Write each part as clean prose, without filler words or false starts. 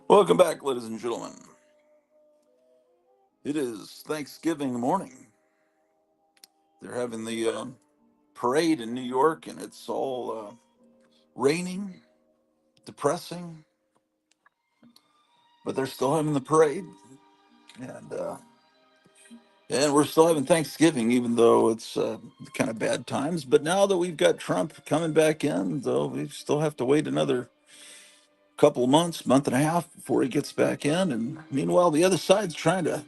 Welcome back, ladies and gentlemen. It is Thanksgiving morning. They're having the parade in New York, and it's all raining, depressing, but they're still having the parade, and uh, and we're still having Thanksgiving, even though it's kind of bad times. But now that we've got Trump coming back in, though, we still have to wait another couple of months, month and a half before he gets back in. And meanwhile, the other side's trying to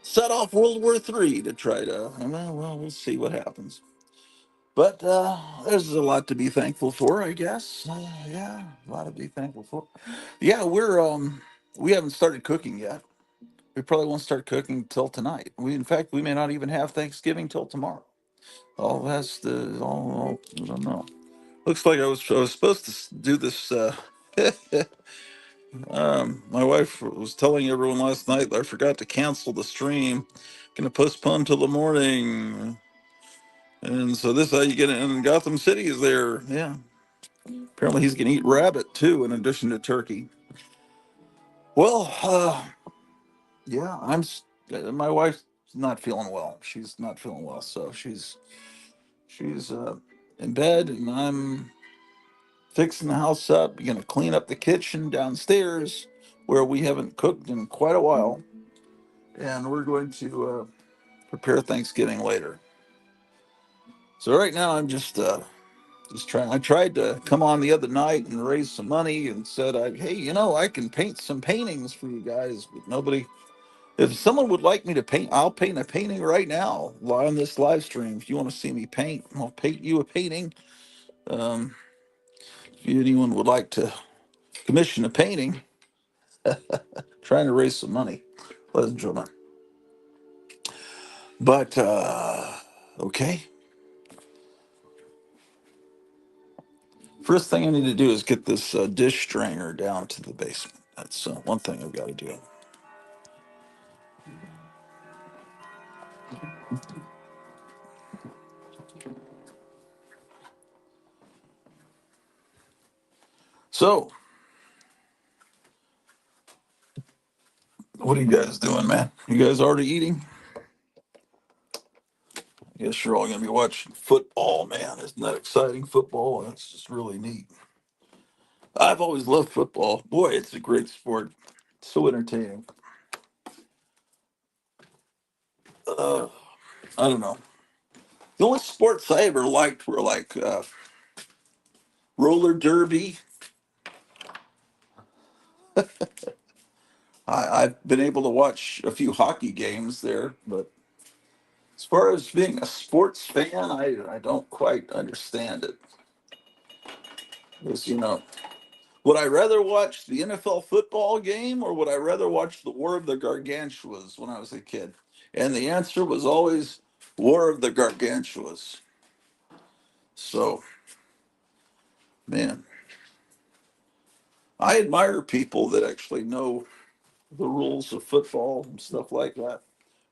set off World War III to try to, well, we'll see what happens. But there's a lot to be thankful for, I guess. Yeah, a lot to be thankful for. Yeah, we haven't started cooking yet. We probably won't start cooking till tonight. In fact, we may not even have Thanksgiving till tomorrow. All has to, I don't know. Looks like I was supposed to do this. My wife was telling everyone last night that I forgot to cancel the stream. Going to postpone till the morning. And so this is how you get it. And Gotham City is there. Yeah. Apparently he's going to eat rabbit too, in addition to turkey. Well, yeah, my wife's not feeling well. She's not feeling well. So she's in bed, and I'm fixing the house up, going to clean up the kitchen downstairs where we haven't cooked in quite a while. And we're going to prepare Thanksgiving later. So right now I'm just trying. I tried to come on the other night and raise some money and said, "Hey, I can paint some paintings for you guys." But nobody. If someone would like me to paint, I'll paint a painting right now on this live stream. If you want to see me paint, I'll paint you a painting. Um, if anyone would like to commission a painting, trying to raise some money, ladies and gentlemen. But okay. First thing I need to do is get this dish strainer down to the basement. That's one thing I've got to do. So, what are you guys doing, man? You guys already eating? I guess you're all going to be watching football, man. Isn't that exciting? Football, that's just really neat. I've always loved football. Boy, it's a great sport. So entertaining. Uh, I don't know. The only sports I ever liked were like roller derby. I've been able to watch a few hockey games there, but as far as being a sports fan, I don't quite understand it. Because, would I rather watch the NFL football game, or would I rather watch the War of the Gargantuas when I was a kid? And the answer was always War of the Gargantuas. So, man, I admire people that actually know the rules of football and stuff like that.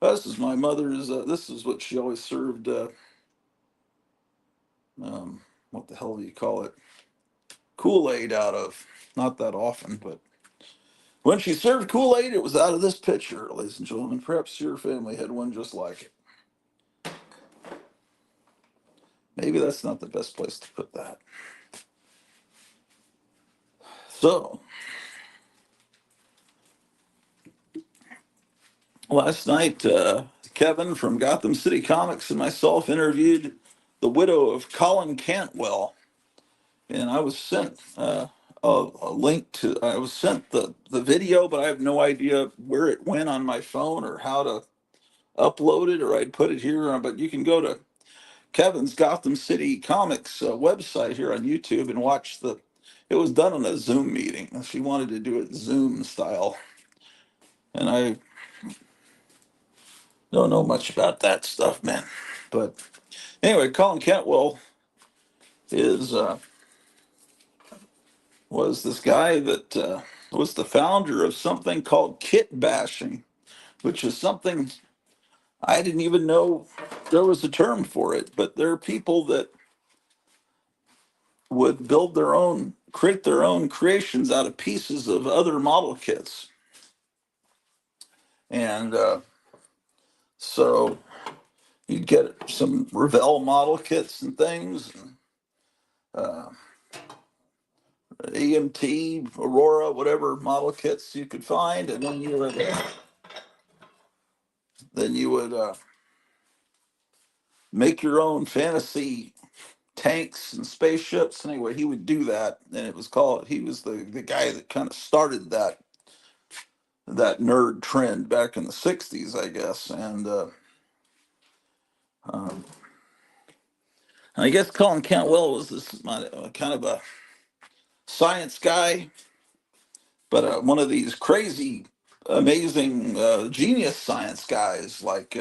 This is my mother's. This is what she always served. What the hell do you call it? Kool-Aid out of. Not that often, but when she served Kool-Aid, it was out of this pitcher, ladies and gentlemen. Perhaps your family had one just like it. Maybe that's not the best place to put that. So, last night, Kevin from Gotham City Comics and myself interviewed the widow of Colin Cantwell, and I was sent a link to. I was sent the video, but I have no idea where it went on my phone or how to upload it, or I'd put it here. But you can go to Kevin's Gotham City Comics website here on YouTube and watch the. It was done on a Zoom meeting. She wanted to do it Zoom style, and I don't know much about that stuff, man. But anyway, Colin Cantwell is was this guy that was the founder of something called kit bashing, which is something I didn't even know there was a term for it. But there are people that would build their own create their own creations out of pieces of other model kits. And so you'd get some Revell model kits and things, and, uh, EMT, Aurora, whatever model kits you could find, and then you would make your own fantasy tanks and spaceships. Anyway, he would do that, and it was called. He was the guy that kind of started that nerd trend back in the '60s, I guess. And um, I guess Colin Cantwell was this kind of a science guy, but one of these crazy, amazing, genius science guys. Like,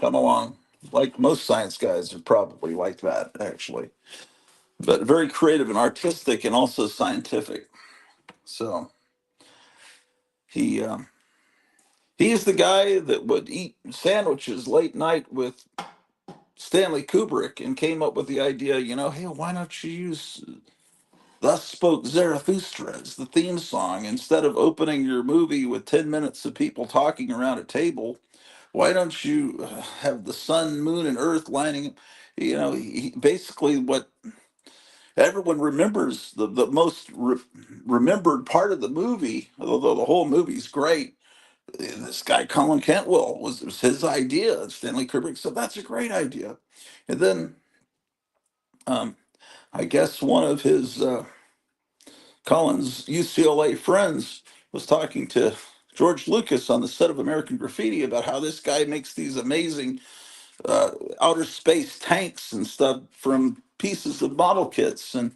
come along. Like most science guys are probably like that, actually, but very creative and artistic, and also scientific. So he he's the guy that would eat sandwiches late night with Stanley Kubrick and came up with the idea, hey, why don't you use Thus Spoke Zarathustra as the theme song instead of opening your movie with 10 minutes of people talking around a table? Why don't you have the sun, moon, and earth lining? Basically what everyone remembers, the most remembered part of the movie, although the whole movie's great. This guy Colin Cantwell was his idea. Stanley Kubrick said that's a great idea, and then um, I guess one of his Colin's UCLA friends was talking to George Lucas on the set of American Graffiti about how this guy makes these amazing uh, outer space tanks and stuff from pieces of model kits, and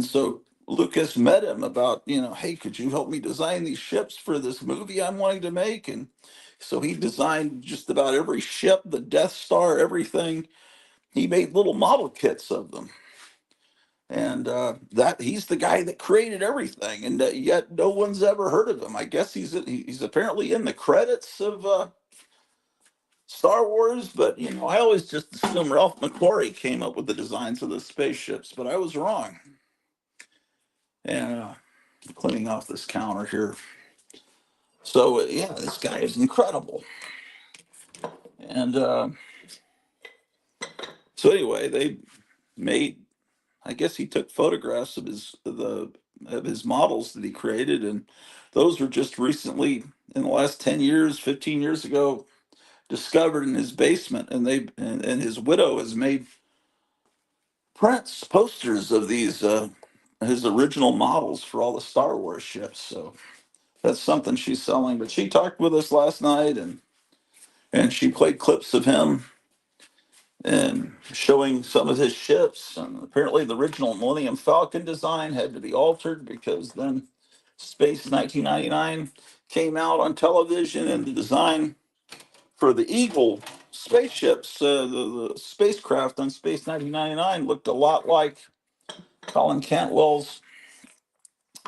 so Lucas met him about, hey, could you help me design these ships for this movie I'm wanting to make? And so he designed just about every ship, the Death Star, everything. He made little model kits of them, and that he's the guy that created everything, and yet no one's ever heard of him. I guess he's apparently in the credits of Star Wars, but I always just assumed Ralph McQuarrie came up with the designs of the spaceships, but I was wrong. And cleaning off this counter here. So yeah, this guy is incredible. And so anyway, they made. I guess he took photographs of his models that he created, and those were just recently, in the last 10 years, 15 years ago, discovered in his basement. And and his widow has made prints, posters of these his original models for all the Star Wars ships. So that's something she's selling. But she talked with us last night, and she played clips of him and showing some of his ships. And apparently, the original Millennium Falcon design had to be altered because then Space 1999 came out on television, and the design for the Eagle spaceships, the spacecraft on Space 1999, looked a lot like Colin Cantwell's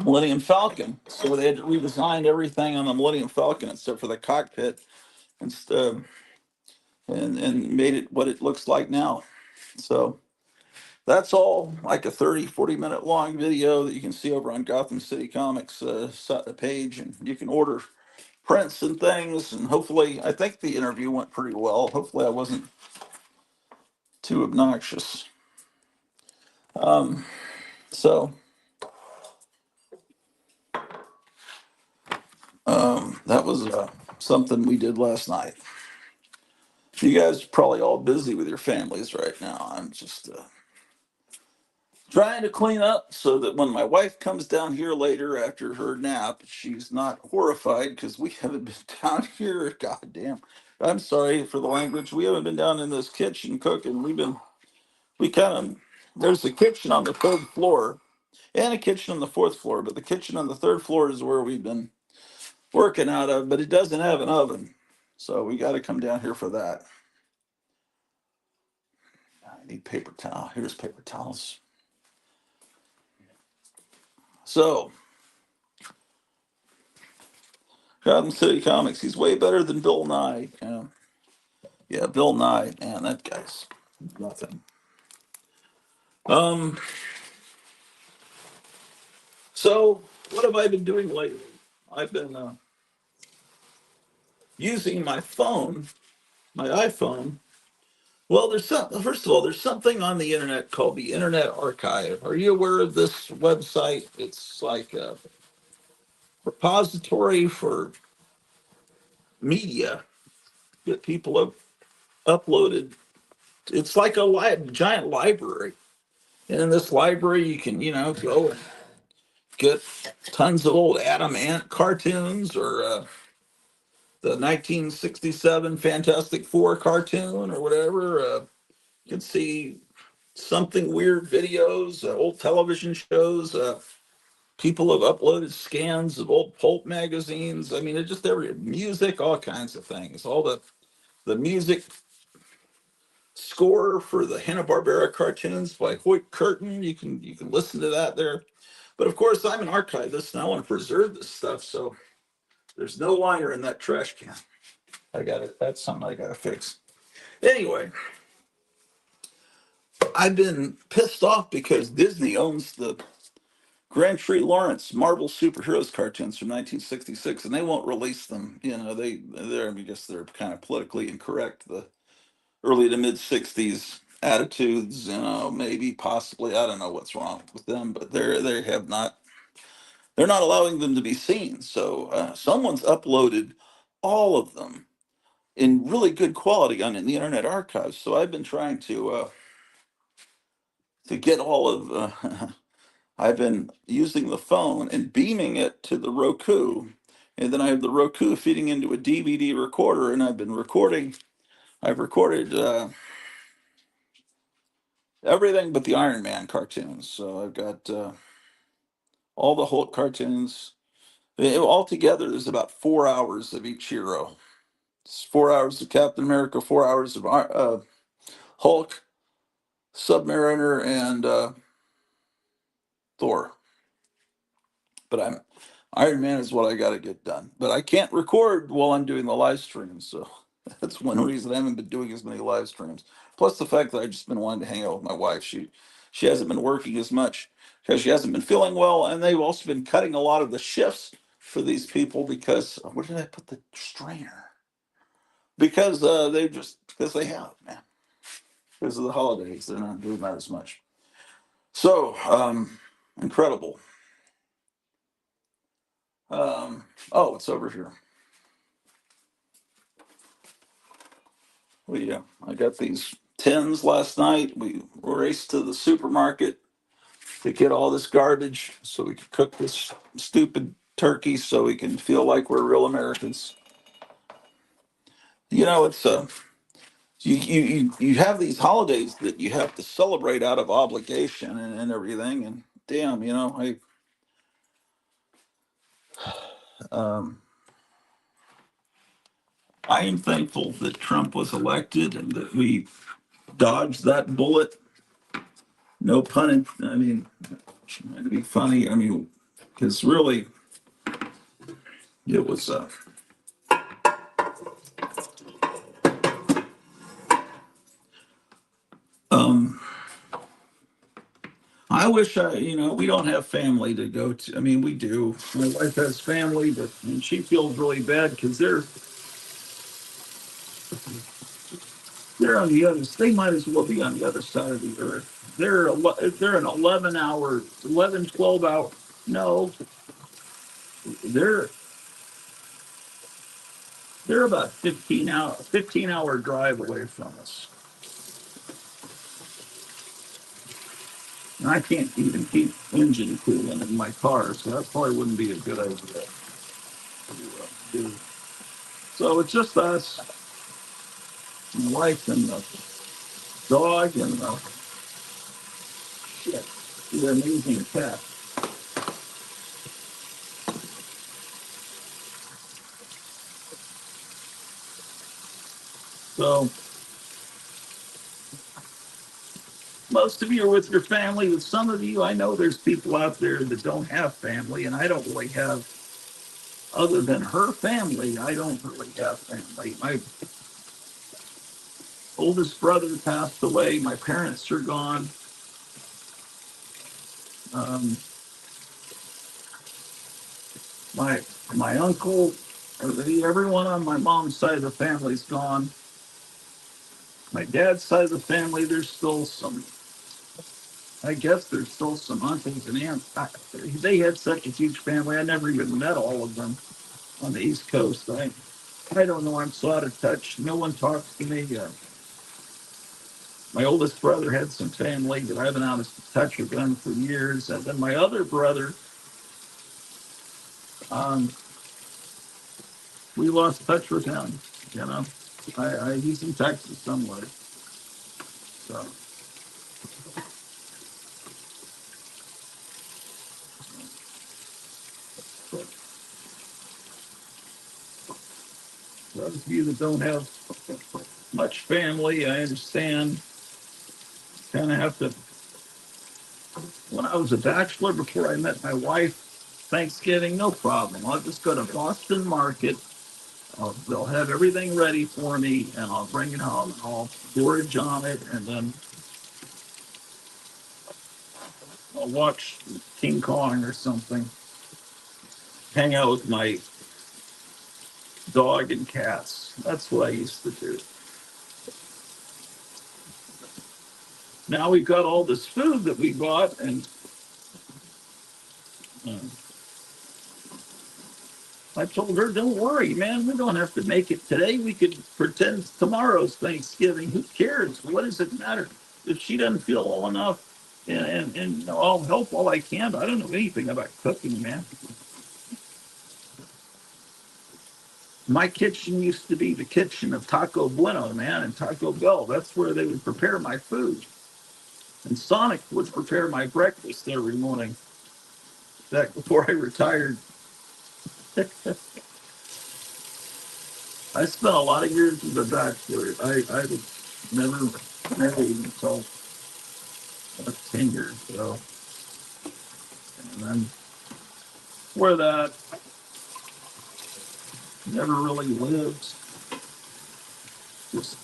Millennium Falcon. So they had redesigned everything on the Millennium Falcon except for the cockpit, and and made it what it looks like now. So that's all like a 30-40 minute long video that you can see over on Gotham City Comics page, and you can order prints and things. And hopefully, I think the interview went pretty well. Hopefully, I wasn't too obnoxious. Um, so that was something we did last night. You guys are probably all busy with your families right now. I'm just trying to clean up so that when my wife comes down here later after her nap, she's not horrified because we haven't been down here. God damn. I'm sorry for the language. We haven't been down in this kitchen cooking. We kind of, there's a kitchen on the third floor and a kitchen on the fourth floor, but the kitchen on the third floor is where we've been working out of, but it doesn't have an oven. So we got to come down here for that. I need paper towel. Here's paper towels. So, Gotham City Comics, he's way better than Bill Nye. Yeah, Bill Nye, man, that guy's nothing. Um, So, what have I been doing lately? I've been using my phone, my iPhone. Well, first of all, there's something on the internet called the Internet Archive. Are you aware of this website? It's like a repository for media that people have uploaded. It's like a giant library. And in this library, you can, go and get tons of old Adam Ant cartoons or the 1967 Fantastic Four cartoon or whatever. You can see something weird videos, old television shows. People have uploaded scans of old pulp magazines. I mean, it's just every music, all kinds of things. All the music score for the Hanna-Barbera cartoons by Hoyt Curtin. You can listen to that there. But of course, I'm an archivist and I want to preserve this stuff. So there's no liner in that trash can. I got it. That's something I got to fix. Anyway, I've been pissed off because Disney owns the Grand Tree Lawrence Marvel superheroes cartoons from 1966, and they won't release them. I guess they're kind of politically incorrect. The early to mid 60s attitudes, maybe possibly, I don't know what's wrong with them, but they're not allowing them to be seen. So someone's uploaded all of them in really good quality on the Internet Archive. So I've been trying to get all of I've been using the phone and beaming it to the Roku. And then I have the Roku feeding into a DVD recorder, and I've been recording. I've recorded everything but the Iron Man cartoons. So I've got all the Hulk cartoons. Altogether, there's about 4 hours of each hero. It's 4 hours of Captain America, 4 hours of Hulk, Submariner, and Thor. But Iron Man is what I got to get done. But I can't record while I'm doing the live streams, so that's one reason I haven't been doing as many live streams. Plus the fact that I've just been wanting to hang out with my wife. She hasn't been working as much because she hasn't been feeling well, and they've also been cutting a lot of the shifts for these people because where did I put the strainer? Because because they have, man, because of the holidays, they're not doing that as much. So incredible. Oh, it's over here. I got these tins last night. We raced to the supermarket to get all this garbage so we could cook this stupid turkey so we can feel like we're real Americans. It's you have these holidays that you have to celebrate out of obligation and everything. And damn, um, I am thankful that Trump was elected and that we dodged that bullet. No pun. I mean, trying to be funny. I mean, because really, it was. Um, I wish we don't have family to go to. I mean, we do. My wife has family, but and she feels really bad because they're on the other. They might as well be on the other side of the earth. They're an 11 hour, 11, 12 hour. No, they're they're about 15 hour drive away from us. And I can't even keep engine cooling in my car, so that probably wouldn't be a good idea to do. So it's just us, my wife, and the dog, and the shit. The amazing cat. So most of you are with your family. With some of you, I know there's people out there that don't have family, and I don't really have, other than her family, I don't really have family. My oldest brother passed away. My parents are gone. Um, My my uncle, everyone on my mom's side of the family's gone. My dad's side of the family, there's still some. I guess there's still some uncles and aunts. They had such a huge family. I never even met all of them on the East Coast. I don't know. I'm so out of touch. No one talks to me. My oldest brother had some family that I've been out of touch with them for years. And then my other brother, um, we lost touch with him. You know, he's in Texas somewhere. So, but those of you that don't have much family, I understand. Kind of have to. When I was a bachelor, before I met my wife, Thanksgiving, no problem. I'll just go to Boston Market. They'll have everything ready for me, and I'll bring it home. I'll forage on it, and then I'll watch King Kong or something. Hang out with my dog and cats. That's what I used to do. Now we've got all this food that we bought, and uh, I told her, "Don't worry, man. We don't have to make it today. We could pretend tomorrow's Thanksgiving. Who cares? What does it matter if she doesn't feel well enough?" And I'll help all I can. But I don't know anything about cooking, man. My kitchen used to be the kitchen of Taco Bueno, man, and Taco Bell. That's where they would prepare my food. And Sonic would prepare my breakfast every morning. Back before I retired, I spent a lot of years as a bachelor. I was never married until 10 years ago. And then before that, never really lived. Just,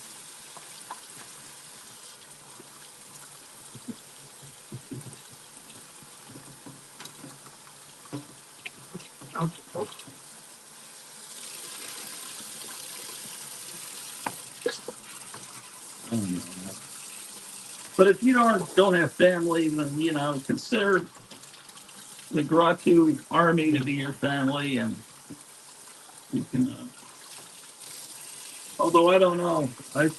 I don't know. But if you don't have family, then consider the Gratu army to be your family, and you can. Although I don't know, I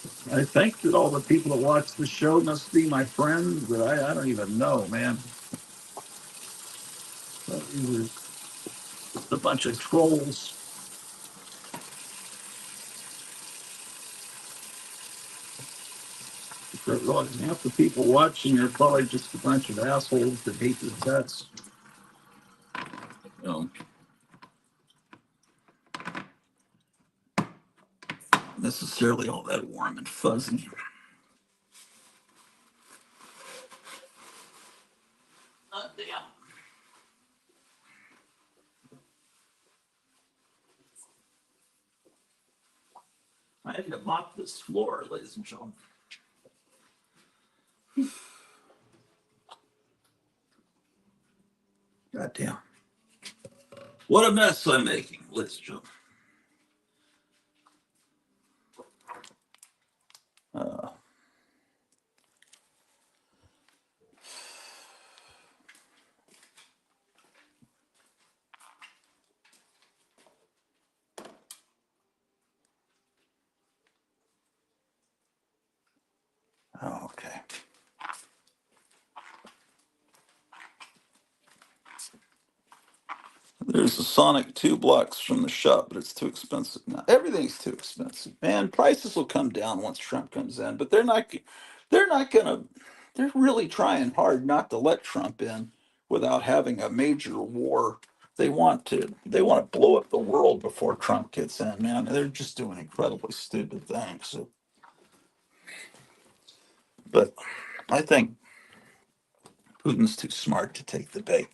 think that all the people that watch the show must be my friends, but I don't even know, man. These are just a bunch of trolls. Half the people watching are probably just a bunch of assholes that hate their pets. You know, necessarily all that warm and fuzzy. Damn. I had to mop this floor, ladies and gentlemen. God damn. What a mess I'm making, ladies and gentlemen. Uh, okay. There's a Sonic 2 blocks from the shop, but it's too expensive now. Everything's too expensive, man. Prices will come down once Trump comes in, but they're not gonna. They're really trying hard not to let Trump in without having a major war. They want to blow up the world before Trump gets in, man. They're just doing incredibly stupid things. But I think Putin's too smart to take the bait.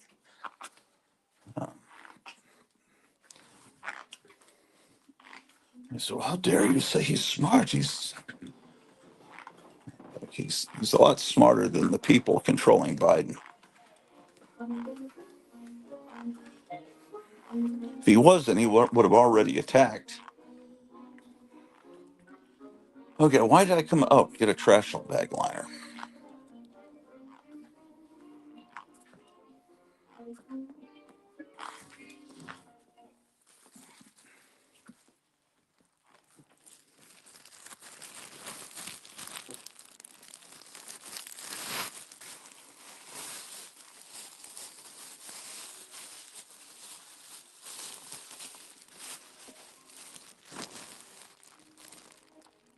Uh, so how dare you say he's smart? He's a lot smarter than the people controlling Biden. If he wasn't, he would have already attacked. Okay, why did I come? Oh, get a trash bag liner.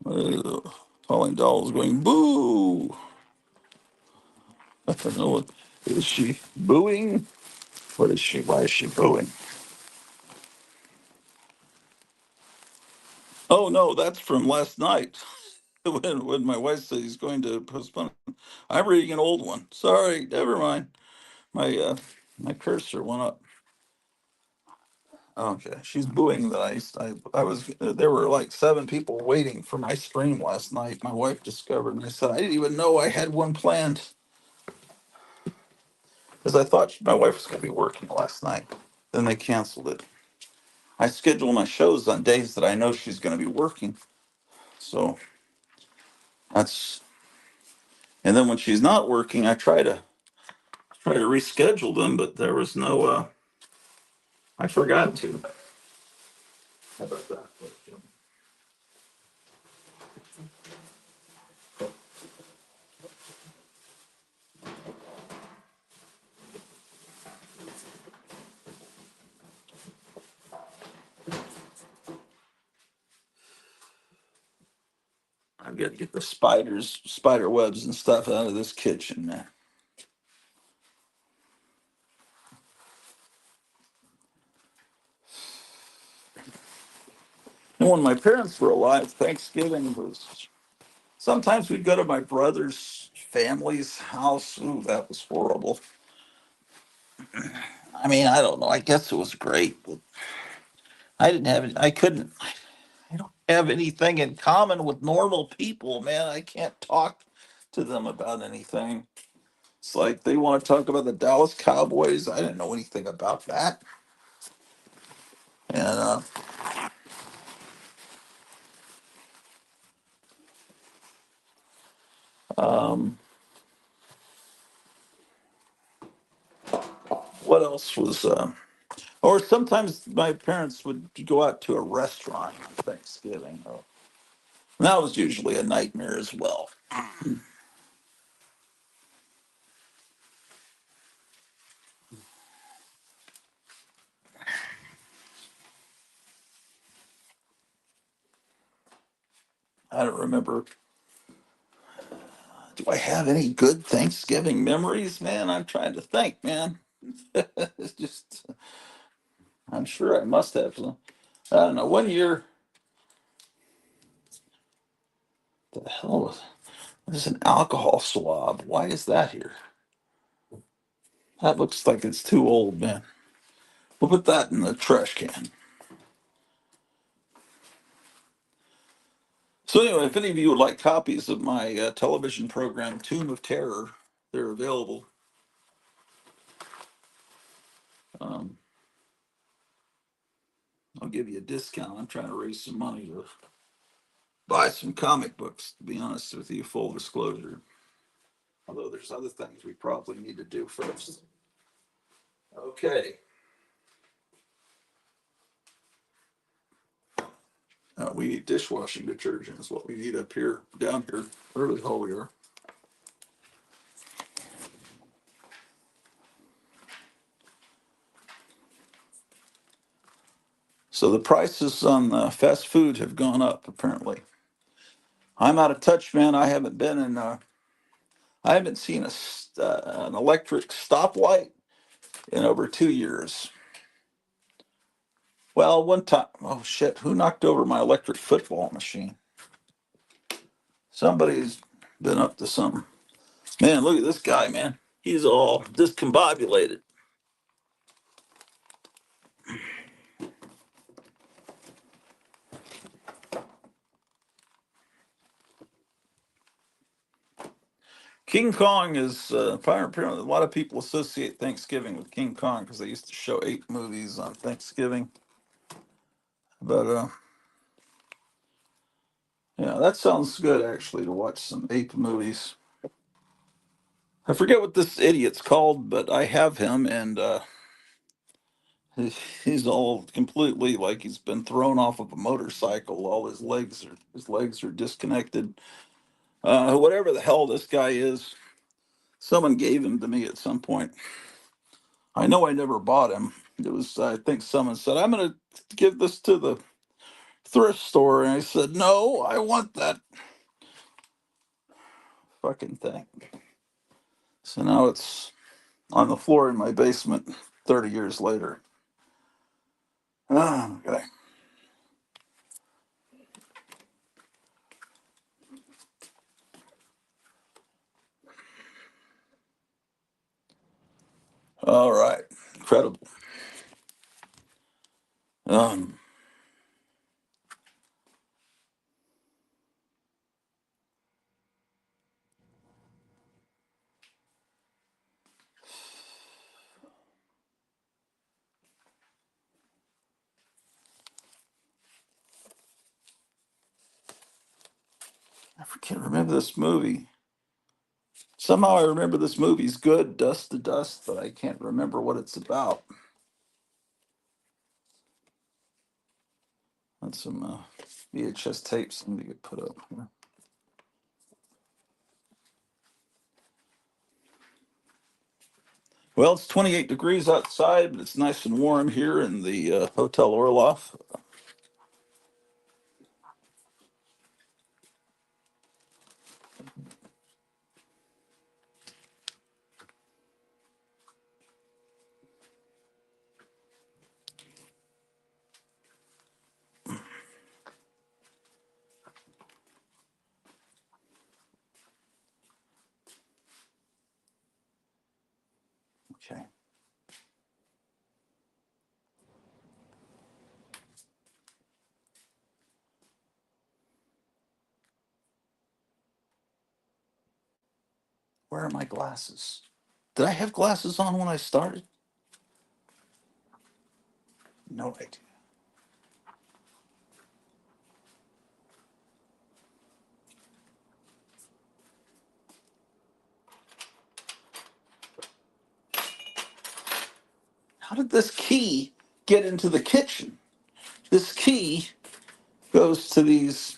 Uh, Calling dolls going boo. I don't know what is she booing? What is she? Why is she booing? Oh no, that's from last night. When my wife said he's going to postpone. I'm reading an old one. Sorry, never mind. My cursor went up. Okay, she's booing that I was there were like 7 people waiting for my stream last night. My wife discovered, and I said I didn't even know I had one planned because I thought my wife was going to be working last night. Then they canceled it. I schedule my shows on days that I know she's going to be working, so that's. And then when she's not working, I try to reschedule them, but there was no. I forgot to. How about that? I've got to get the spider webs and stuff out of this kitchen, man. And when my parents were alive, Thanksgiving was sometimes we'd go to my brother's family's house. Ooh, that was horrible. I mean, I don't know. I guess it was great, but I didn't have it. I couldn't. I don't have anything in common with normal people, man. I can't talk to them about anything. It's like they want to talk about the Dallas Cowboys. I didn't know anything about that. And um, what else was? Or sometimes my parents would go out to a restaurant on Thanksgiving. Oh, that was usually a nightmare as well. I don't remember. Do I have any good Thanksgiving memories, man? I'm trying to think, man. It's just, I'm sure I must have some. I don't know. One year, the hell was there's an alcohol swab? Why is that here? That looks like it's too old, man. We'll put that in the trash can. So anyway, if any of you would like copies of my television program, Tomb of Terror, they're available. Um, I'll give you a discount. I'm trying to raise some money to buy some comic books, to be honest with you, full disclosure. Although there's other things we probably need to do first. Okay. We need dishwashing detergent is what we need up here, down here, wherever the hell we are. So the prices on fast food have gone up, apparently. I'm out of touch, man. I haven't seen an electric stoplight in over 2 years. Well, one time, oh shit, who knocked over my electric football machine? Somebody's been up to something. Man, look at this guy, man. He's all discombobulated. King Kong is apparently a lot of people associate Thanksgiving with King Kong because they used to show ape movies on Thanksgiving. But yeah, that sounds good actually to watch some ape movies. I forget what this idiot's called, but I have him, and he's all completely like he's been thrown off of a motorcycle. All his legs are disconnected. Whatever the hell this guy is, someone gave him to me at some point. I know I never bought him. It was, I think someone said, I'm going to give this to the thrift store. And I said, no, I want that fucking thing. So now it's on the floor in my basement 30 years later. Okay. All right. Incredible. Um, I can't remember this movie. Somehow I remember this movie's good, Dust to Dust, but I can't remember what it's about. That's some VHS tapes I need to get put up here. Well, it's 28 degrees outside, but it's nice and warm here in the Hotel Orloff. Okay. Where are my glasses? Did I have glasses on when I started? No idea. How did this key get into the kitchen? This key goes to these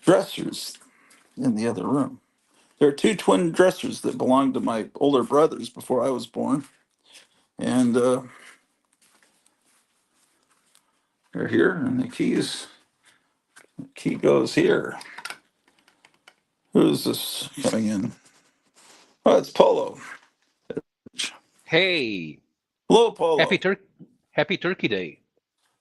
dressers in the other room. There are two twin dressers that belonged to my older brothers before I was born, and they're here. And the key goes here. Who's this coming in? Oh, it's Polo. Hey, Hello, happy Polo. Turk, happy Turkey Day.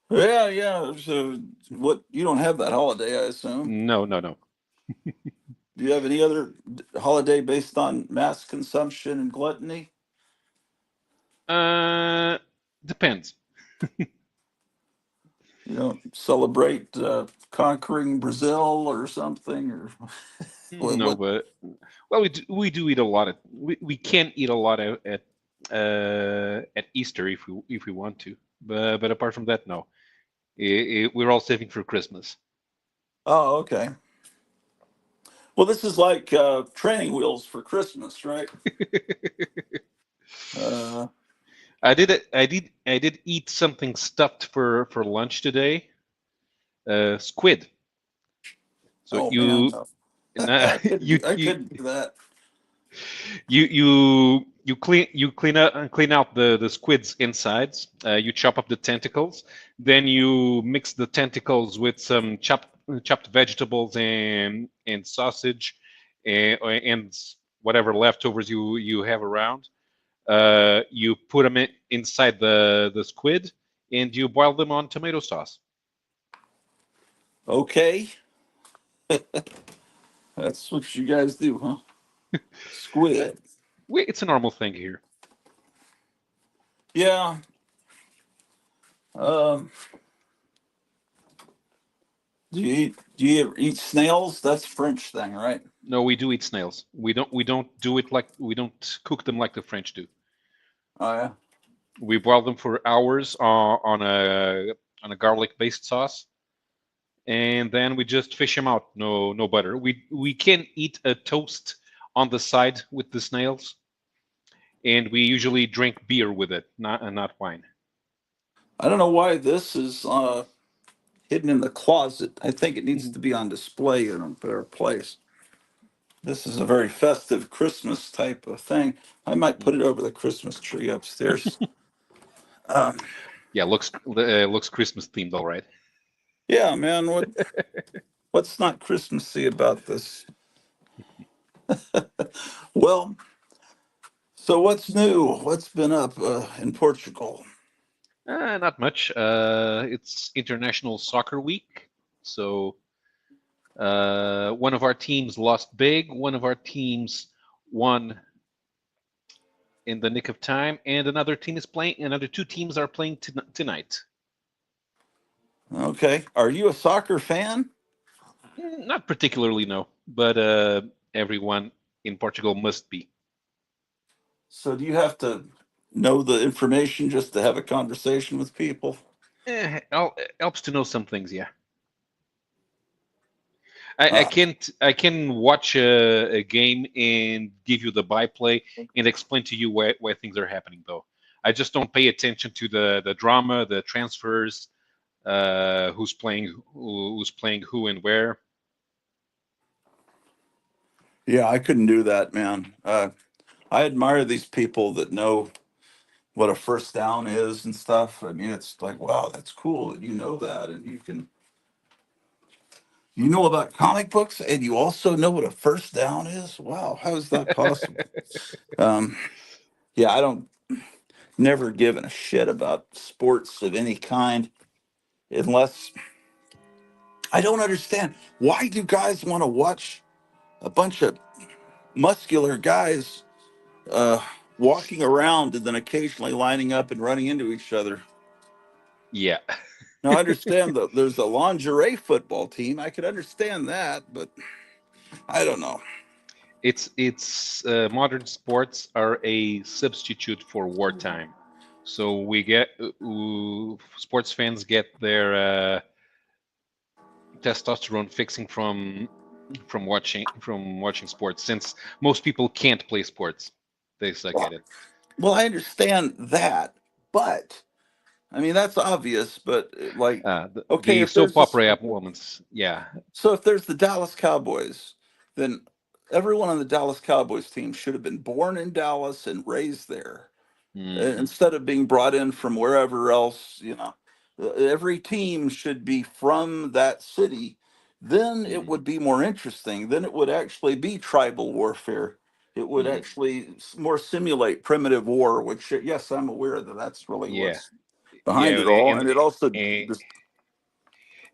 Yeah, yeah. So, what? You don't have that holiday, I assume. No, no, no. Do you have any other holiday based on mass consumption and gluttony? Uh, Depends. You don't celebrate conquering Brazil or something, or what? No, but well, we do eat a lot of we can eat a lot at Easter if we want to, but apart from that, no. We're all saving for Christmas. Oh, okay. Well, this is like training wheels for Christmas, right? Uh, I did eat something stuffed for lunch today. Squid. So oh man, you no. nah, I couldn't you do, I you couldn't do that. clean out the squid's insides. You chop up the tentacles. Then you mix the tentacles with some chopped vegetables and sausage and whatever leftovers you have around. You put them inside the squid and you boil them on tomato sauce. Okay, that's what you guys do, huh? Squid. It's a normal thing here. Yeah. Um, do you ever eat snails? That's a French thing, right? No, we do eat snails. We don't cook them like the French do. Oh yeah. We boil them for hours on a garlic based sauce, and then we just fish them out. No butter. We can eat a toast on the side with the snails, and we usually drink beer with it, not wine. I don't know why this is hidden in the closet. I think it needs Mhm. to be on display in a better place. This is a very festive Christmas type of thing. I might put it over the Christmas tree upstairs. Um, Yeah, looks Christmas themed, all right. yeah, man. What's not Christmassy about this? Well, so what's new? What's been up in Portugal? Not much. It's International Soccer Week, so one of our teams lost big. One of our teams won in the nick of time, and another team is playing. Another two teams are playing tonight. Okay. Are you a soccer fan? Not particularly, no, but everyone in Portugal must be. So do you have to know the information just to have a conversation with people? Helps to know some things, yeah. I Uh, can't. I can watch a game and give you the byplay and explain to you where things are happening, though. I just don't pay attention to the drama, the transfers, who's playing who and where. yeah, I couldn't do that, man. I admire these people that know what a first down is and stuff. I mean, it's like, wow, that's cool that you know that, and you know about comic books, and you also know what a first down is. Wow, how is that possible? Um, yeah, I don't never given a shit about sports of any kind unless I don't understand why do guys want to watch a bunch of muscular guys uh, walking around and then occasionally lining up and running into each other. Yeah, Now, I understand that there's a lingerie football team. I could understand that, but I don't know. it's modern sports are a substitute for wartime. So we get sports fans get their testosterone fixing from watching sports, since most people can't play sports. They suck at Well, it. well, I understand that, but I mean that's obvious. But like, okay, The if soap there's this, opera moments, yeah. so if there's the Dallas Cowboys, then everyone on the Dallas Cowboys team should have been born in Dallas and raised there. Hmm. Instead of being brought in from wherever else, every team should be from that city. Then it Hmm. would be more interesting. Then it would actually be tribal warfare. It would Hmm. actually more simulate primitive war, which, yes, I'm aware that that's really Yeah, what's behind yeah, it all. and, And it also and just,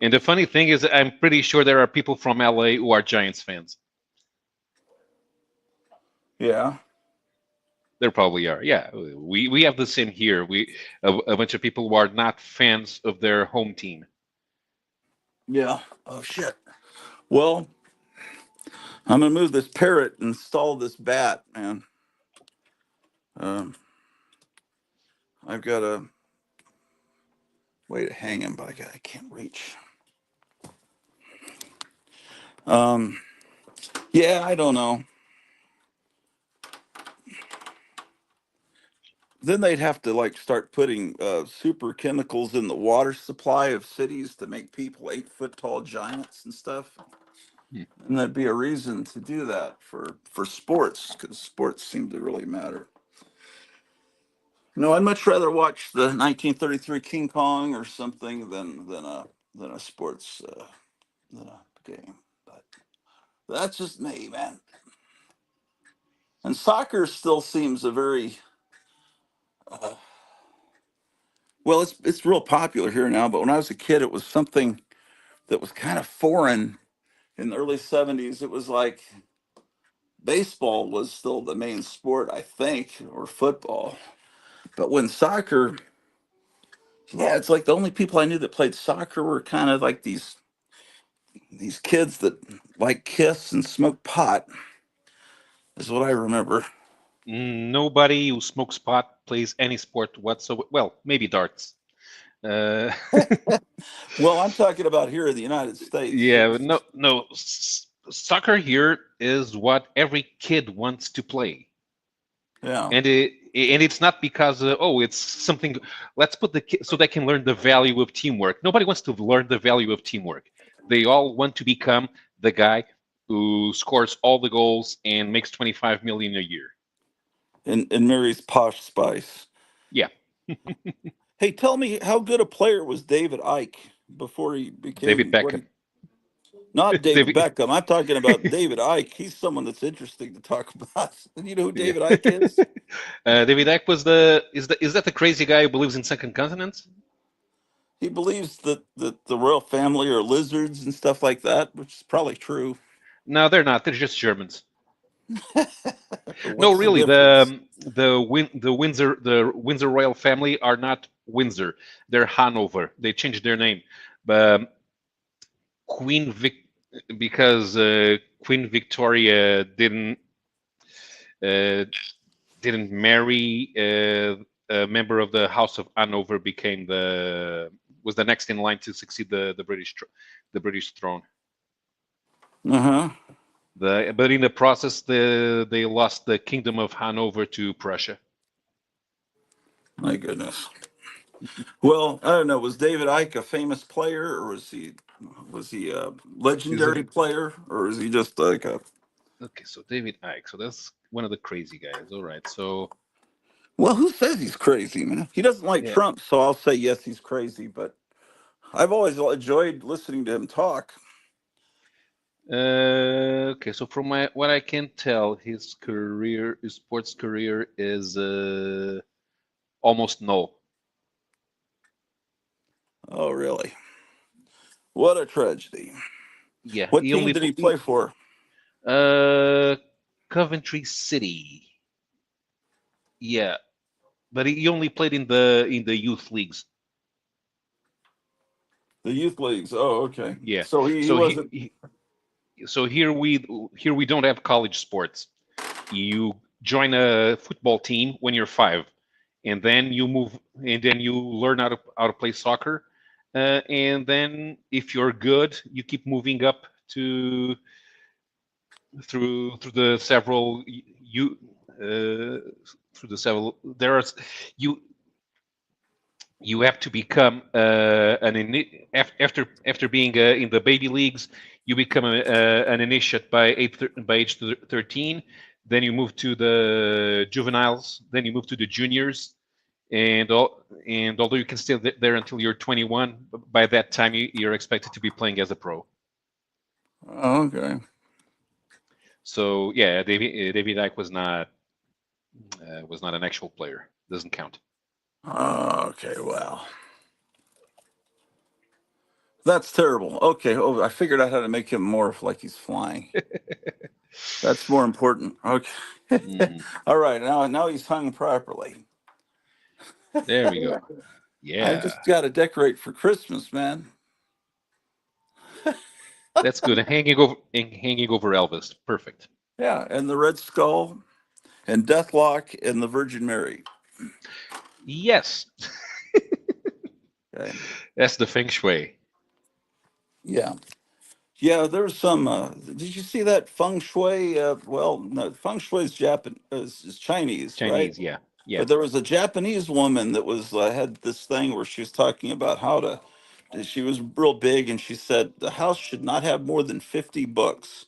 and the funny thing is, I'm pretty sure there are people from LA who are Giants fans. yeah, There probably are. Yeah, we have the same here. A bunch of people who are not fans of their home team. yeah. Oh, shit. Well, I'm going to move this parrot and install this bat, man. Um, I've got a way to hang him, but I can't reach. Um, yeah, I don't know. Then they'd have to like start putting super chemicals in the water supply of cities to make people 8 foot tall giants and stuff. Hmm. And that'd be a reason to do that for sports because sports seem to really matter. No, I'd much rather watch the 1933 King Kong or something than a sports than a game. But that's just me, man. And soccer still seems a very uh, well. It's real popular here now. But when I was a kid, it was something that was kind of foreign in the early 70s. It was like baseball was still the main sport, I think, or football. But when soccer, yeah, it's like the only people I knew that played soccer were kind of like these kids that like Kiss and smoke pot, is what I remember. Nobody who smokes pot plays any sport whatsoever. Well, maybe darts. Uh, Well, I'm talking about here in the United States. yeah, no, no. Soccer here is what every kid wants to play, Yeah. and it's not because it's something. Let's put the kid so they can learn the value of teamwork. Nobody wants to learn the value of teamwork. They all want to become the guy who scores all the goals and makes 25 million a year. And Mary's Posh Spice. Yeah, Hey, tell me how good a player was David Icke before he David became what Beckham. he. Not David David, Beckham. I'm talking about David Icke. He's someone that's interesting to talk about. You know who yeah. David Icke is? David Icke was is that the crazy guy who believes in second continents? He believes that the royal family are lizards and stuff like that, which is probably true. No, they're not. They're just Germans. No, What's the really, difference? the Windsor royal family are not Windsor. They're Hanover. They changed their name, but Queen Vic because Queen Victoria uh, didn't marry a member of the House of Hanover became the was the next in line to succeed the British throne. Uh huh. But in the process, they lost the Kingdom of Hanover to Prussia. My goodness. Well, I don't know. Was David Icke a famous player, or was he a Is it legendary player, or is he just like a? okay? So David Icke. So that's one of the crazy guys. All right. So Well, who says he's crazy, man? He doesn't like yeah. Trump, so I'll say yes, he's crazy. But I've always enjoyed listening to him talk. Okay. So from my what I can tell, his sports career is almost null. Oh, really? What a tragedy. Yeah. What team did he play for? uh Coventry City. Yeah, but he only played in the youth leagues. The youth leagues. Oh, okay. Yeah. So he So wasn't. so here we don't have college sports. You join a football team when you're 5, and then you move, and then you learn how to play soccer, and then if you're good, you keep moving up to through the several you through the several there's you you have to become after being in the baby leagues, you become an initiate by age 13. Then you move to the juveniles. Then you move to the juniors, and although you can stay there until you're 21, by that time you're expected to be playing as a pro. Oh, okay. So yeah, David Icke was not an actual player. Doesn't count. Oh, okay. Well, that's terrible. Okay. Oh, I figured out how to make him morph like he's flying. That's more important. Okay. Mhm. All right. Now he's hung properly. There we go. I Yeah. just got to decorate for Christmas, man. That's good. And hanging over Elvis. Perfect. Yeah, and the Red Skull and Deathlock and the Virgin Mary. Yes, Okay. that's the feng shui. Yeah. Yeah, there's some. Did you see that feng shui? Well, no, feng shui is is Chinese, right? Chinese, yeah. Yeah. But there was a Japanese woman that was had this thing where she was talking about how to. She was real big, and she said the house should not have more than 50 books,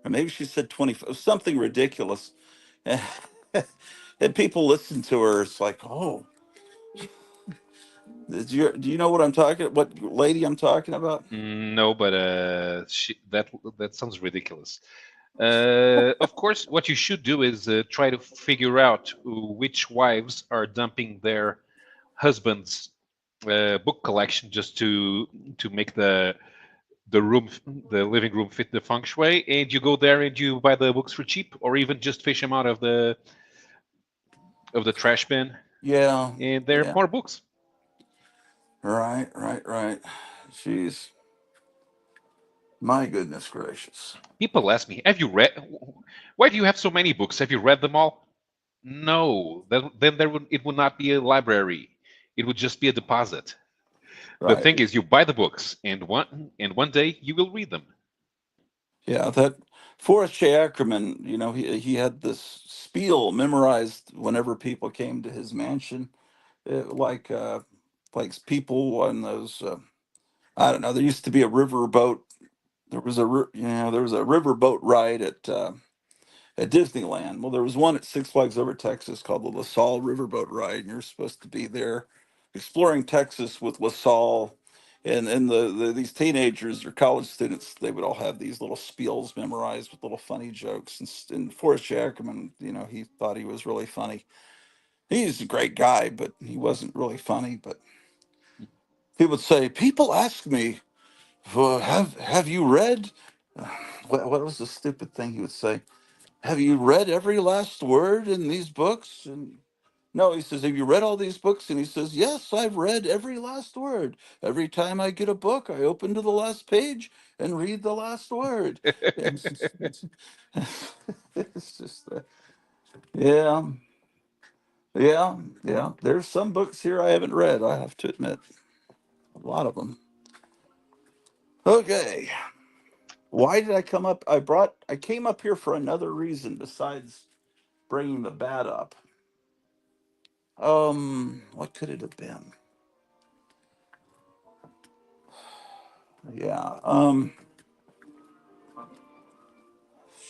or maybe she said 20, something ridiculous. And people listen to her. It's like, oh, do you know what I'm talking? What lady I'm talking about? No, but that sounds ridiculous. Of course, what you should do is try to figure out which wives are dumping their husbands' book collection just to make the room the living room fit the feng shui, and you go there and you buy the books for cheap, or even just fish them out of the trash bin, Yeah, and there are yeah. more books. Right, right, right. Jeez. My goodness gracious. People ask me, "Have you read? Why do you have so many books? Have you read them all?" No, then it would not be a library. It would just be a deposit. The Right. thing is, you buy the books, and one day you will read them. Yeah, that Forrest J. Ackerman, he had this spiel memorized whenever people came to his mansion. Like people on those I don't know, there used to be a riverboat. There was a riverboat ride at Disneyland. Well, there was one at Six Flags Over Texas called the LaSalle Riverboat Ride, and you're supposed to be there exploring Texas with LaSalle. And these teenagers or college students, they would all have these little spiels memorized with little funny jokes. And Forrest Ackerman, he thought he was really funny. He's a great guy, but he wasn't really funny. But he would say, "People ask me, well, have you read?" What was the stupid thing he would say? "Have you read every last word in these books?" And no, he says, "Have you read all these books?" And he says, "Yes, I've read every last word. Every time I get a book, I open to the last page and read the last word." And it's just, yeah, yeah. There's some books here I haven't read, I have to admit. A lot of them. Okay. Why did I come up? I came up here for another reason besides bringing the bat up. What could it have been? Yeah.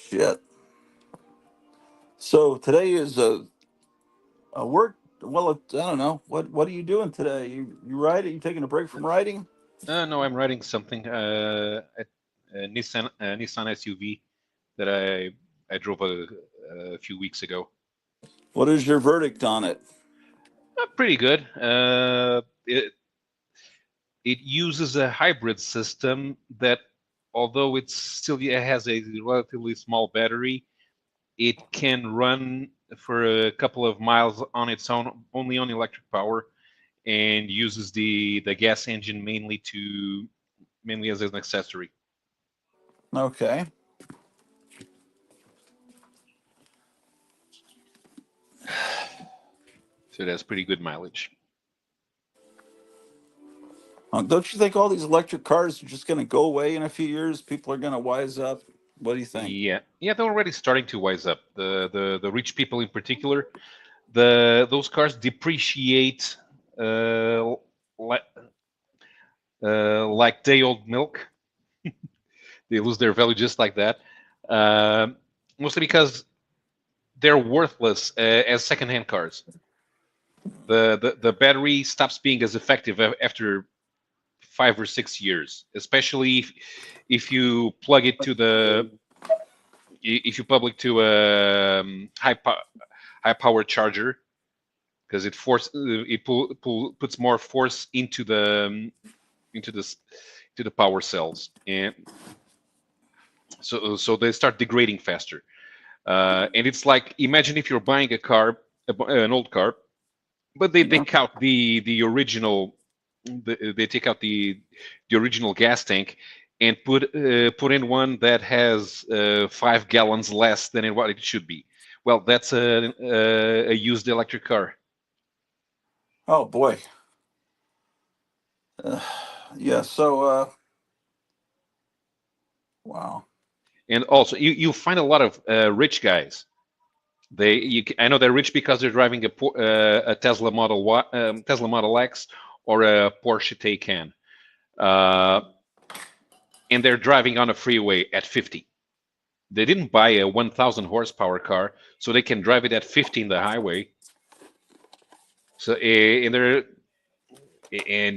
Shit. So today is a work. Well, I don't know. What are you doing today? You writing? You taking a break from writing? No, I'm writing something. A Nissan SUV that I drove a few weeks ago. What is your verdict on it? Pretty good. It uses a hybrid system that, although it has a relatively small battery, it can run for a couple of miles on its own, only on electric power, and uses the gas engine mainly as an accessory. Okay. So it has pretty good mileage. Don't you think all these electric cars are just going to go away in a few years? People are going to wise up. What do you think? Yeah, they're already starting to wise up. The rich people in particular, those cars depreciate uh, like like day old milk. They lose their value just like that. Um Mostly because they're worthless as secondhand cars. The battery stops being as effective after 5 or 6 years, especially if you plug it to the if you plug it to a high power charger, because puts more force into this to the power cells, and so they start degrading faster. And it's like, imagine if you're buying a car, an old car, but they Yeah. take out the original, they take out the original gas tank and put in one that has 5 gallons less than what it should be. Well, that's a used electric car. Oh boy. Uh, yeah. So, wow. And also, you find a lot of rich guys. I know they're rich because they're driving a Tesla Model Y, Tesla Model X, or a Porsche Taycan, uh, and they're driving on a freeway at 50. They didn't buy a 1,000 horsepower car, so they can drive it at 50 in the highway. So and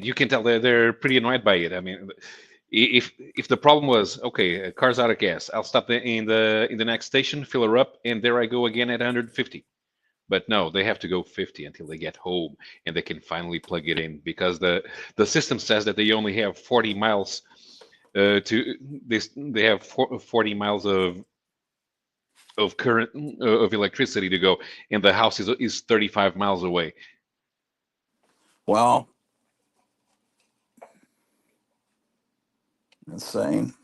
you can tell they're pretty annoyed by it. I mean, if the problem was, okay, a car's out of gas, I'll stop in the next station, fill her up, and there I go again at 150. But no, they have to go 50 until they get home, and they can finally plug it in, because the system says that they only have 40 miles to they have 40 miles of current of electricity to go, and the house is 35 miles away. Wow. Insane.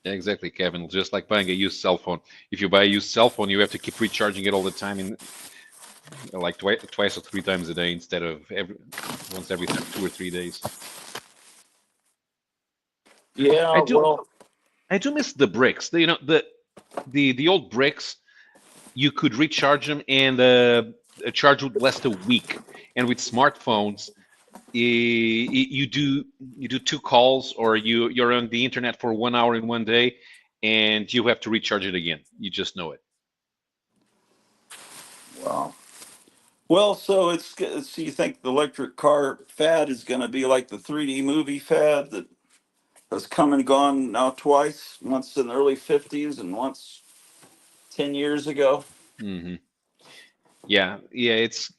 Yeah, exactly, Kevin. Just like buying a used cell phone. If you buy a used cell phone, you have to keep recharging it all the time, and like twice or three times a day instead of once every 2 or 3 days. I Yeah, do well, I do miss the bricks. The old bricks, you could recharge them, and a charge would last a week. And with smartphones, you do two calls, or you're on the internet for 1 hour in one day, and you have to recharge it again. You just know it. wow. Well, so so you think the electric car fad is going to be like the 3D movie fad that has come and gone now twice, once in the early 50s and once 10 years ago? Hmm. Yeah, it's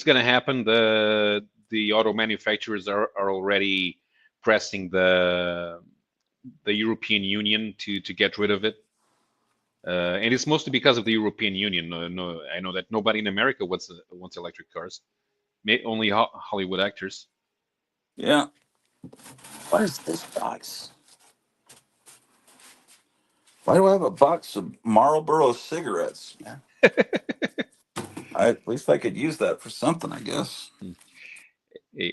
gonna happen. The auto manufacturers are already pressing the European Union to get rid of it. And it's mostly because of the European Union. No, I know that nobody in America wants electric cars. Only Hollywood actors. Yeah. What is this box? Why do I have a box of Marlboro cigarettes? Yeah. At least I could use that for something, I guess.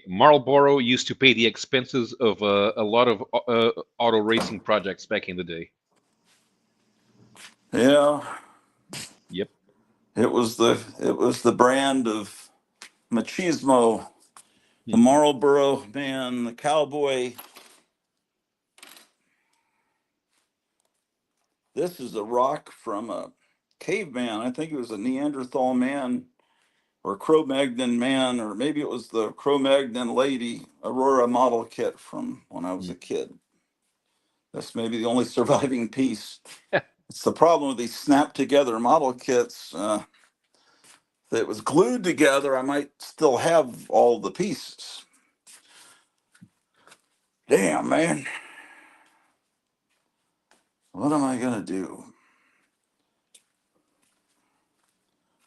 Marlboro used to pay the expenses of a lot of auto racing projects back in the day. Yeah. Yep. It was the brand of machismo. The Hmm. Marlboro man, the cowboy. This is a rock from a caveman. I think it was a Neanderthal man or Cro-Magnon man, or maybe it was the Cro-Magnon lady Aurora model kit from when I was a kid. That's maybe the only surviving piece. It's the problem with these snap together model kits. If it was glued together, I might still have all the pieces. Damn, man. What am I going to do?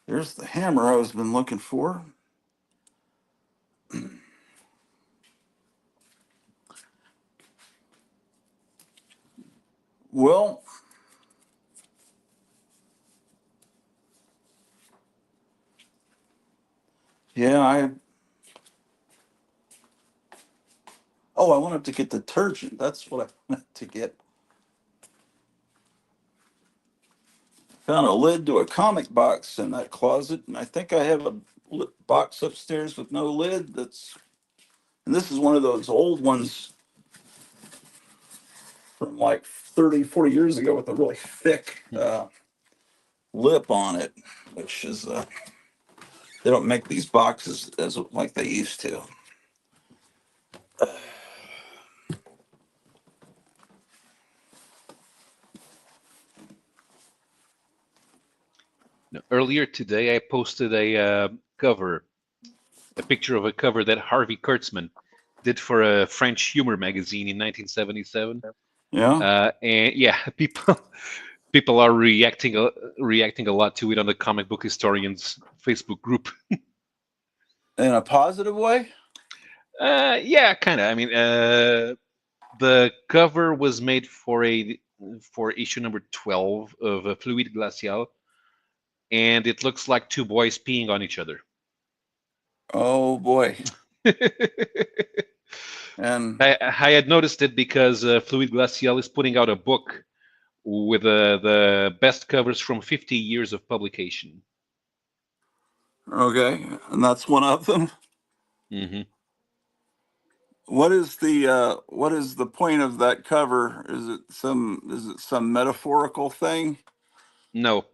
There's the hammer I was been looking for. Well, yeah, I wanted to get detergent. That's what I wanted to get. Found a lid to a comic box in that closet, and I think I have a box upstairs with no lid. And this is one of those old ones from like 30, 40 years ago with a really thick lip on it, which is, they don't make these boxes as like they used to. No, earlier today, I posted a picture of a cover that Harvey Kurtzman did for a French humor magazine in 1977. Yeah, And yeah, people are reacting a lot to it on the comic book historians Facebook group. in a positive way. Yeah, kind of. I mean, the cover was made for issue number 12 of Fluid Glacial, and it looks like two boys peeing on each other. Oh boy. I, And I had noticed it because Fluid Glacial is putting out a book with the best covers from 50 years of publication. okay, and that's one of them. Hmm. What is the point of that cover? Is it some metaphorical thing? No,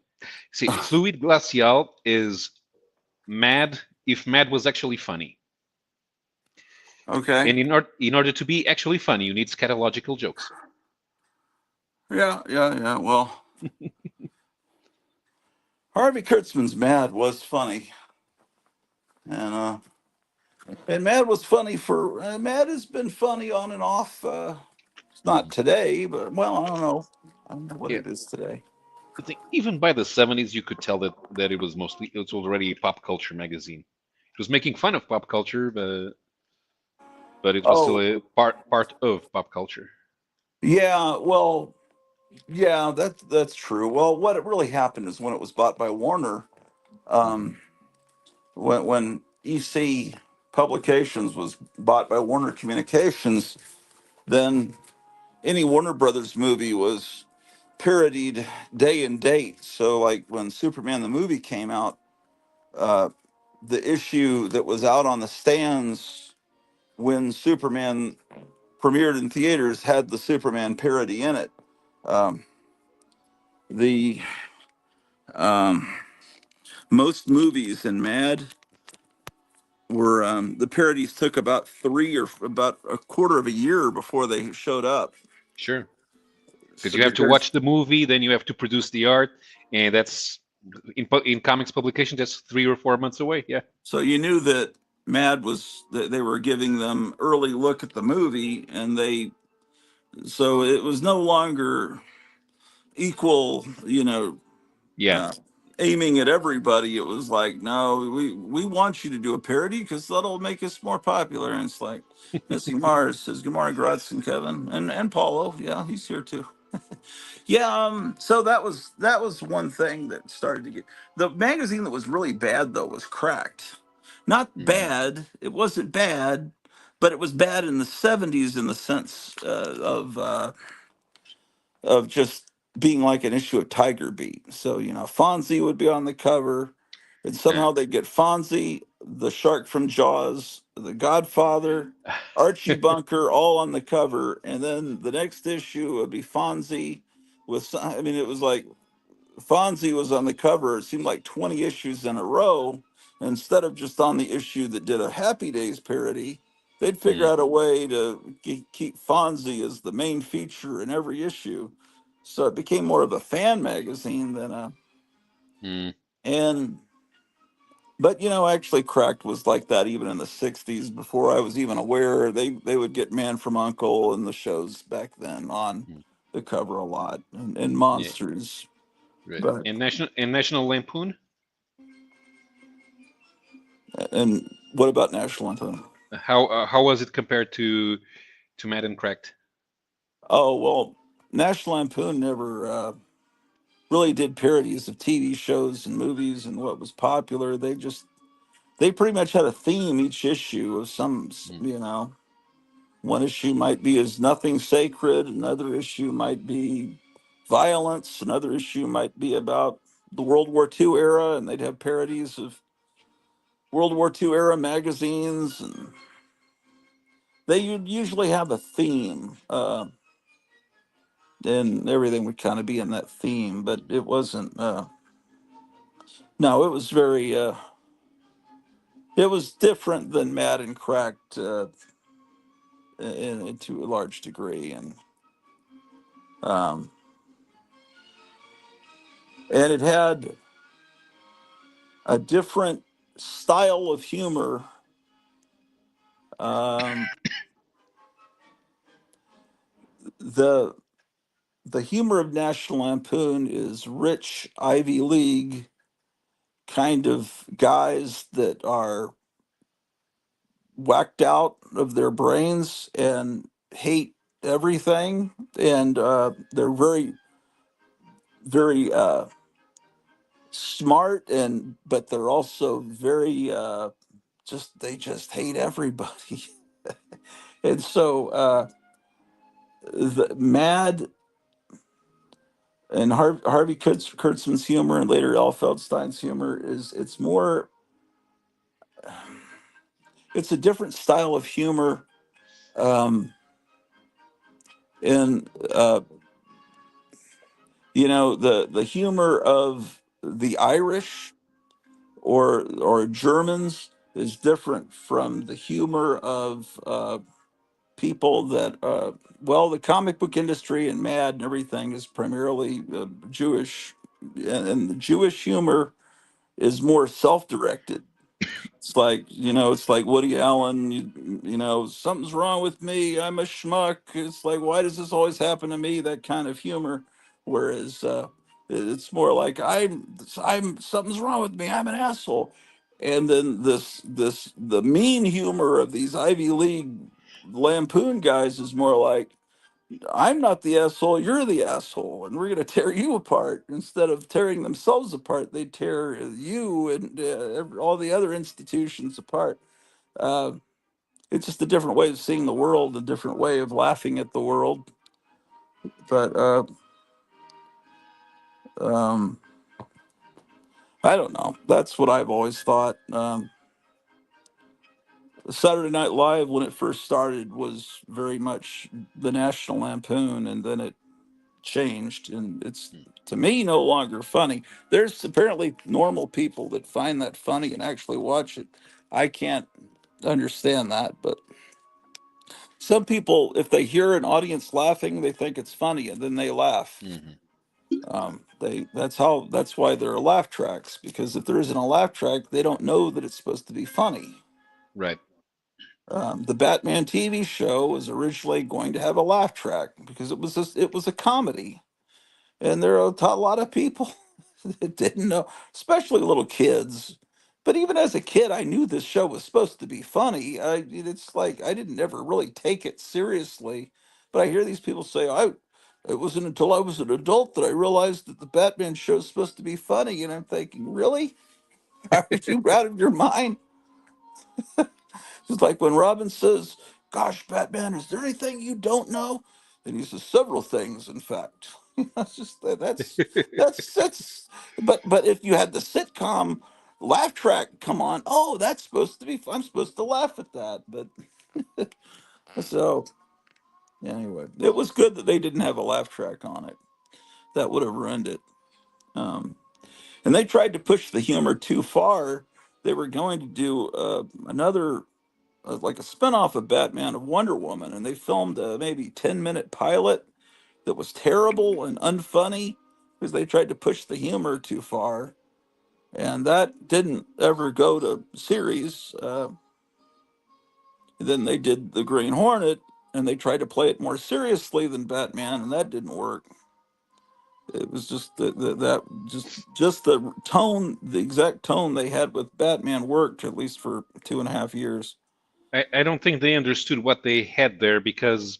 see, Fluid Glacial is mad if mad was actually funny. Okay. And in order to be actually funny, you need scatological jokes. Yeah, yeah, yeah. Well, Harvey Kurtzman's Mad was funny, and Mad was funny for Mad has been funny on and off. It's not Mhm. today, but well, I don't know. I don't know what Yeah, it is today. I think even by the 70s, you could tell that it was already a pop culture magazine. It was making fun of pop culture, but but it was still Oh, a part of pop culture. yeah. Well, yeah, that's true. Well, what it really happened is when it was bought by Warner, Hmm. um, when EC Publications was bought by Warner Communications, then any Warner Brothers movie was parodied day and date. So, like when Superman the movie came out, uh, the issue that was out on the stands when Superman premiered in theaters had the Superman parody in it. Um, the um, Most movies in Mad were the parodies took about three or about a quarter of a year before they showed up. Sure, because So you have to because watch the movie, then you have to produce the art, and that's in comics publication. That's 3 or 4 months away. Yeah. so you knew that Mad was that they were giving them early look at the movie, and they so it was no longer equal, Yeah. uh, aiming at everybody. It was like, no, we want you to do a parody because that'll make us more popular. And it's like, Missing Mars says, "Good morning, Gradson, Kevin, and Paulo. Yeah, he's here too." Yeah, so that was one thing that started to get the magazine that was really bad though was Cracked. Not Hmm. bad, it wasn't bad, but it was bad in the '70s in the sense of just being like an issue of Tiger Beat. So, Fonzie would be on the cover, and Okay. somehow they'd get Fonzie, the shark from Jaws, the Godfather, Archie Bunker all on the cover. And then the next issue would be Fonzie I mean, it was like Fonzie was on the cover. It seemed like 20 issues in a row. Instead of just on the issue that did a Happy Days parody, they'd figure Mm, out a way to keep Fonzie as the main feature in every issue. So it became more of a fan magazine than a mm, and but actually Cracked was like that even in the '60s before I was even aware. They would get Man from Uncle and the shows back then on mm. the cover a lot and Yeah. Monsters. Right. But And National Lampoon. and what about National Lampoon? How was it compared to Mad and Cracked? Oh, well, National Lampoon never really did parodies of TV shows and movies and what was popular. They pretty much had a theme each issue of Mm, one issue might be as nothing sacred, another issue might be violence, another issue might be about the World War II era, and they'd have parodies of World War II era magazines, and they would usually have a theme. And everything would kind of be in that theme, but it wasn't. No, it was very. It was different than Mad and Cracked to a large degree, um, and it had a different style of humor. Um, the the humor of National Lampoon is rich Ivy League kind of guys that are whacked out of their brains and hate everything, and they're very, very smart, and but they're also very just they just hate everybody. And so the Mad and Harvey Kurtzman's humor and later Al Feldstein's humor is it's a different style of humor, um, and the humor of the Irish or Germans is different from the humor of people that well, the comic book industry and Mad and everything is primarily Jewish, and the Jewish humor is more self-directed. It's like Woody Allen. Something's wrong with me. I'm a schmuck. It's like, why does this always happen to me? That kind of humor. Whereas it's more like I'm something's wrong with me. I'm an asshole. And then the mean humor of these Ivy League Lampoon guys is more like, I'm not the asshole, you're the asshole, and we're going to tear you apart. Instead of tearing themselves apart, they tear you and all the other institutions apart. Uh, it's just a different way of seeing the world, a different way of laughing at the world. But um, I don't know. That's what I've always thought. Saturday Night Live, when it first started, was very much the National Lampoon, and then it changed, and it's, to me, no longer funny. There's apparently normal people that find that funny and actually watch it. I can't understand that, but some people, if they hear an audience laughing, they think it's funny, and then they laugh. Hmm. That's why there are laugh tracks, because if there isn't a laugh track, they don't know that it's supposed to be funny. Right. The Batman TV show was originally going to have a laugh track because it was a comedy, and there are a lot of people that didn't know, especially little kids. But even as a kid, I knew this show was supposed to be funny. It's like I didn't ever really take it seriously. But I hear these people say, It wasn't until I was an adult that I realized that the Batman show is supposed to be funny." And I'm thinking, really? Are you out of your mind? It's like when Robin says, "Gosh, Batman, is there anything you don't know?" And he says, "Several things, in fact." That's just that's. But if you had the sitcom laugh track come on, oh, that's supposed to be. I'm supposed to laugh at that. But so anyway, it was good that they didn't have a laugh track on it. That would have ruined it. Um, and they tried to push the humor too far. They were going to do another like a spinoff of Batman of Wonder Woman, and they filmed a maybe 10-minute pilot that was terrible and unfunny because they tried to push the humor too far, and that didn't ever go to series. Then they did the Green Hornet, and they tried to play it more seriously than Batman, and that didn't work. It was just that just the tone, the exact tone they had with Batman worked at least for 2.5 years. I don't think they understood what they had there because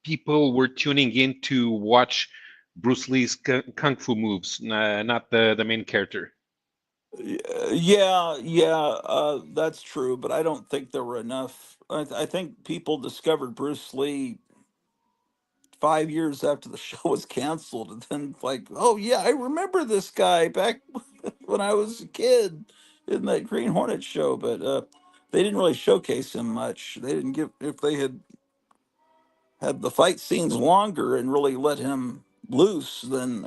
people were tuning in to watch Bruce Lee's kung fu moves, not the main character. Yeah, that's true, but I don't think there were enough. I think people discovered Bruce Lee 5 years after the show was canceled, and then like, oh yeah, I remember this guy back when I was a kid in that Green Hornet show. But they didn't really showcase him much. They didn't give. If they had the fight scenes longer and really let him loose, then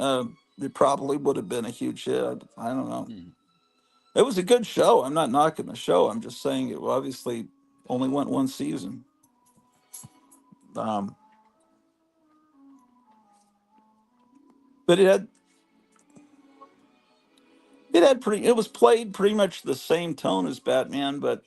it probably would have been a huge hit. I don't know. Mhm. It was a good show. I'm not knocking the show. I'm just saying it obviously only went one season. Um, but it was played pretty much the same tone as Batman, but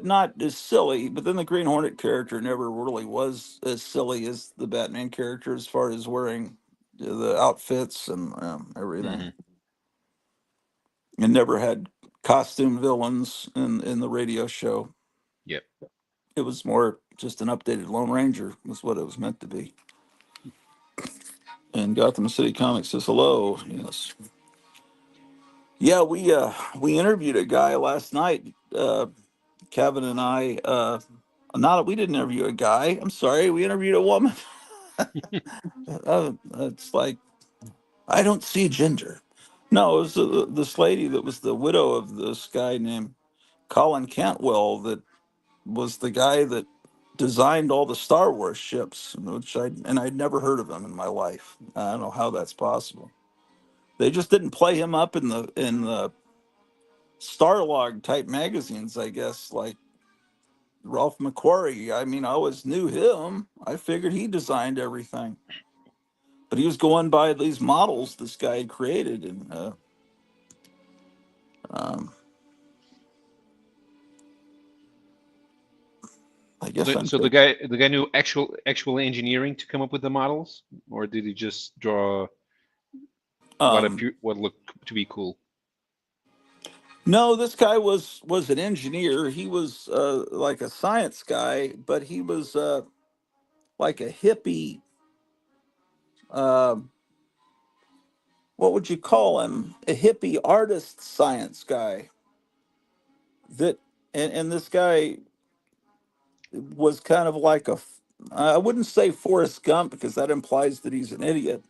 not as silly. But then the Green Hornet character never really was as silly as the Batman character as far as wearing the outfits and everything. Mhm. And never had costume villains in the radio show. Yep. It was more just an updated Lone Ranger was what it was meant to be. And Gotham City Comics says hello. Yes. Yeah, we interviewed a guy last night. Kevin and I. Not we didn't interview a guy. I'm sorry, we interviewed a woman. It's like I don't see gender. No, it was this lady that was the widow of this guy named Colin Cantwell that was the guy that designed all the Star Wars ships, which I'd never heard of him in my life. I don't know how that's possible. They just didn't play him up in the Starlog type magazines, I guess, like Ralph McQuarrie. I mean, I always knew him. I figured he designed everything, but he was going by these models this guy had created, and um, I guess I'm So the thinking. guy knew actual engineering to come up with the models, or did he just draw Um, what looked to be cool? No, this guy was an engineer. He was like a science guy, but he was like a hippie. Uh, what would you call him? A hippie artist science guy. That and this guy was kind of like I wouldn't say Forrest Gump because that implies that he's an idiot,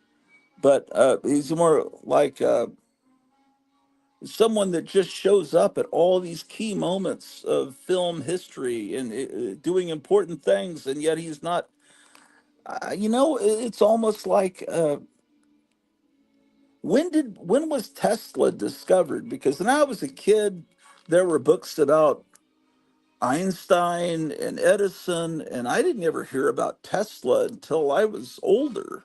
but he's more like someone that just shows up at all these key moments of film history and doing important things, and yet he's not. It's almost like when was Tesla discovered? Because when I was a kid, there were books about Einstein and Edison, and I didn't ever hear about Tesla until I was older.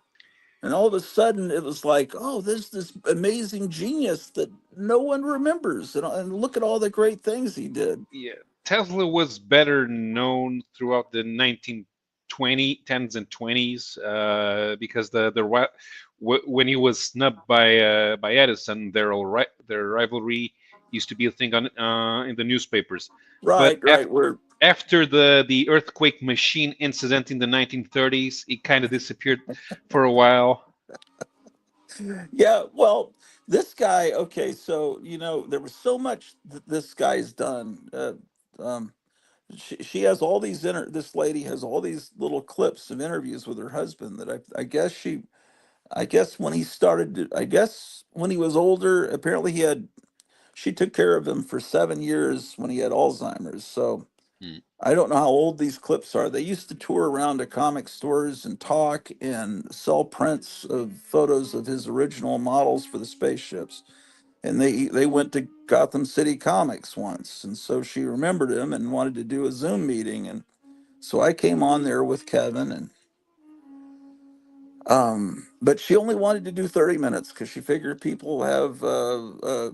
And all of a sudden, it was like, oh, there's this amazing genius that no one remembers, and look at all the great things he did. Yeah, Tesla was better known throughout the 1920 10s and 20s because when he was snubbed by Edison, their rivalry used to be a thing on in the newspapers. But Right, right. after the earthquake machine incident in the 1930s, it kind of disappeared for a while. Yeah, well, this guy, okay, so, there was so much that this guy's done. Um, she has all these, this lady has all these little clips of interviews with her husband that I guess when he started, I guess when he was older, apparently she took care of him for 7 years when he had Alzheimer's. So Hmm. I don't know how old these clips are. They used to tour around to comic stores and talk and sell prints of photos of his original models for the spaceships. And they went to Gotham City Comics once, and so she remembered him and wanted to do a Zoom meeting. And so I came on there with Kevin, and but she only wanted to do 30 minutes because she figures people have a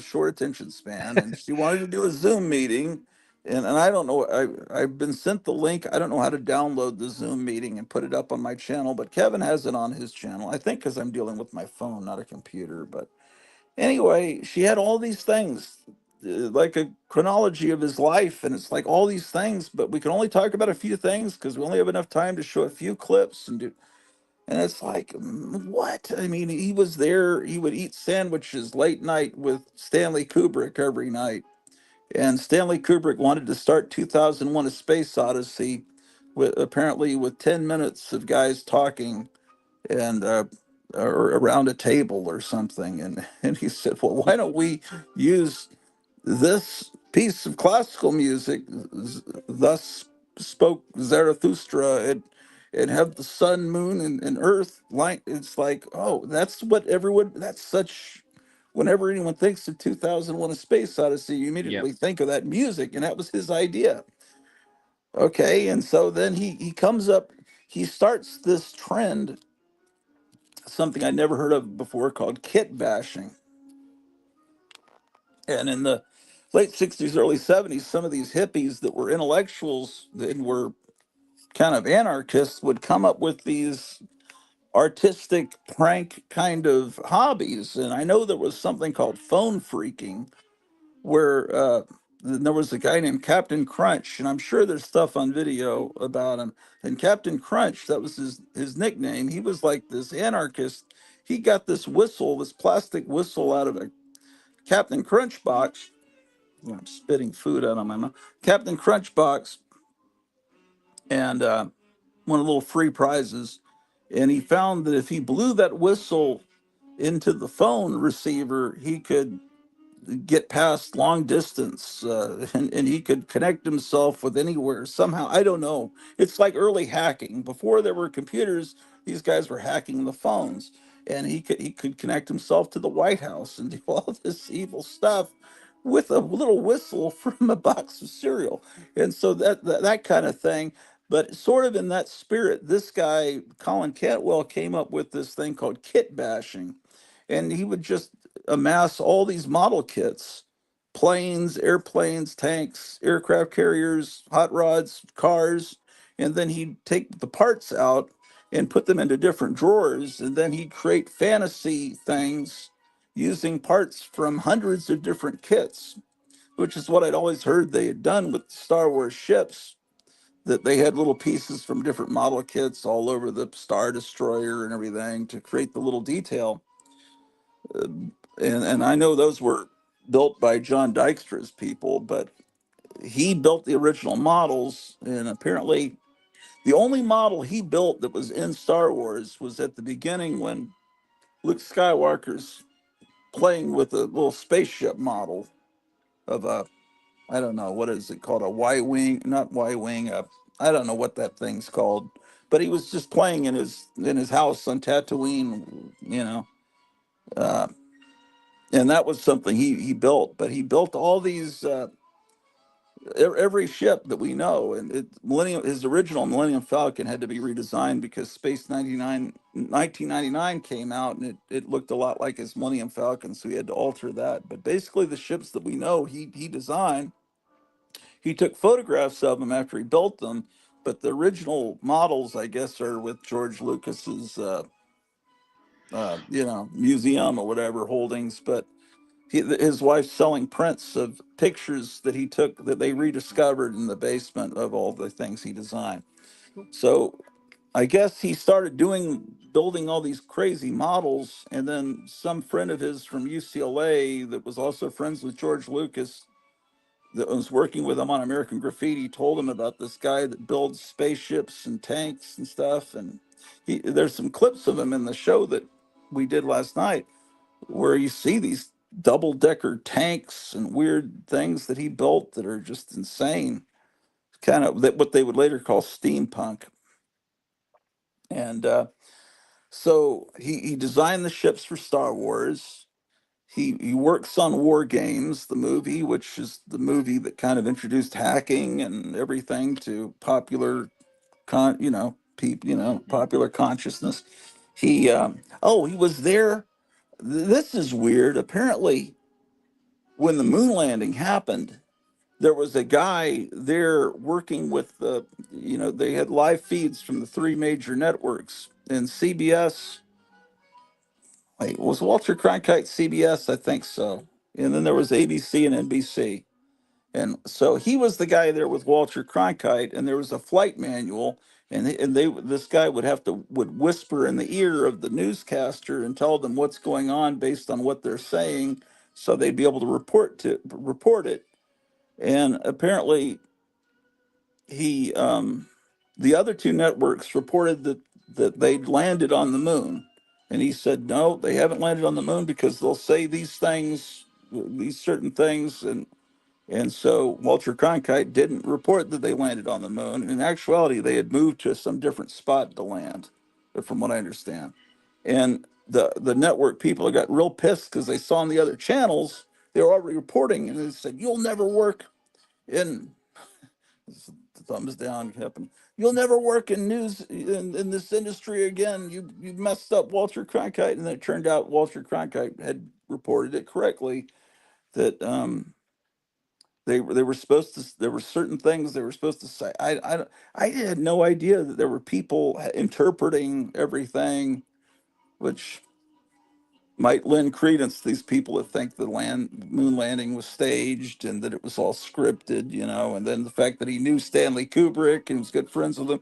short attention span, and she wanted to do a Zoom meeting. And I don't know, I've been sent the link. I don't know how to download the Zoom meeting and put it up on my channel, but Kevin has it on his channel. I think because I'm dealing with my phone, not a computer. But anyway, she had all these things, like a chronology of his life, and it's like all these things, but we can only talk about a few things because we only have enough time to show a few clips and do. And it's like, what? I mean, he was there. He would eat sandwiches late night with Stanley Kubrick every night. And Stanley Kubrick wanted to start 2001: A Space Odyssey with apparently with 10 minutes of guys talking and or around a table or something. And he said, well, why don't we use this piece of classical music, thus spoke Zarathustra, and have the sun, moon, and earth light. It's like, oh, that's what everyone, that's such, whenever anyone thinks of 2001: A Space Odyssey, you Yeah. immediately think of that music. And that was his idea. Okay. And so then he comes up, he starts this trend, something I never heard of before, called kit bashing. And in the late 60s, early 70s, some of these hippies that were intellectuals and were kind of anarchists would come up with these artistic prank kind of hobbies. And I know there was something called phone freaking, where there was a guy named Captain Crunch, and I'm sure there's stuff on video about him. And Captain Crunch, that was his nickname. He was like this anarchist. He got this whistle, this plastic whistle, out of a Captain Crunch box. I'm spitting food out of my mouth. Captain Crunch box, and one of the little free prizes. And he found that if he blew that whistle into the phone receiver, he could get past long distance, and he could connect himself with anywhere somehow. I don't know. It's like early hacking. Before there were computers, these guys were hacking the phones, and he could connect himself to the White House and do all this evil stuff with a little whistle from a box of cereal. And so that kind of thing. But sort of in that spirit, this guy Colin Cantwell came up with this thing called kit bashing, and he would just amass all these model kits: planes, airplanes, tanks, aircraft carriers, hot rods, cars. And then he'd take the parts out and put them into different drawers. And then he'd create fantasy things using parts from hundreds of different kits, which is what I'd always heard they had done with Star Wars ships, that they had little pieces from different model kits all over the Star Destroyer and everything to create the little detail. And I know those were built by John Dykstra's people, but he built the original models, and apparently the only model he built that was in Star Wars was at the beginning when Luke Skywalker's playing with a little spaceship model of a, I don't know, what is it called? A Y wing, not Y wing, I don't know what that thing's called. But he was just playing in his house on Tatooine, uh, and that was something he built. But he built all these every ship that we know, and Millennium, his original Millennium Falcon had to be redesigned because Space 1999 came out, and it looked a lot like his Millennium Falcon, so he had to alter that. But basically, the ships that we know he designed, he took photographs of them after he built them, but the original models, I guess, are with George Lucas's, museum or whatever holdings. But his wife's selling prints of pictures that he took that they rediscovered in the basement of all the things he designed. So I guess he started building all these crazy models, and then some friend of his from UCLA that was also friends with George Lucas that was working with him on American Graffiti told him about this guy that builds spaceships and tanks and stuff. And there's some clips of him in the show that we did last night where you see these double decker tanks and weird things that he built that are just insane, kind of that what they would later call steampunk. And so he designed the ships for Star Wars. He works on War Games, the movie, which is the movie that kind of introduced hacking and everything to popular Hmm. popular consciousness. He was there. This is weird. Apparently, when the moon landing happened, there was a guy there working with they had live feeds from the three major networks and CBS. Wait, was Walter Cronkite CBS? I think so. And then there was ABC and NBC. And so he was the guy there with Walter Cronkite, and there was a flight manual, and this guy would whisper in the ear of the newscaster and tell them what's going on based on what they're saying, so they'd be able to report it. And apparently, he the other two networks reported that they'd landed on the moon, and he said no, they haven't landed on the moon because they'll say these certain things, and so Walter Cronkite didn't report that they landed on the moon. In actuality, they had moved to some different spot to land, from what I understand. And the network people got real pissed because they saw on the other channels they were already reporting, and they said, "You'll never work in thumbs down happen. You'll never work in news in this industry again. You messed up Walter Cronkite." And then it turned out Walter Cronkite had reported it correctly that they were supposed to there were certain things they were supposed to say. I had no idea that there were people interpreting everything, which might lend credence to these people that think the moon landing was staged and that it was all scripted, and then the fact that he knew Stanley Kubrick and was good friends with him,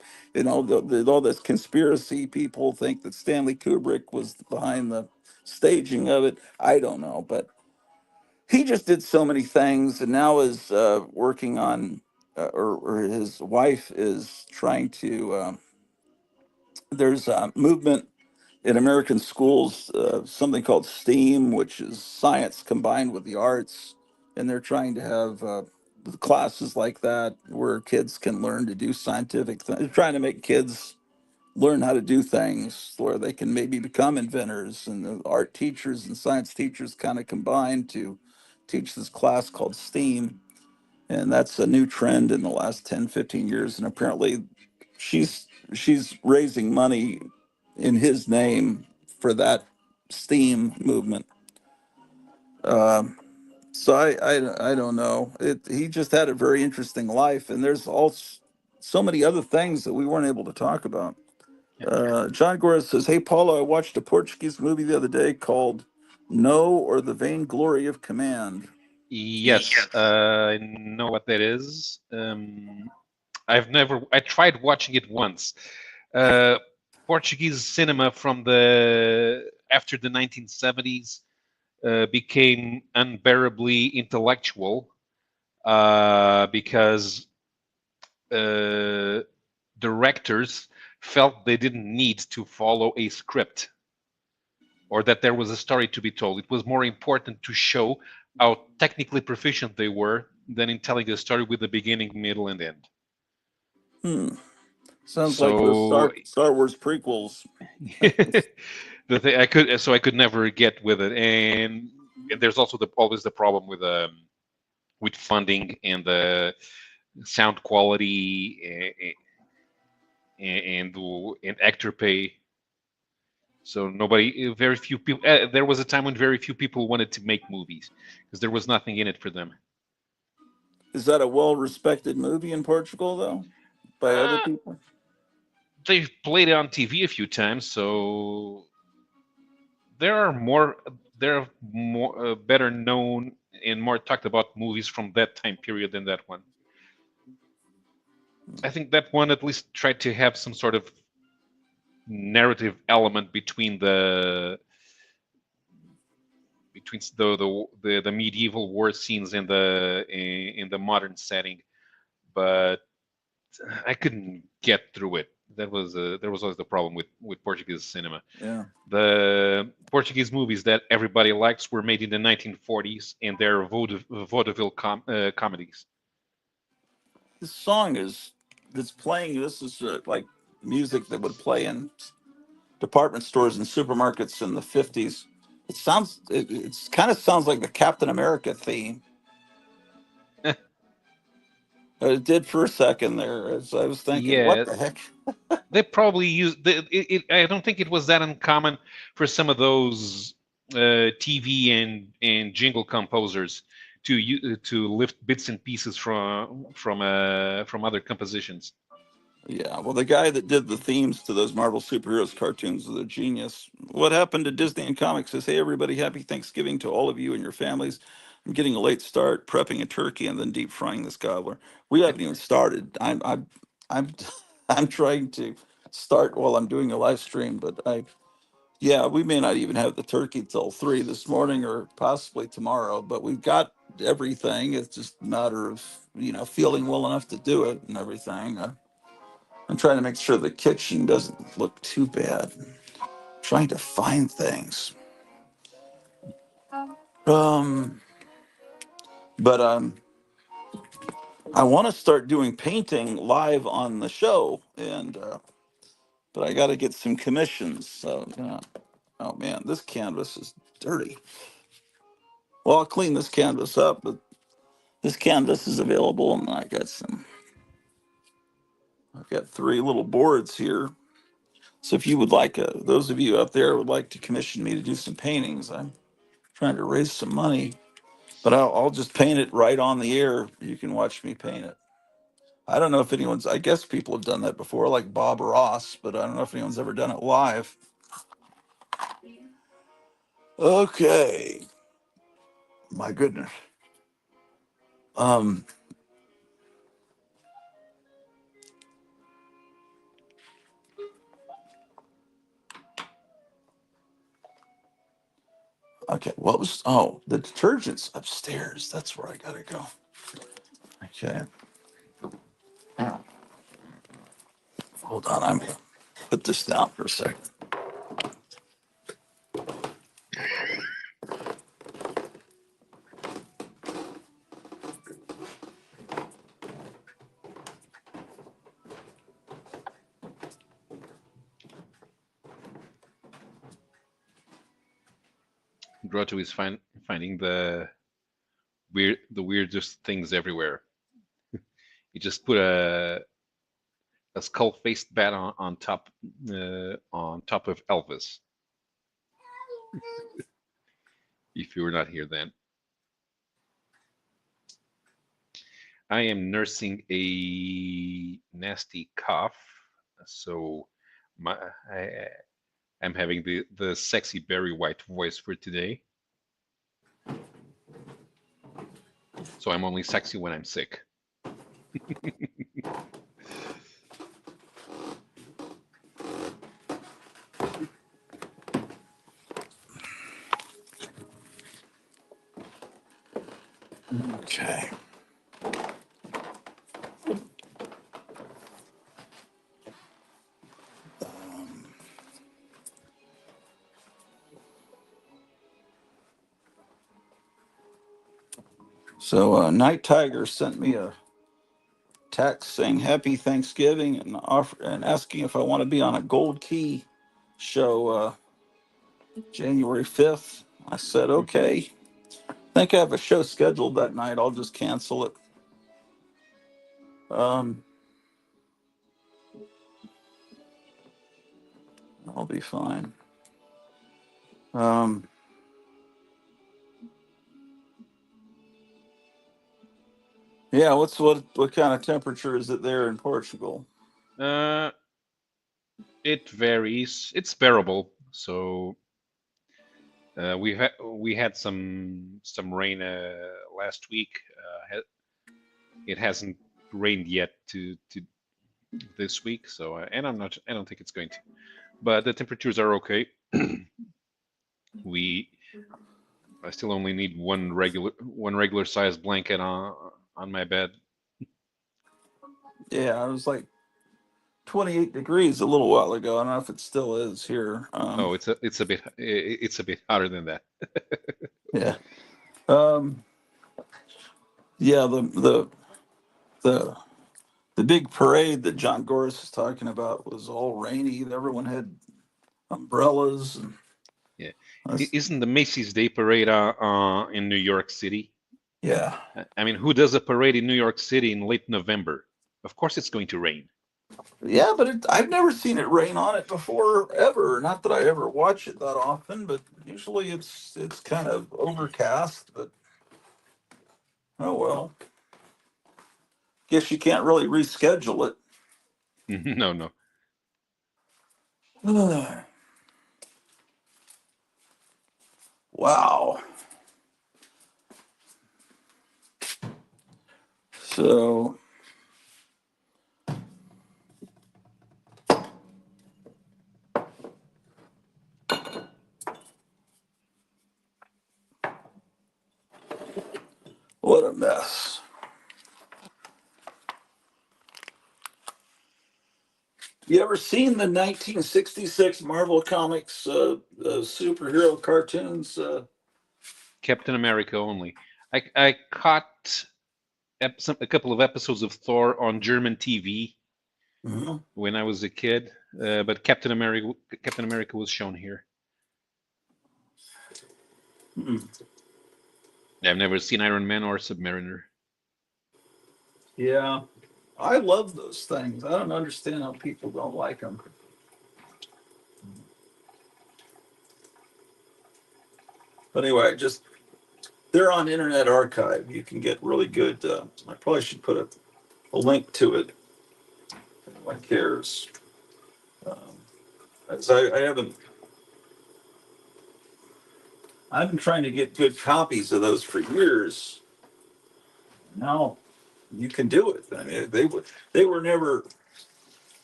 all this conspiracy people think that Stanley Kubrick was behind the staging of it. I don't know, but he just did so many things, and now is working on, or his wife is trying to. There's a movement in American schools, something called STEAM, which is science combined with the arts, and they're trying to have classes like that where kids can learn to do scientific things. They're trying to make kids learn how to do things where they can maybe become inventors, and the art teachers and science teachers kind of combine to teach this class called STEAM. And that's a new trend in the last 10, 15 years. And apparently she's raising money in his name for that STEAM movement. Um, so I don't know. He just had a very interesting life, and there's also so many other things that we weren't able to talk about. Yeah. John Gora says, "Hey Paulo, I watched a Portuguese movie the other day called No, or the vainglory of command. Yes, I know what that is. I tried watching it once. Uh, Portuguese cinema from the after the 1970s became unbearably intellectual because uh, directors felt they didn't need to follow a script or that there was a story to be told. It was more important to show how technically proficient they were than in telling a story with a beginning, middle, and end. Hmm. Sounds like the So Star Wars prequels. I could never get with it, and there's also always the problem with funding and the sound quality and actor pay. So very few people. There was a time when very few people wanted to make movies because there was nothing in it for them. Is that a well-respected movie in Portugal, though, by other Uh, people? they've played it on TV a few times, so there are more. There are more better known and more talked about movies from that time period than that one. I think that one at least tried to have some sort of narrative element between the medieval war scenes and the in the modern setting, but I couldn't get through it. There was always the problem with Portuguese cinema. Yeah. The Portuguese movies that everybody likes were made in the 1940s, and they're vaudeville comedies. This song is that's playing. This is like music that would play in department stores and supermarkets in the 50s. It's kind of sounds like the Captain America theme. It did for a second there, as I was thinking, what Yeah, the heck? they probably used I don't think it was that uncommon for some of those TV and jingle composers to lift bits and pieces from other compositions. Yeah, well, the guy that did the themes to those Marvel superheroes cartoons is a genius. What happened to Disney and comics says, "Hey, everybody, happy Thanksgiving to all of you and your families. I'm getting a late start, prepping a turkey and then deep frying this gobbler. We haven't even started. I'm, I'm trying to start while I'm doing a live stream, but yeah, we may not even have the turkey till 3 this morning or possibly tomorrow, but we've got everything. It's just a matter of, feeling well enough to do it and everything. I'm trying to make sure the kitchen doesn't look too bad. Trying to find things. Um, but I want to start doing painting live on the show, and but I got to get some commissions. So yeah. Oh man, this canvas is dirty. Well, I'll clean this canvas up, but this canvas is available, and I got some. I've got 3 little boards here. So if you would like, those of you out there would like to commission me to do some paintings, I'm trying to raise some money. But I'll just paint it right on the air. You can watch me paint it. I don't know if anyone's, I guess people have done that before, like Bob Ross, but I don't know if anyone's ever done it live. Okay. My goodness. Um, okay. The detergent's upstairs. That's where I gotta go. Okay. Hold on. I'm gonna put this down for a second. Grotto is finding the weirdest things everywhere. He just put a skull faced bat on top of Elvis. If you were not here then, I am nursing a nasty cough, so my I, I'm having the sexy Barry White voice for today. So I'm only sexy when I'm sick. Okay. So Night Tiger sent me a text saying Happy Thanksgiving and asking if I want to be on a Gold Key show January 5th. I said Mhm. okay. I think I have a show scheduled that night. I'll just cancel it. Um, I'll be fine. Um, yeah, what kind of temperature is it there in Portugal? Uh, it varies. It's bearable. So we had some rain last week. It hasn't rained yet to this week. So and I don't think it's going to. But the temperatures are okay. we I still only need one regular sized blanket on my bed. Yeah, it was like 28 degrees a little while ago. I don't know if it still is here. Oh, it's a bit hotter than that. Yeah. Um, yeah, the the big parade that John Goris is talking about was all rainy. Everyone had umbrellas. And Yeah, that's, isn't the Macy's Day Parade in New York City? yeah. I mean, who does a parade in New York City in late November? Of course, it's going to rain. Yeah, but I've never seen it rain on it before, ever. Not that I ever watch it that often, but usually it's kind of overcast. But oh well, guess you can't really reschedule No, no. it. Wow. So what a mess. You ever seen the 1966 Marvel Comics superhero cartoons? Captain America only. I caught a couple of episodes of Thor on German TV Mhm. when I was a kid, but Captain America was shown here. Hmm. I've never seen Iron Man or Submariner. Yeah, I love those things. I don't understand how people don't like them. But anyway, just they're on Internet Archive. You can get really good. I probably should put a link to it. If anyone cares. Um, as I haven't. I've been trying to get good copies of those for years. Now you can do it. I mean, they were never.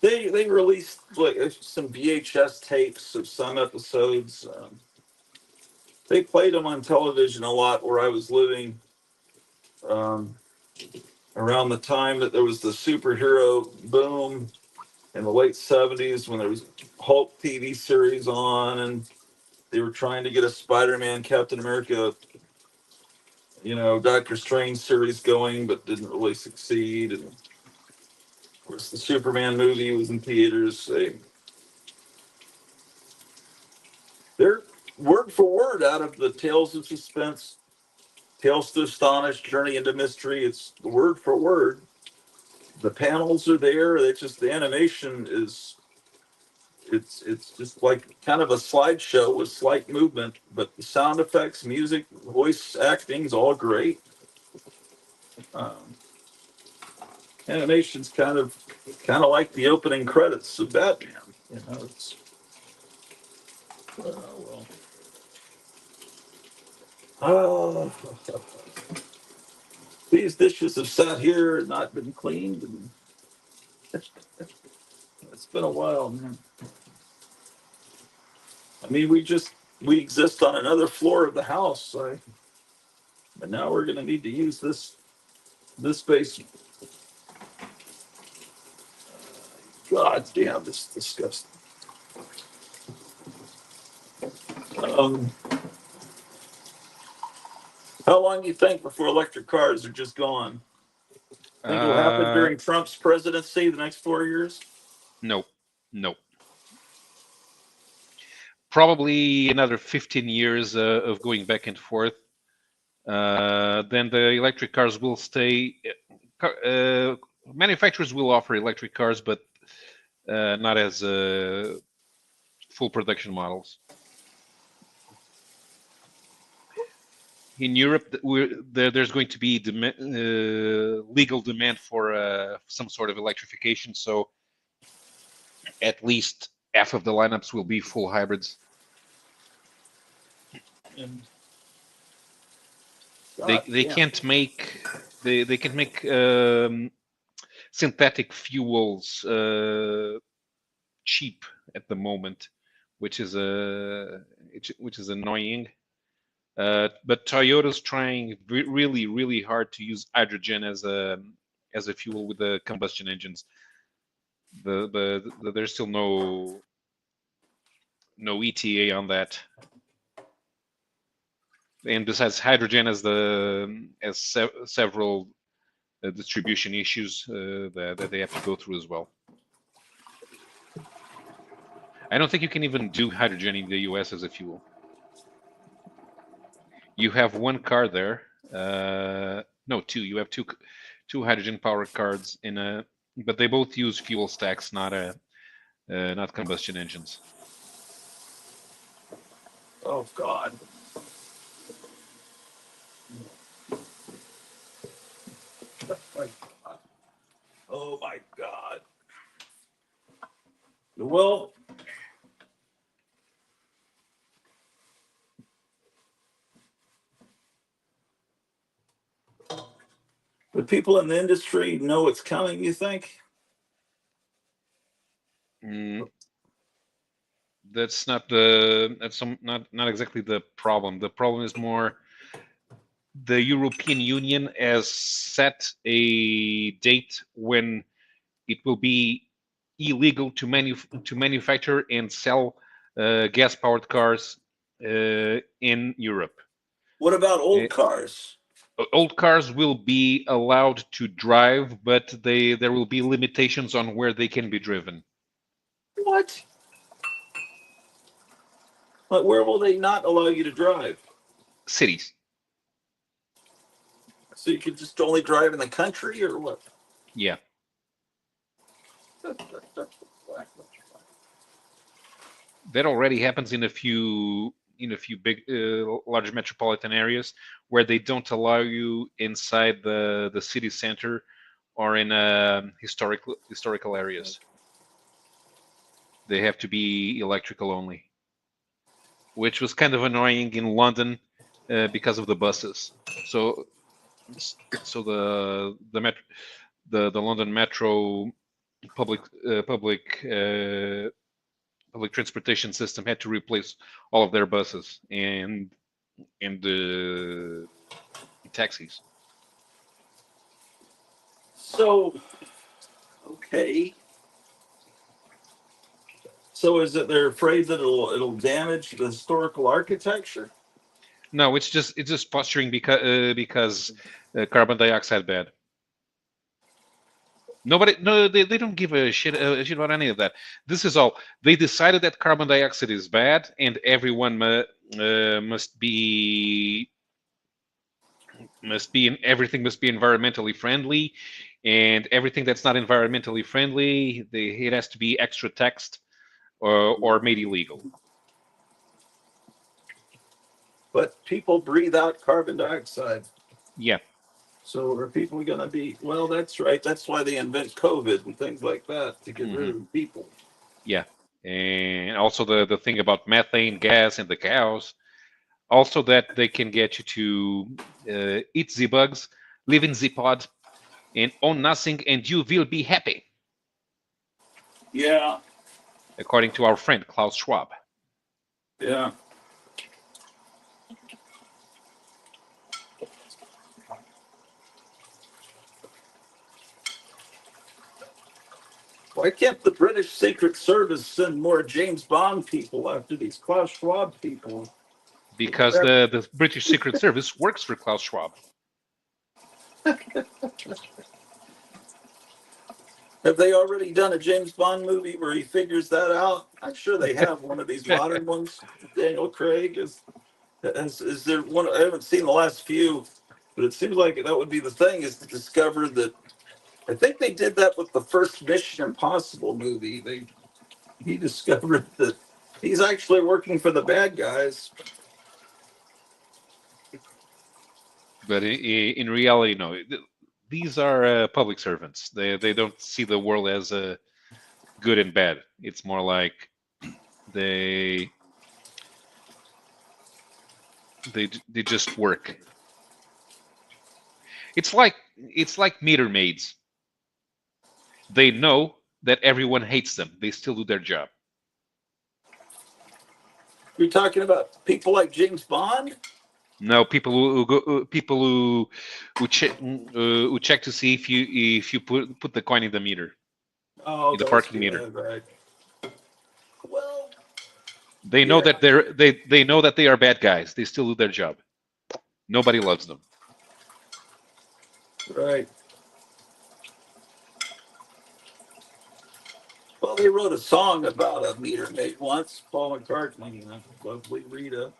They released like some VHS tapes of some episodes. They played them on television a lot where I was living. Um, Around the time that there was the superhero boom in the late 70s when there was Hulk TV series on and they were trying to get a Spider-Man, Captain America, Doctor Strange series going, but didn't really succeed. And of course, the Superman movie was in theaters. They're word for word out of the Tales of Suspense, Tales to Astonish, Journey into Mystery. It's word for word. The panels are there. It's just the animation is it's just like kind of a slideshow with slight movement, but the sound effects, music, voice acting is all great. Um, Animation's kind of like the opening credits of Batman. It's well. Oh, These dishes have sat here and not been cleaned, and it's been a while, man. I mean, we exist on another floor of the house, but now we're going to need to use this basement. God damn, this is disgusting. Um, how long do you think before electric cars are just gone? Think it'll happen Uh, during Trump's presidency the next 4 years? no, no. Probably another 15 years of going back and forth. Then the electric cars will stay. Manufacturers will offer electric cars, but not as full production models. In Europe, there's going to be legal demand for some sort of electrification. So at least half of the lineups will be full hybrids. And They God they damn. can't make they can make synthetic fuels cheap at the moment, which is which is annoying. But Toyota's trying really, really hard to use hydrogen as a fuel with the combustion engines. There's still no ETA on that. And besides, hydrogen has several distribution issues that they have to go through as well. I don't think you can even do hydrogen in the US as a fuel. You have one car there. No, two. You have two hydrogen powered cars in a, but they both use fuel stacks, not combustion engines. Oh God. Oh my God. Well, the people in the industry know it's coming, you think? Mm, that's not exactly the problem. The problem is more the European Union has set a date when it will be illegal to manufacture and sell gas-powered cars in Europe. What about Uh, old cars? Old cars will be allowed to drive, but there will be limitations on where they can be driven. What? But where will they not allow you to drive? Cities. So you could just only drive in the country, or what? Yeah. That already happens in a few big large metropolitan areas where they don't allow you inside the city center or in historical areas. They have to be electrical only, which was kind of annoying in London because of the buses. So the London Metro public public transportation system had to replace all of their buses and the taxis. So, okay. So is it they're afraid that it'll damage the historical architecture? No, it's just posturing because carbon dioxide bad. Nobody, no, they don't give a shit about any of that. This is all. They decided that carbon dioxide is bad, and everyone everything must be environmentally friendly, and everything that's not environmentally friendly, it has to be extra taxed or made illegal. But people breathe out carbon dioxide. Yeah. So are people going to be? Well, that's right. That's why they invent COVID and things like that to get rid Hmm. of people. Yeah. And also the thing about methane gas in the cows. Also that they can get you to eat the bugs live in the pod, and own nothing, and you will be happy, Yeah, according to our friend Klaus Schwab. yeah. Why can't the British Secret Service send more James Bond people after these Klaus Schwab people? Because the British Secret Service works for Klaus Schwab. Have they already done a James Bond movie where he figures that out? I'm sure they have one of these modern ones. Daniel Craig is there one? I haven't seen the last few, but it seems like that would be the thing is to discover that. I think they did that with the first Mission Impossible movie. He discovered that he's actually working for the bad guys. But in reality, no. These are public servants. They don't see the world as good and bad. It's more like they they just work. It's like meter maids. They know that everyone hates them. They still do their job. You're talking about people like James Bond? No, people who go, people who check to see if you put the coin in the meter, Oh, in the those parking people, meter. right. Well, They know yeah, that they know that they are bad guys. They still do their job. Nobody loves them. right. Well, they wrote a song about a meter maid once, Paul McCartney and lovely Rita.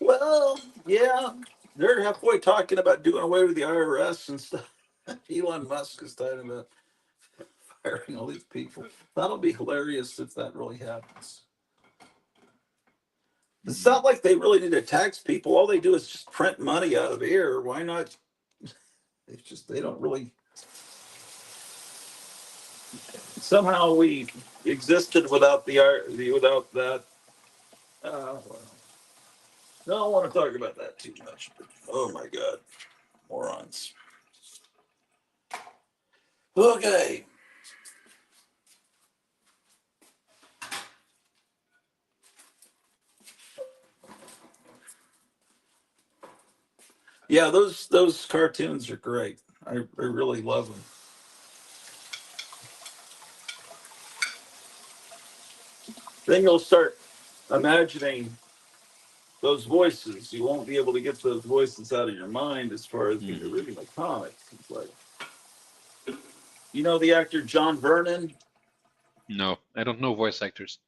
Well, yeah, they're halfway talking about doing away with the IRS and stuff. Elon Musk is talking about firing all these people. That'll be hilarious if that really happens. It's not like they really need to tax people. All they do is just print money out of air. Why not? It's just they don't really. Somehow we existed without without that. Well, no, I don't want to talk about that too much. But, oh my God, morons. Okay. Yeah, those cartoons are great. I really love them. Then you'll start imagining those voices. You won't be able to get those voices out of your mind as far as when you're Hmm. reading the comics. It's like, you know, the actor John Vernon. No, I don't know voice actors.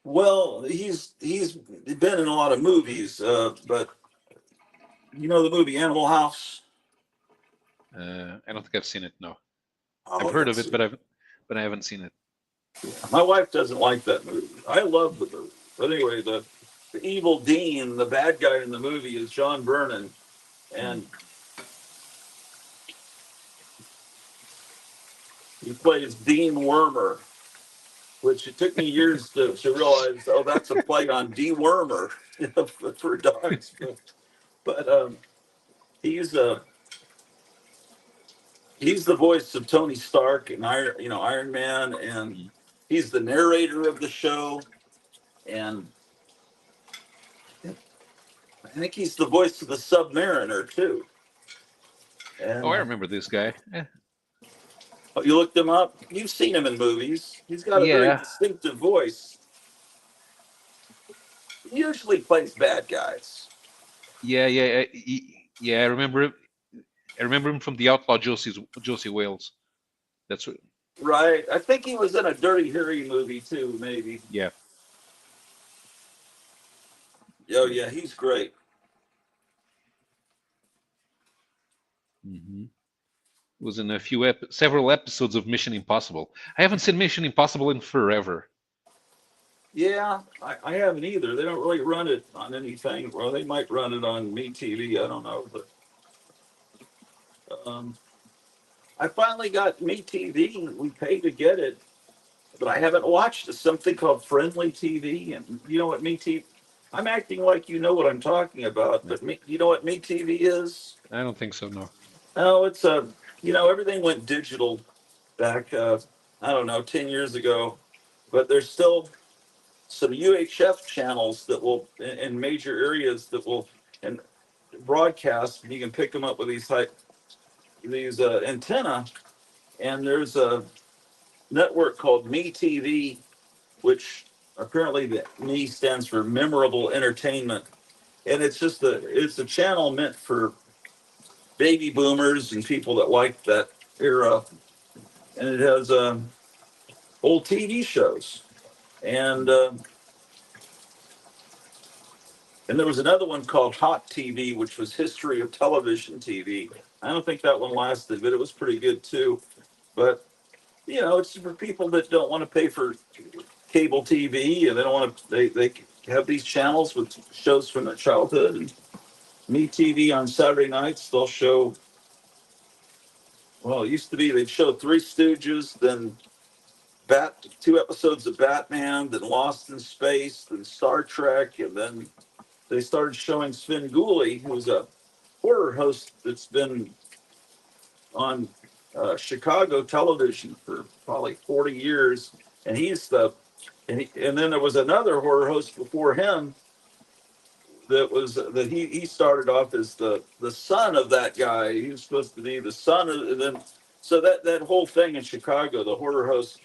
Well, he's been in a lot of movies, but you know the movie Animal House. I don't think I've seen it. No, I've Oh, heard of yes. it, but I haven't seen it. My wife doesn't like that movie. I love the movie, but anyway, the evil Dean, the bad guy in the movie, is John Vernon, Hmm. and he plays Dean Wormer, which it took me years to realize. Oh, that's a play on dewormer for dogs. But he's he's the voice of Tony Stark and Iron Man, and Hmm. he's the narrator of the show, and I think he's the voice of the Submariner too. Oh, And I remember this guy. oh, you looked him up. You've seen him in movies. He's got a very Yeah, distinctive voice. He usually plays bad guys, yeah. I remember. I remember him from the Outlaw Josie Wales. That's what. right? I think he was in a Dirty Harry movie too, maybe. Yeah. Oh yeah, he's great. Hmm. Was in a several episodes of Mission Impossible. I haven't seen Mission Impossible in forever. Yeah, I haven't either. They don't really run it on anything. Well, they might run it on Me TV. I don't know, but um, I finally got Me TV. We paid to get it, but I haven't watched it. Something called Friendly TV, and you know what Me TV? I'm acting like you know what I'm talking about, Yeah. but you know what MeTV is? I don't think so. No. No, it's a, everything went digital back, I don't know, 10 years ago, but there's still some UHF channels that will, in major areas that will, and broadcast, you can pick them up with these antenna, and there's a network called MeTV, which apparently the Me stands for Memorable Entertainment, and it's a channel meant for baby boomers and people that like that era, and it has old TV shows, and and there was another one called Hot TV, which was history of television TV. I don't think that one lasted, but it was pretty good too. But it's for people that don't want to pay for cable TV, and they don't want to. They have these channels with shows from their childhood. And Me TV on Saturday nights, they'll show. Well, it used to be they'd show Three Stooges, then two episodes of Batman, then Lost in Space, then Star Trek, and then they started showing Svengoolie, who's a horror host that's been on Chicago television for probably 40 years, and and then there was another horror host before him that he started off as the son of that guy. He was supposed to be the son of, and then so that whole thing in Chicago, the horror host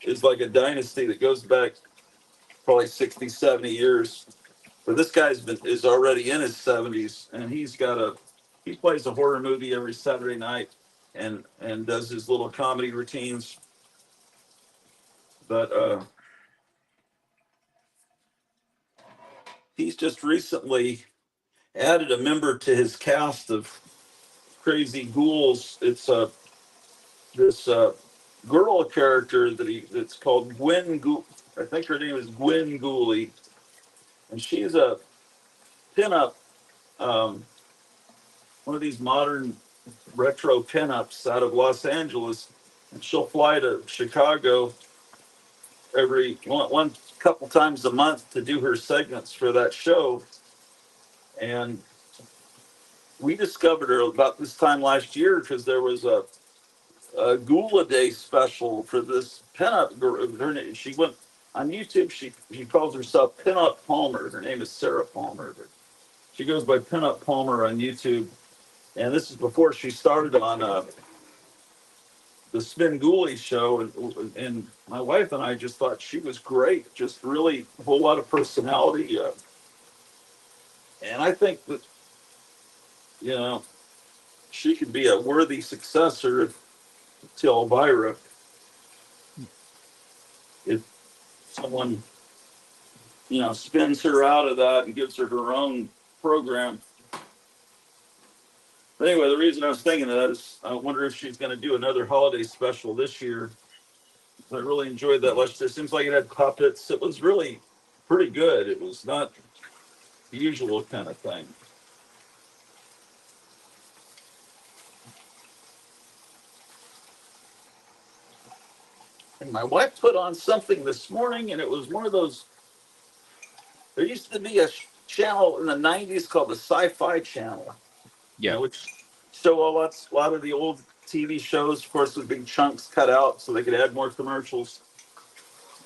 is like a dynasty that goes back probably 60, 70 years. But this is already in his 70s, and he plays a horror movie every Saturday night, and does his little comedy routines. But he's just recently added a member to his cast of crazy ghouls. It's this girl character that's called Gwen. I think her name is Gwen Gooley, and she's a pinup, um, one of these modern retro pinups out of Los Angeles, and she'll fly to Chicago every one couple times a month to do her segments for that show. And we discovered her about this time last year because there was a Gula Day special for this pinup girl. She went on YouTube. She calls herself Pinup Palmer. Her name is Sarah Palmer, but she goes by Pinup Palmer on YouTube. And this is before she started on the Spinguli show, and my wife and I just thought she was great, just really a whole lot of personality, and I think that you know she could be a worthy successor to Elvira if someone spins her out of that and gives her own program. But anyway, the reason I was thinking of that is I wonder if she's going to do another holiday special this year. I really enjoyed that last year. It seems like it had puppets. It was really pretty good. It was not the usual kind of thing. And my wife put on something this morning, and it was one of those. There used to be a channel in the '90s called the Sci-Fi Channel, Yeah. which show a lot of the old TV shows, of course, with big chunks cut out so they could add more commercials.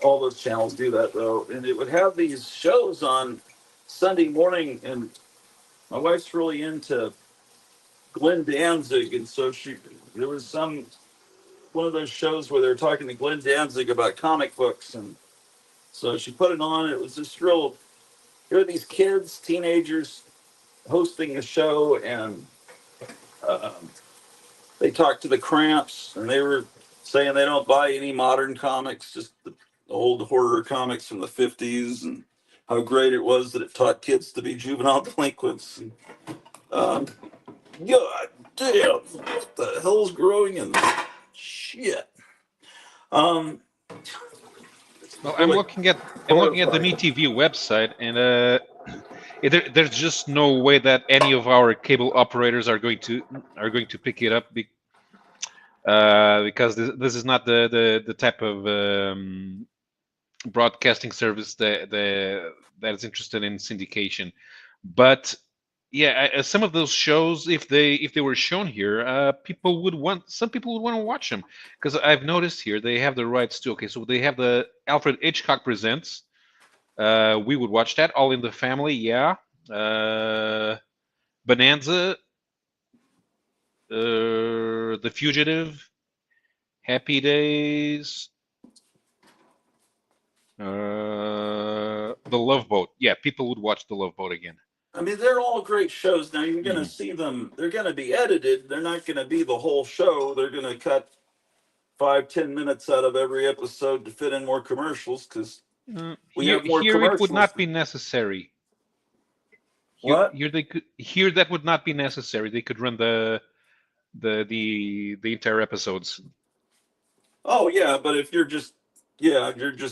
All those channels do that though, and it would have these shows on Sunday morning. And my wife's really into Glenn Danzig, and so there was one of those shows where they were talking to Glenn Danzig about comic books, and so she put it on. It was just real. There were these kids, teenagers, hosting a show, and um, they talked to the Cramps, and they were saying they don't buy any modern comics, just the old horror comics from the '50s, and how great it was that it taught kids to be juvenile delinquents. And, um, God damn, what the hell's growing in this shit? Um, Well, really I'm looking at the horrifying. MeTV website, and there's just no way that any of our cable operators are going to pick it up because this is not the type of broadcasting service that is interested in syndication. But yeah, some of those shows, if they were shown here, some people would want to watch them, because I've noticed here they have the rights to. Okay, so they have the Alfred Hitchcock Presents. We would watch that. All in the Family, yeah. Bonanza, The Fugitive, Happy Days, The Love Boat. Yeah, people would watch The Love Boat again. I mean, they're all great shows. Now you're going to Mhm. see them. They're going to be edited. They're not going to be the whole show. They're going to cut 5, 10 minutes out of every episode to fit in more commercials because we Here, have more here it would commercials. not be necessary. What? Here that would not be necessary. They could run the entire episodes. Oh yeah, but if you're just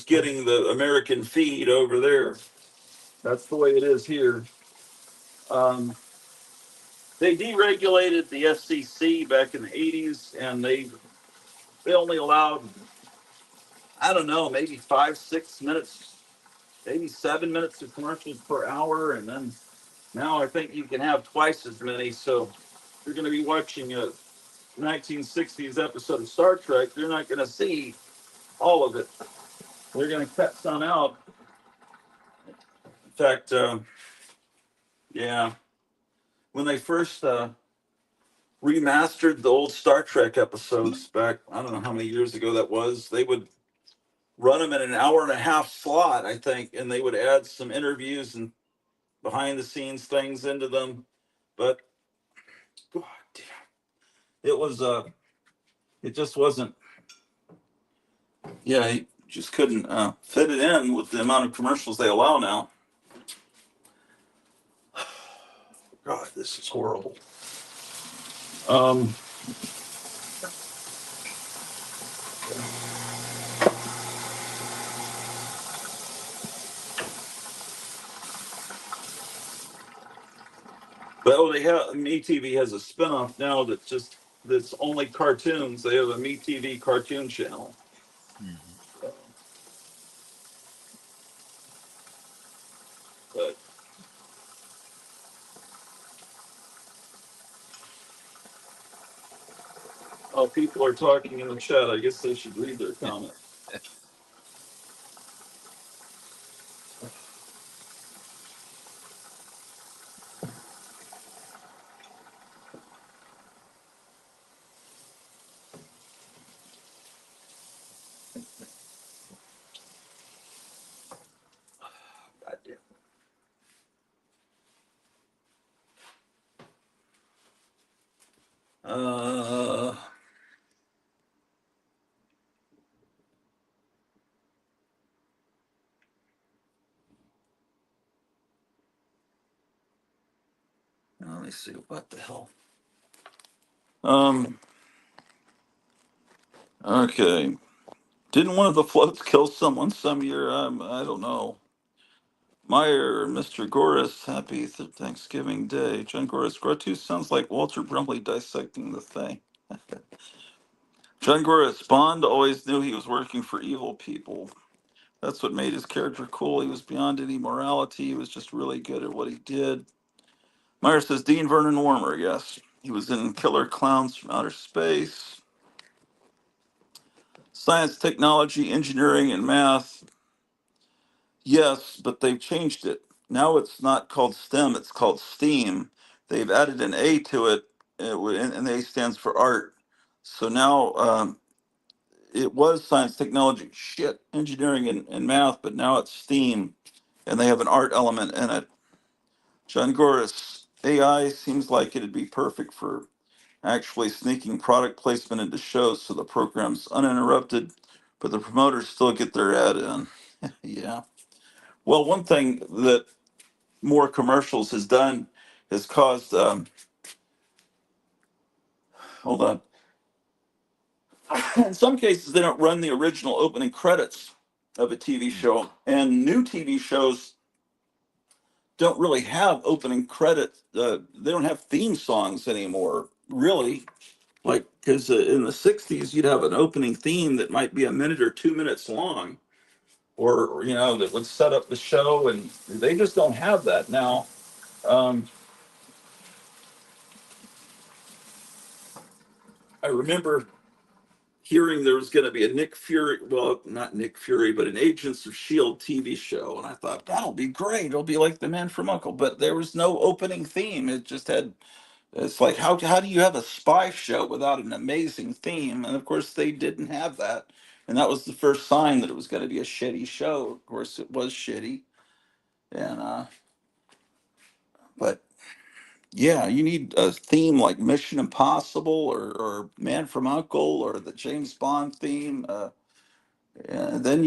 getting the American feed over there. That's the way it is here. Um, they deregulated the FCC back in the '80s, and they only allowed, I don't know, maybe 5, 6 minutes, maybe 7 minutes of commercials per hour, and then now I think you can have twice as many. So you're going to be watching a 1960s episode of Star Trek. You're not going to see all of it. They're going to cut some out. In fact, yeah, when they first remastered the old Star Trek episodes back, I don't know how many years ago that was, they would run them in an hour and a half slot, I think, and they would add some interviews and behind the scenes things into them. But God damn, it was it just wasn't. Yeah, you just couldn't fit it in with the amount of commercials they allow now. God, this is horrible. Um, but oh, they have MeTV has a spinoff now that's only cartoons. They have a MeTV cartoon channel. Mhm. But oh, people are talking in the chat. I guess they should read their comment. God damn. Uh, let me see what the hell. Um. Okay. Didn't one of the floats kill someone some year? I don't know. Meyer, Mr. Goris, happy Thanksgiving Day. John Goris, Grotu sounds like Walter Brumley dissecting the thing. John Goris, Bond always knew he was working for evil people. That's what made his character cool. He was beyond any morality. He was just really good at what he did. Meyer says Dean Vernon Warmer, yes. He was in Killer Clowns from Outer Space. Science, technology, engineering, and math. Yes, but they've changed it. Now it's not called STEM, it's called STEAM. They've added an A to it, and the A stands for art. So now it was science, technology, shit, engineering, and math, but now it's STEAM, and they have an art element in it. John Goris, AI seems like it'd be perfect for actually sneaking product placement into shows so the program's uninterrupted, but the promoters still get their ad in. Yeah. Well, one thing that more commercials has done has caused, hold on, in some cases, they don't run the original opening credits of a TV show, and new TV shows don't really have opening credits. They don't have theme songs anymore, really. Like, because in the '60s, you'd have an opening theme that might be a minute or 2 minutes long. or that would set up the show, and they just don't have that now. Um, I remember hearing there was going to be a Nick Fury, well, not Nick Fury, but an Agents of Shield TV show, and I thought that'll be great. It'll be like The Man from Uncle, but there was no opening theme. It just had. It's like how do you have a spy show without an amazing theme? And of course, they didn't have that, and that was the first sign that it was going to be a shitty show. Of course, it was shitty, and but yeah, you need a theme like Mission Impossible or Man from Uncle or the James Bond theme. And then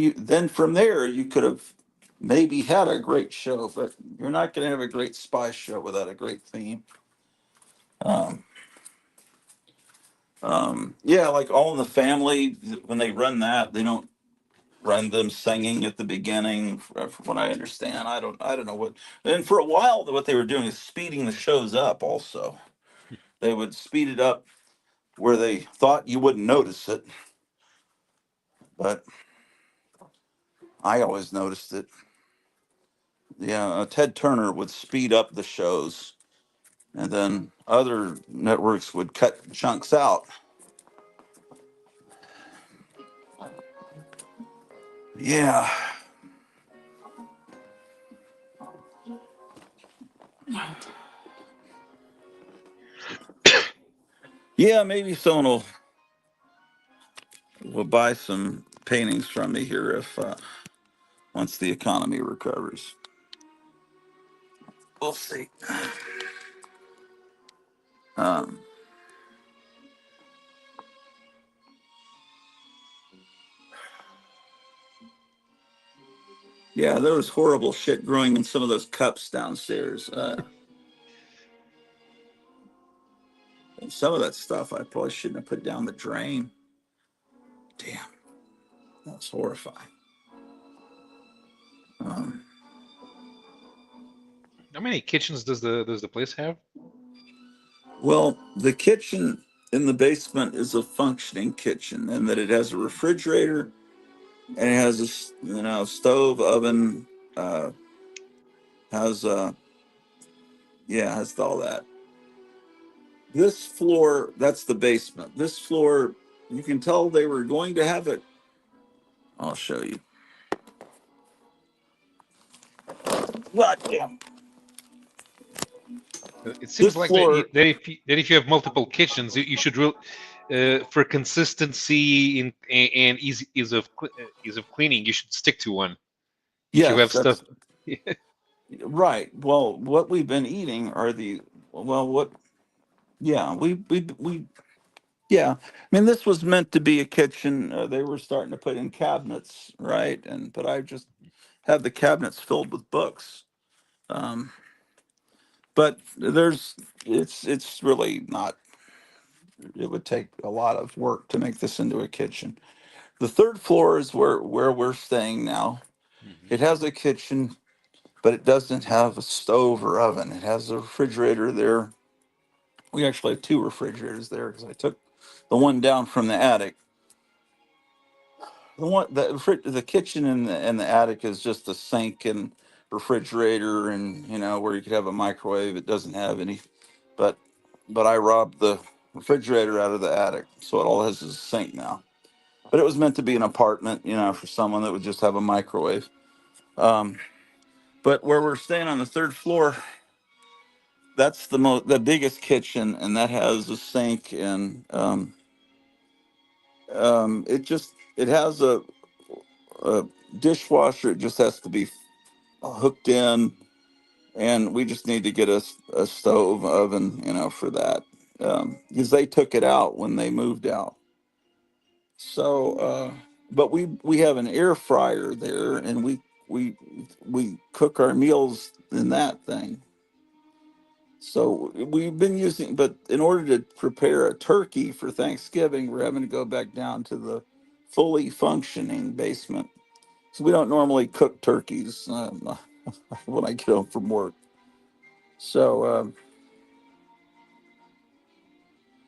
from there you could have maybe had a great show, but you're not going to have a great spy show without a great theme. Um, yeah, like All in the Family, when they run that, they don't run them singing at the beginning. From what I understand, I don't know what. And for a while, what they were doing is speeding the shows up. Also, they would speed it up where they thought you wouldn't notice it, but I always noticed it. Yeah, Ted Turner would speed up the shows, and then other networks would cut chunks out. Yeah, yeah, maybe someone will buy some paintings from me here if once the economy recovers. We'll see. Um, yeah, there was horrible shit growing in some of those cups downstairs. And some of that stuff I probably shouldn't have put down the drain. Damn, that was horrifying. Um, How many kitchens does the place have? well, the kitchen in the basement is a functioning kitchen, and that it has a refrigerator and it has stove, oven, uh, has yeah, has all that. This floor, that's the basement. This floor, you can tell they were going to have it. I'll show you. God damn. It seems This like that, floor, that if you have multiple kitchens, you should for consistency and ease of cleaning, you should stick to one. If you yes, have stuff, that's right. Well, what we've been eating are yeah, yeah. I mean, this was meant to be a kitchen. They were starting to put in cabinets, right? But I just have the cabinets filled with books. Um, but it's really not. It would take a lot of work to make this into a kitchen. The third floor is where we're staying now. Mhm. It has a kitchen, but it doesn't have a stove or oven. It has a refrigerator there. We actually have two refrigerators there because I took the one down from the attic. The kitchen and the attic is just a sink and refrigerator, and where you could have a microwave. It doesn't have any, but I robbed the refrigerator out of the attic, so it all has is a sink now. But it was meant to be an apartment, for someone that would just have a microwave. Um, but where we're staying on the third floor, that's the biggest kitchen, and that has a sink, and it has a dishwasher. It just has to be hooked in, and we just need to get a stove oven, for that, because they took it out when they moved out. So, but we have an air fryer there, and we we cook our meals in that thing. So we've been using, but in order to prepare a turkey for Thanksgiving, we're having to go back down to the fully functioning basement. So we don't normally cook turkeys when I get home from work. So,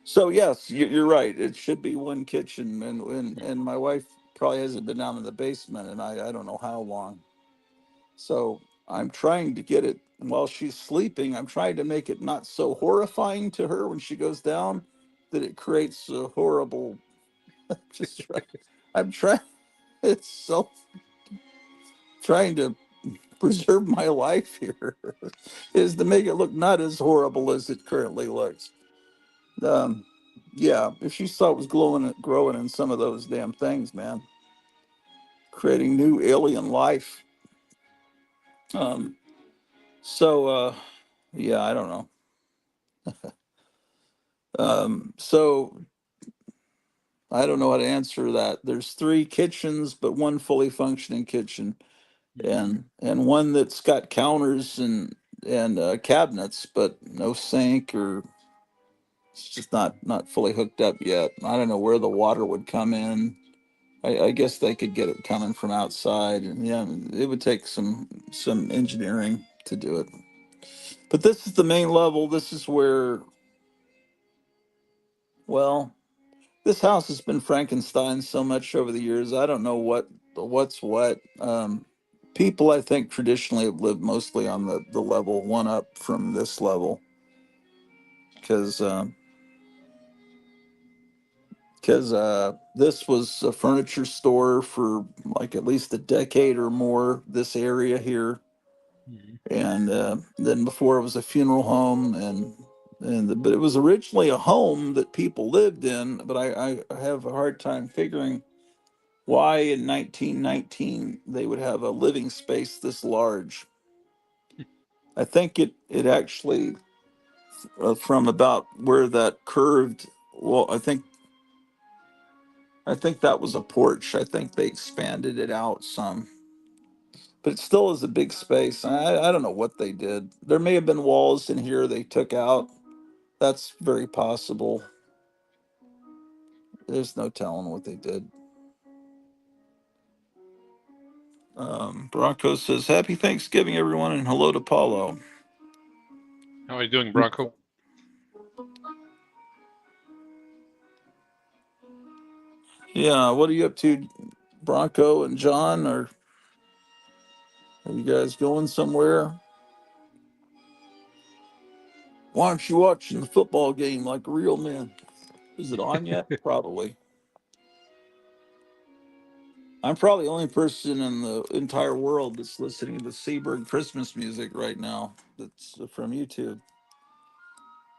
so yes, you're right. It should be one kitchen, and my wife. Probably hasn't been down in the basement, and I don't know how long. So I'm trying to get it while she's sleeping. I'm trying to make it not so horrifying to her when she goes down that it creates a horrible. Just try, I'm trying. It's so trying to preserve my life here is to make it look not as horrible as it currently looks. Um, yeah, if she saw it was glowing, growing in some of those damn things, man, creating new alien life. Um, so yeah, I don't know. So I don't know how to answer that. There's three kitchens, but one fully functioning kitchen, Mhm. and one that's got counters and cabinets, but no sink, or it's just not fully hooked up yet. I don't know where the water would come in. I guess they could get it coming from outside, and yeah, it would take some engineering to do it. But this is the main level. This is where, well, this house has been Frankenstein so much over the years. I don't know what's what. People, I think, traditionally have lived mostly on the level one up from this level because this was a furniture store for like at least a decade or more. This area here, Mhm. and then before it was a funeral home, but it was originally a home that people lived in. But I have a hard time figuring why in 1919 they would have a living space this large. I think it actually from about where that curved. Well, I think that was a porch. I think they expanded it out some, but it still is a big space. I don't know what they did. There may have been walls in here they took out. That's very possible. There's no telling what they did. Bronco says, "Happy Thanksgiving, everyone, and hello to Paulo." How are you doing, Bronco? Yeah, what are you up to, Bronco and John? Are you guys going somewhere? Why aren't you watching the football game like a real man? Is it on yet? Probably. I'm probably the only person in the entire world that's listening to Seabird Christmas music right now. That's from YouTube.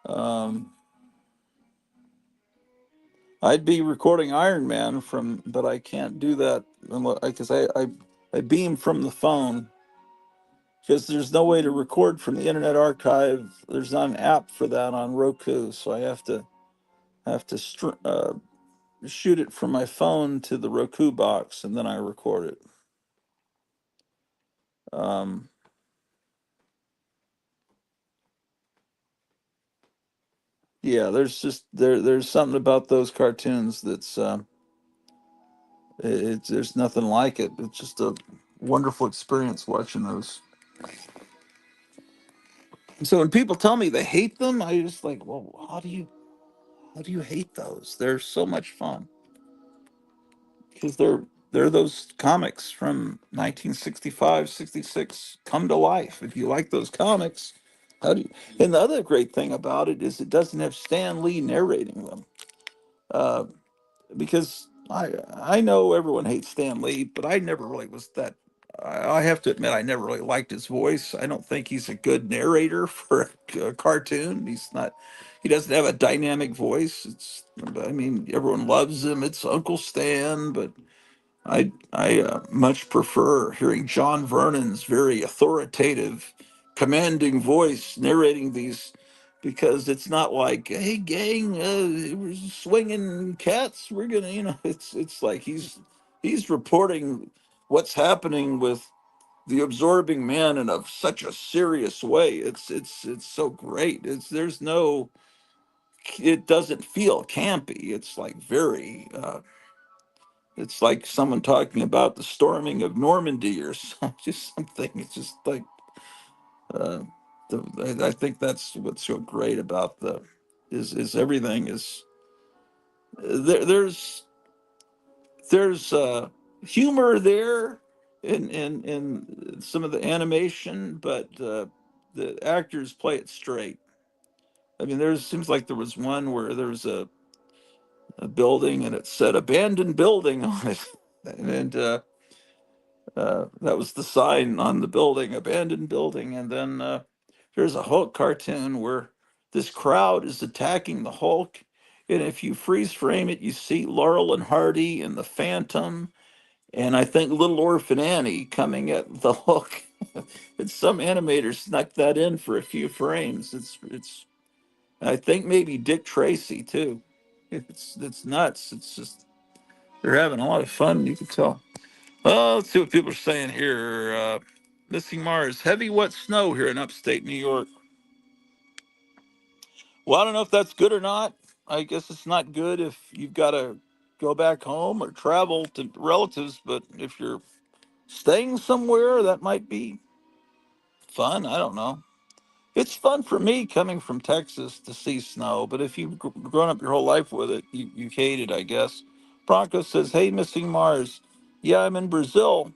Um, I'd be recording Iron Man but I can't do that because I beam from the phone because there's no way to record from the Internet Archive. There's not an app for that on Roku, so I have to shoot it from my phone to the Roku box, and then I record it. Um, yeah, there's something about those cartoons that's there's nothing like it. It's just a wonderful experience watching those. So when people tell me they hate them, I just like, well, how do you hate those? They're so much fun because they're those comics from 1965, 66 come to life. If you like those comics, how do you? And the other great thing about it is it doesn't have Stan Lee narrating them. Uh, because I know everyone hates Stan Lee, but I never really was that. I have to admit, I never really liked his voice. I don't think he's a good narrator for a cartoon. He's not. He doesn't have a dynamic voice. I mean, everyone loves him. It's Uncle Stan, but I much prefer hearing John Vernon's very authoritative, commanding voice narrating these, because it's not like, "Hey gang, we're swinging cats. We're gonna," It's like he's reporting what's happening with the absorbing man in such a serious way. It's so great. There's no. It doesn't feel campy. It's like very. It's like someone talking about the storming of Normandy or just something. It's just like uh, I think that's what's so great about is everything is there's There's humor there in some of the animation, but the actors play it straight. I mean, there seems like there was one where there was a building and it said abandoned building on it, and that was the sign on the building, abandoned building. And then there's a Hulk cartoon where this crowd is attacking the Hulk. And if you freeze frame it, you see Laurel and Hardy and the Phantom, and I think Little Orphan Annie coming at the Hulk. And some animator snuck that in for a few frames. It's. I think maybe Dick Tracy too. It's nuts. It's just they're having a lot of fun. You can tell. Let's see what people are saying here. Missing Mars, heavy wet snow here in upstate New York. Well, I don't know if that's good or not. I guess it's not good if you've got to go back home or travel to relatives, but if you're staying somewhere, that might be fun. I don't know. It's fun for me coming from Texas to see snow, but if you've grown up your whole life with it, you hate it, I guess. Bronco says, hey, Missing Mars. Yeah, I'm in Brazil.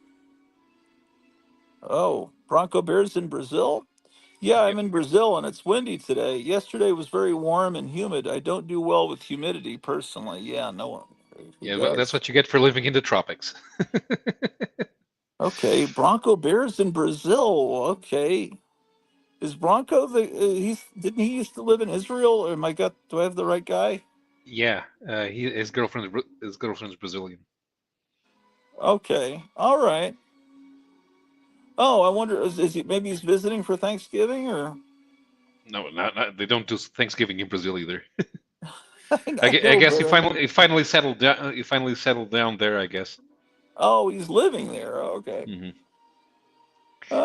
Oh, Bronco Bears in Brazil? Yeah, Yep. I'm in Brazil and it's windy today. Yesterday was very warm and humid. I don't do well with humidity personally. Yeah, no one who Yeah, well, that's does. what you get for living in the tropics. Okay, Bronco Bears in Brazil. Okay. Is Bronco the he's didn't he used to live in Israel or am I got do I have the right guy? Yeah, his girlfriend's Brazilian. Okay. All right. Oh, I wonder is he maybe he's visiting for Thanksgiving or No, not they don't do Thanksgiving in Brazil either. I I know, guess but I mean he finally settled down. He finally settled down there. I guess. oh, he's living there. Okay. Hmm.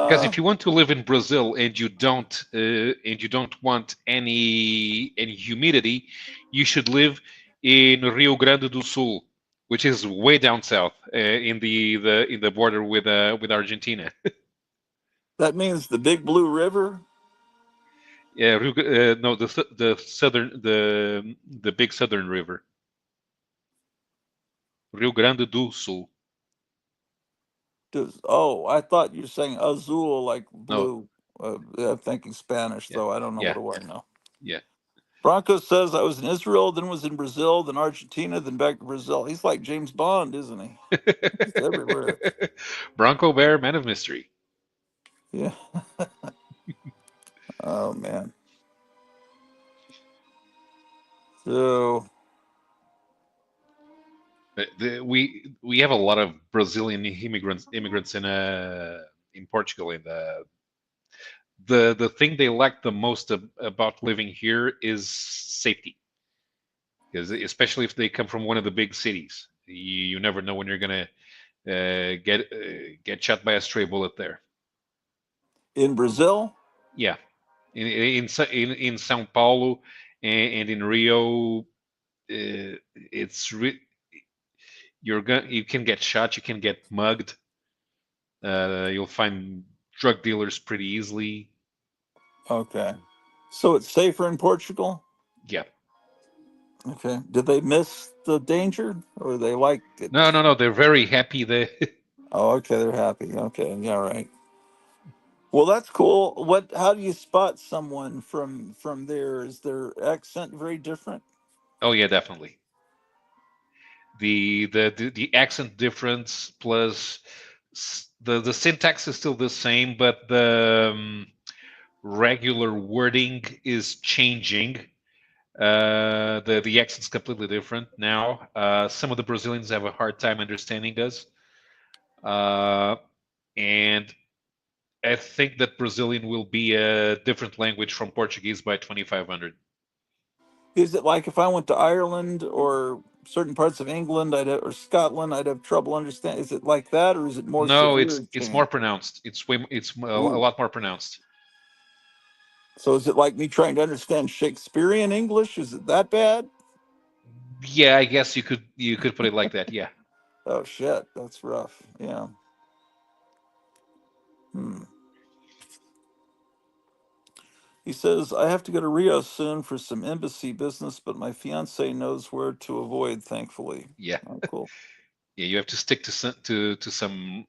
Because Uh if you want to live in Brazil and you don't want any humidity, you should live in Rio Grande do Sul, which is way down south in the border with Argentina. that means the Big Blue River. Yeah, no, the southern the big southern river, Rio Grande do Sul. Does oh, I thought you were saying azul like No, blue. I'm thinking Spanish yeah, though. I don't know what yeah, do I know. yeah. Bronco says I was in Israel, then was in Brazil, then Argentina, then back to Brazil. He's like James Bond, isn't he? He's everywhere. Bronco Bear, man of mystery. Yeah. Oh man. So We have a lot of Brazilian immigrants in Portugal, and the thing they like the most about living here is safety, because especially if they come from one of the big cities, you never know when you're gonna get shot by a stray bullet there. in Brazil, Yeah, in São Paulo and in Rio, it's you can get shot, you can get mugged. You'll find drug dealers pretty easily. okay. So it's safer in Portugal? Yeah. Okay. Did they miss the danger or they like it? No, no, no. They're very happy there. Oh, okay, they're happy. Okay, yeah, right. Well, that's cool. What how do you spot someone from there? Is their accent very different? Oh yeah, definitely. The accent difference plus the syntax is still the same, but the regular wording is changing. The accent's completely different now. Some of the Brazilians have a hard time understanding us, uh, and I think that Brazilian will be a different language from Portuguese by 2500. Is it like if I went to Ireland or certain parts of England, or Scotland, I'd have trouble understanding? Is it like that, or is it more No, severe it's more change? pronounced. It's a Ooh, lot more pronounced. so is it like me trying to understand Shakespearean English? Is it that bad? Yeah, I guess you could put it like that. Yeah. Oh shit, that's rough. Yeah. Hmm. He says I have to go to Rio soon for some embassy business, but my fiance knows where to avoid. Thankfully. Yeah. Oh, cool. Yeah, you have to stick to some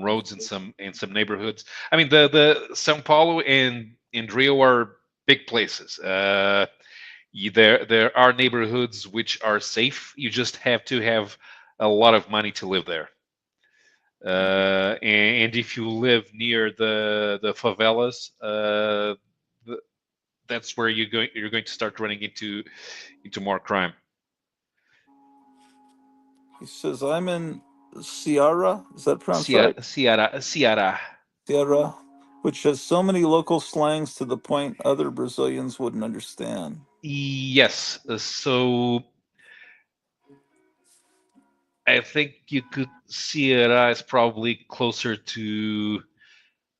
roads in some neighborhoods. I mean, the São Paulo and Rio are big places. There are neighborhoods which are safe. You just have to have a lot of money to live there. And if you live near the favelas, th- that's where you're going to start running into more crime. He says, I'm in Ceará. Is that pronounced Ceará, right? Ceará. Ceará, which has so many local slangs to the point other Brazilians wouldn't understand. Yes. So I think you could Ceará is probably closer to.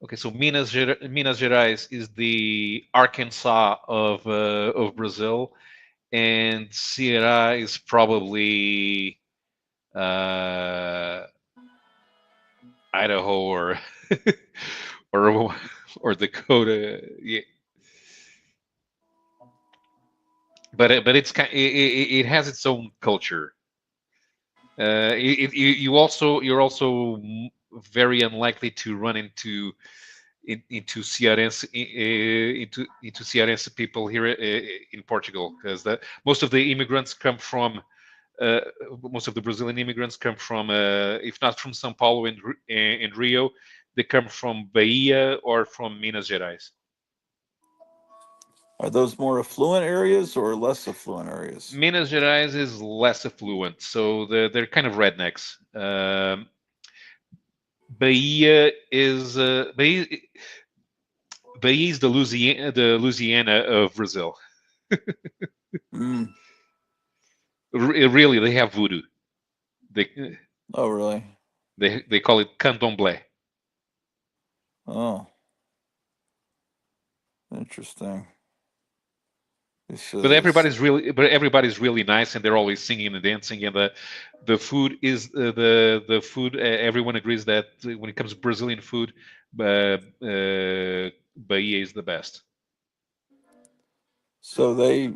Okay, so Minas Gerais is the Arkansas of Brazil, and Ceará is probably uh, Idaho or or Dakota. Yeah, but it has its own culture. You're also very unlikely to run into Cearense into Cearense people here in Portugal, because most of the immigrants come from uh, most of the Brazilian immigrants come from, if not from São Paulo and Rio, they come from Bahia or from Minas Gerais. Are those more affluent areas or less affluent areas? Minas Gerais is less affluent, so they're kind of rednecks. Bahia is Bahia is the Louisiana of Brazil. Mm. Really, they have voodoo. They Oh, really? they call it candomblé. Oh, interesting. This But is everybody's really nice, and they're always singing and dancing, and the food is the food. Everyone agrees that when it comes to Brazilian food, Bahia is the best. so they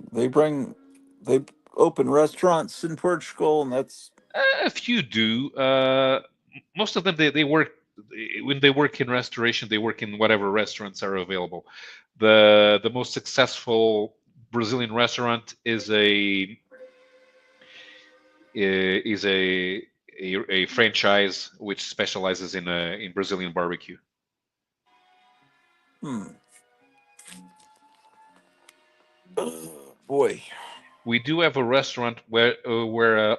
open restaurants in Portugal, and that's A few do. Most of them they work when they work in restoration. They work in whatever restaurants are available. The most successful Brazilian restaurant is a franchise which specializes in Brazilian barbecue. hmm. Boy. We do have a restaurant where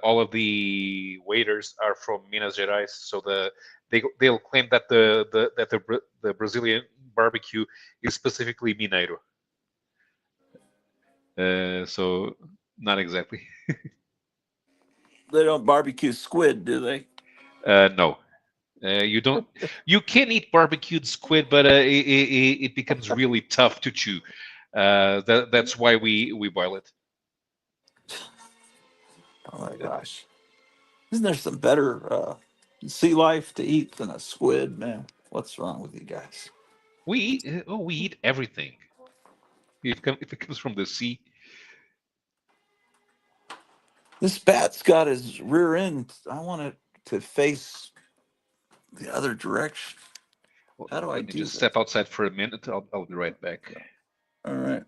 all of the waiters are from Minas Gerais, so they'll claim that the Brazilian barbecue is specifically Mineiro. So not exactly. They don't barbecue squid, do they? No, you don't. You can eat barbecued squid, but it becomes really tough to chew. That's why we boil it. Oh my gosh. Isn't there some better sea life to eat than a squid, man? What's wrong with you guys? We eat everything if it comes from the sea. This bat's got his rear end. I want it to face the other direction. Well, How do I let me do just that? step outside for a minute. I'll be right back. All right.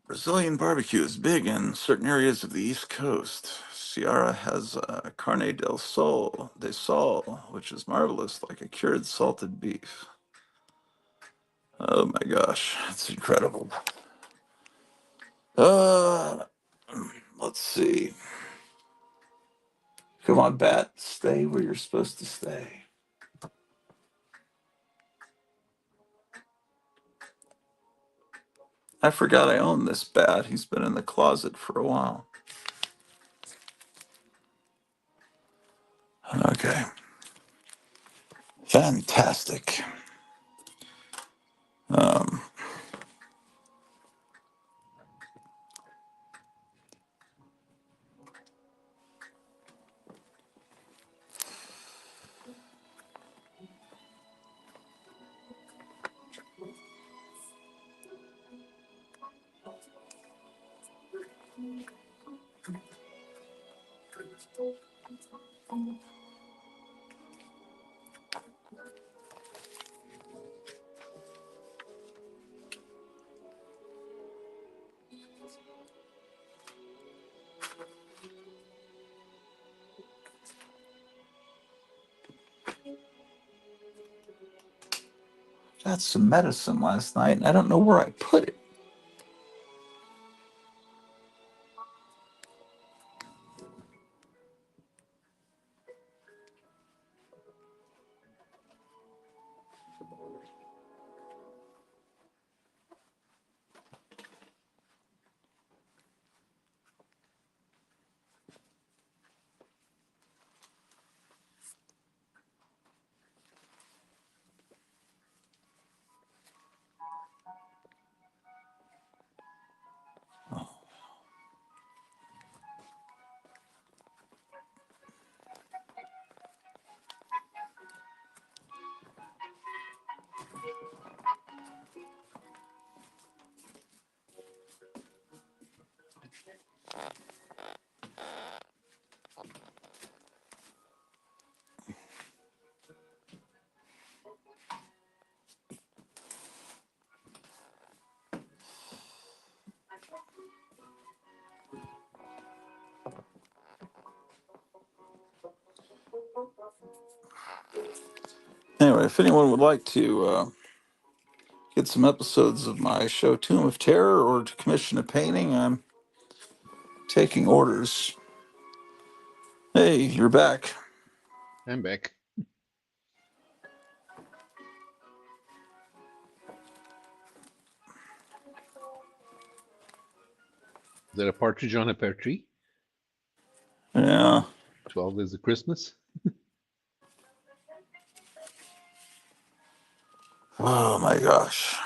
Brazilian barbecue is big in certain areas of the East Coast. Ceará has carne de sol, which is marvelous, like a cured salted beef. Oh my gosh, it's incredible. Uh, let's see. Come on, bat, stay where you're supposed to stay. I forgot I own this bat. He's been in the closet for a while. Okay, fantastic. Um, Got some medicine last night, and I don't know where I put it. Anyway, if anyone would like to get some episodes of my show Tomb of Terror or to commission a painting, I'm taking orders. Hey, you're back. I'm back. Is that a partridge on a pear tree? Yeah. 12 Days of Christmas? Oh my gosh.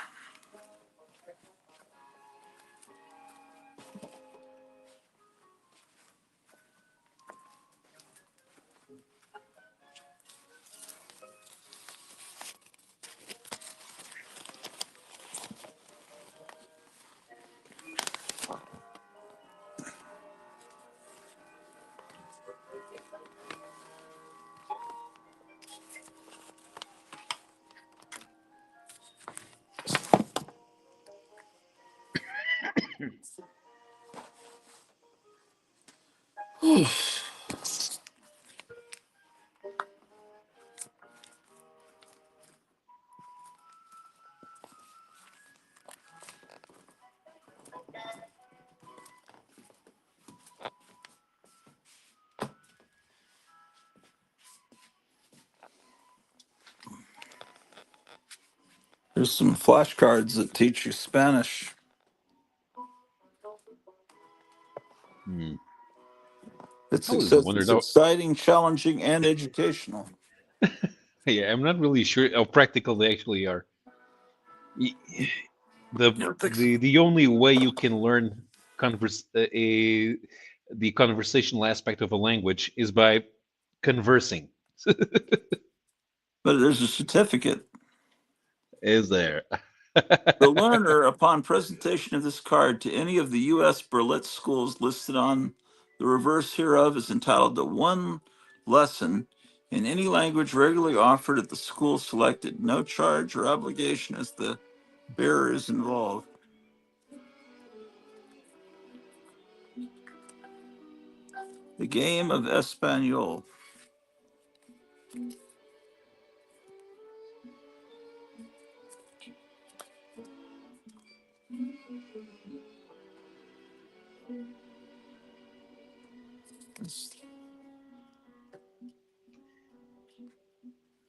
There's some flashcards that teach you Spanish. Hmm. It's I always wondered. it's exciting, challenging, and educational. Yeah, I'm not really sure how practical they actually are. The You don't think so? the only way you can learn the conversational aspect of a language is by conversing. But there's a certificate. Is there? The learner, upon presentation of this card to any of the U.S. Berlitz schools listed on the reverse hereof, is entitled to one lesson in any language regularly offered at the school selected. No charge or obligation as the bearer is involved. The game of Espanol.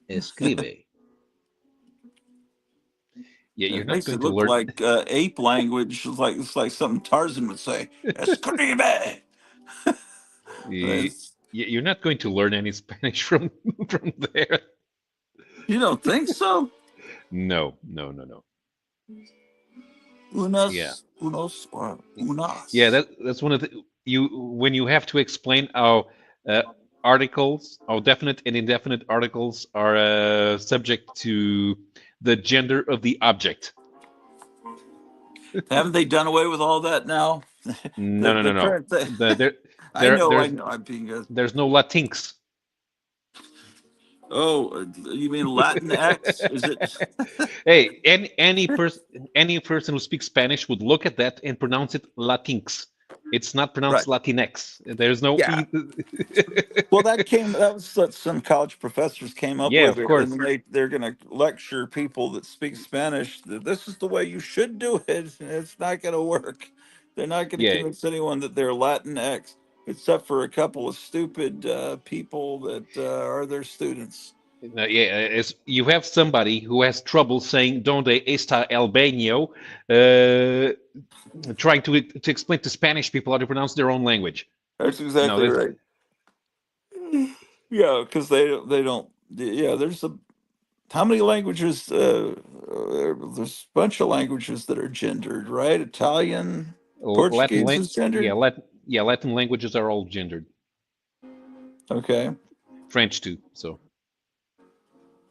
Escribe. Yeah, you're It not makes going it to look learn. like ape language. It's like something Tarzan would say. Escribe. It's- You're not going to learn any Spanish from from there. you don't think so? No, no, no, no. Yeah, Unos, or yeah. unas. That's one of the you when you have to explain how uh, articles, how definite and indefinite articles are subject to the gender of the object. Haven't they done away with all that now? No, no, no, The no. current thing. The there I there know, I there's know. I'm being a. there's no Latinx. Oh, you mean Latin X? Is it? Hey, any person who speaks Spanish would look at that and pronounce it Latinx. It's not pronounced Right. Latinx. There's no Yeah. e. Well, that was what some college professors came up Yeah, with, of and course. they're going to lecture people that speak Spanish that this is the way you should do it. It's not going to work. They're not going to Yeah, convince anyone that they're Latin X, except for a couple of stupid people that are their students. yeah. You have somebody who has trouble saying "Donde está el baño," trying to explain to Spanish people how to pronounce their own language. That's No, exactly that's right. Yeah, because they don't. Yeah, there's a how many languages? There's a bunch of languages that are gendered, right? Italian, Latin. Portuguese is Yeah, gendered. Latin languages are all gendered. Okay, French too. So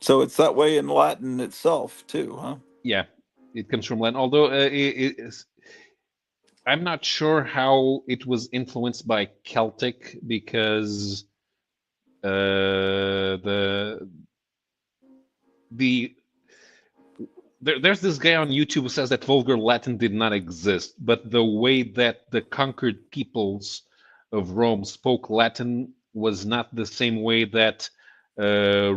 so it's that way in Latin itself too, huh? yeah, it comes from Latin. Although I'm not sure how it was influenced by Celtic because the there's this guy on YouTube who says that Vulgar Latin did not exist, but the way that the conquered peoples of Rome spoke Latin was not the same way that regular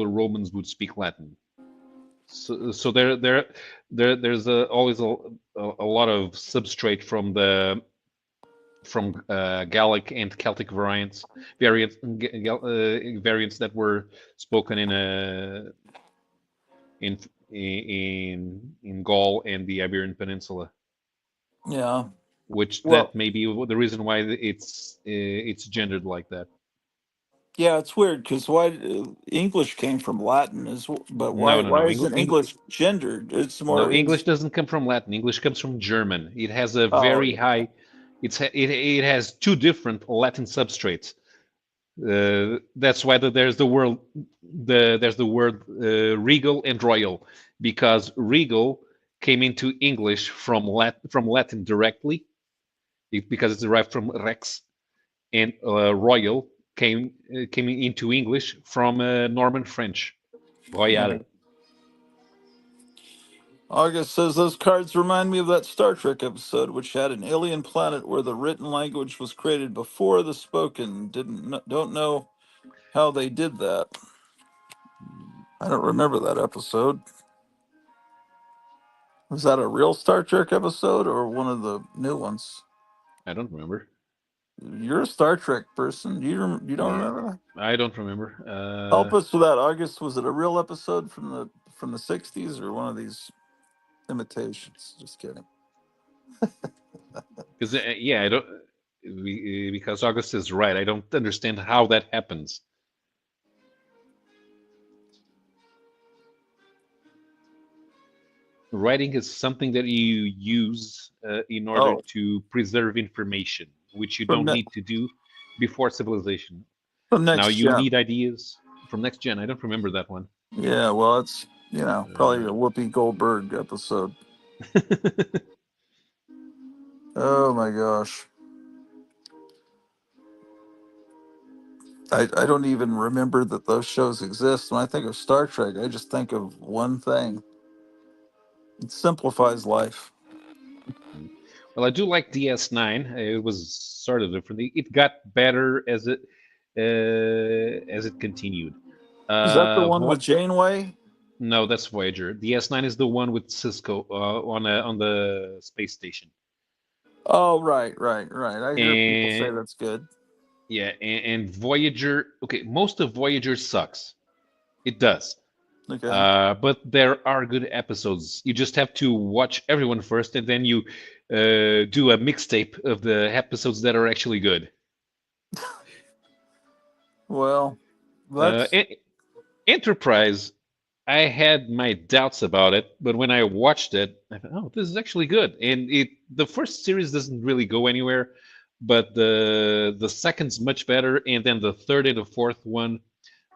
Romans would speak Latin. So there's always a lot of substrate from Gallic and Celtic variants that were spoken in in Gaul and the Iberian Peninsula, Yeah. which Well, that may be the reason why it's gendered like that. yeah, it's weird because why English came from Latin but No, no, why no. isn't English gendered? It's No, more English is doesn't come from Latin. English comes from German. It has a oh very high. It has two different Latin substrates. That's why there's the word regal and royal, because regal came into English from Latin directly, because it's derived from rex, and royal came into English from Norman French, yeah. royal. August says those cards remind me of that Star Trek episode, which had an alien planet where the written language was created before the spoken. Don't know how they did that. I don't remember that episode. Was that a real Star Trek episode or one of the new ones? I don't remember. You're a Star Trek person. You don't Yeah, remember that? I don't remember. Help us with that, August. Was it a real episode from the '60s or one of these imitations? Just kidding. Because yeah, I don't. Because August is right. I don't understand how that happens. Writing is something that you use in order Oh, to preserve information, which you from don't need to do before civilization. Now next you gen. need ideas from next gen. I don't remember that one. Yeah, well, it's probably a Uh, Whoopi Goldberg episode. Oh my gosh. I don't even remember that those shows exist. When I think of Star Trek, I just think of one thing. It simplifies life. well, I do like DS9. It was sort of different. It got better as it continued. Is that the one Vo- with Janeway? no, that's Voyager. DS9 is the one with Cisco on the space station. Oh, right, right, right. I hear people say And that's good. yeah, and Voyager. Okay, most of Voyager sucks. It does. Okay. But there are good episodes. You just have to watch everyone first, and then you do a mixtape of the episodes that are actually good. Well, Uh, that's En- Enterprise, I had my doubts about it, but when I watched it, I thought, "Oh, this is actually good." And the first series doesn't really go anywhere, but the second's much better, and then the third and the fourth one,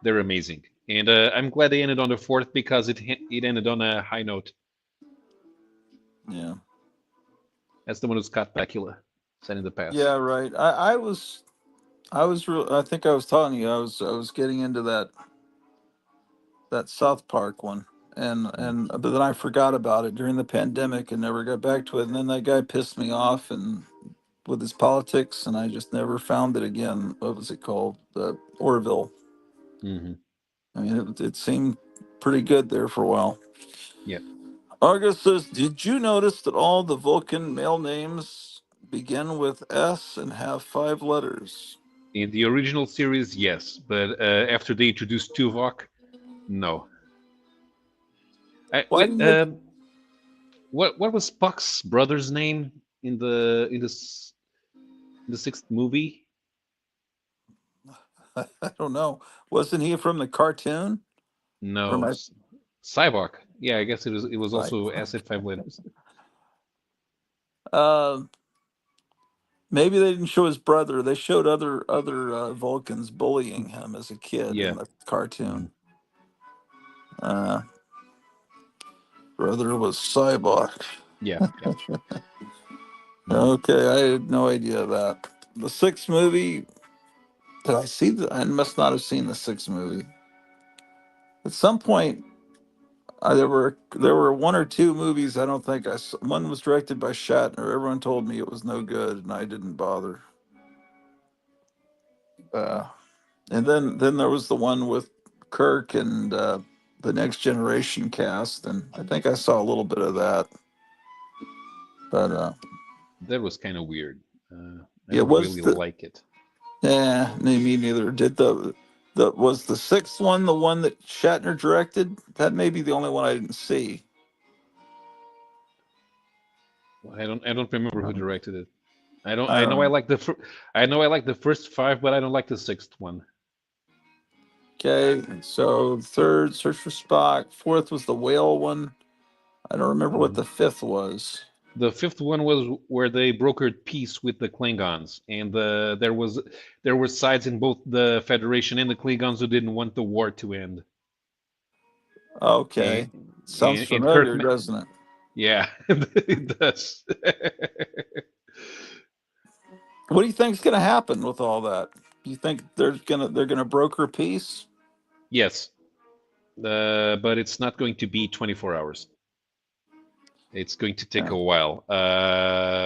they're amazing. And I'm glad they ended on the fourth because it ended on a high note. yeah. That's the one who Scott Bakula said in the past. Yeah, right. I think I was telling you I was getting into that South Park one, Mm. and but then I forgot about it during the pandemic and never got back to it. And then that guy pissed me off and with his politics, and I just never found it again. What was it called? Orville. Hmm. I mean, it seemed pretty good there for a while. Yeah. August says, "Did you notice that all the Vulcan male names begin with S and have 5 letters?" In the original series, yes, but after they introduced Tuvok, no. Why didn't they? What was Spock's brother's name in the sixth movie? I don't know. Wasn't he from the cartoon? Or No, my Cyborg. Yeah, I guess it was like, also acid 5 letters. uh, maybe they didn't show his brother. They showed other Vulcans bullying him as a kid in Yeah. the Hmm. cartoon. Uh, Brother was Cybok. Yeah. Yeah. Hmm. Okay, I had no idea that. The sixth movie. Did I see the? I must not have seen the sixth movie. At some point, there were one or two movies I don't think I saw. One was directed by Shatner. Everyone told me it was no good, and I didn't bother. Uh, and then there was the one with Kirk and the Next Generation cast, and I think I saw a little bit of that. But That was kind of weird. I it didn't was really the like it. yeah, me neither. Did the was the sixth one the one that Shatner directed? That may be the only one I didn't see. I don't remember who directed it. I don't. I I don't know I know. like I know I like the first five, but I don't like the sixth one. Okay, so third, Search for Spock. Fourth was the whale one. I don't remember what Mhm. the fifth was. The fifth one was where they brokered peace with the Klingons, and there were sides in both the Federation and the Klingons who didn't want the war to end. And Okay, sounds and Kirk, familiar, doesn't it? yeah, it does. What do you think's going to happen with all that? Do you think they're gonna broker peace? Yes, but it's not going to be 24 hours. It's going to take Yeah. a while.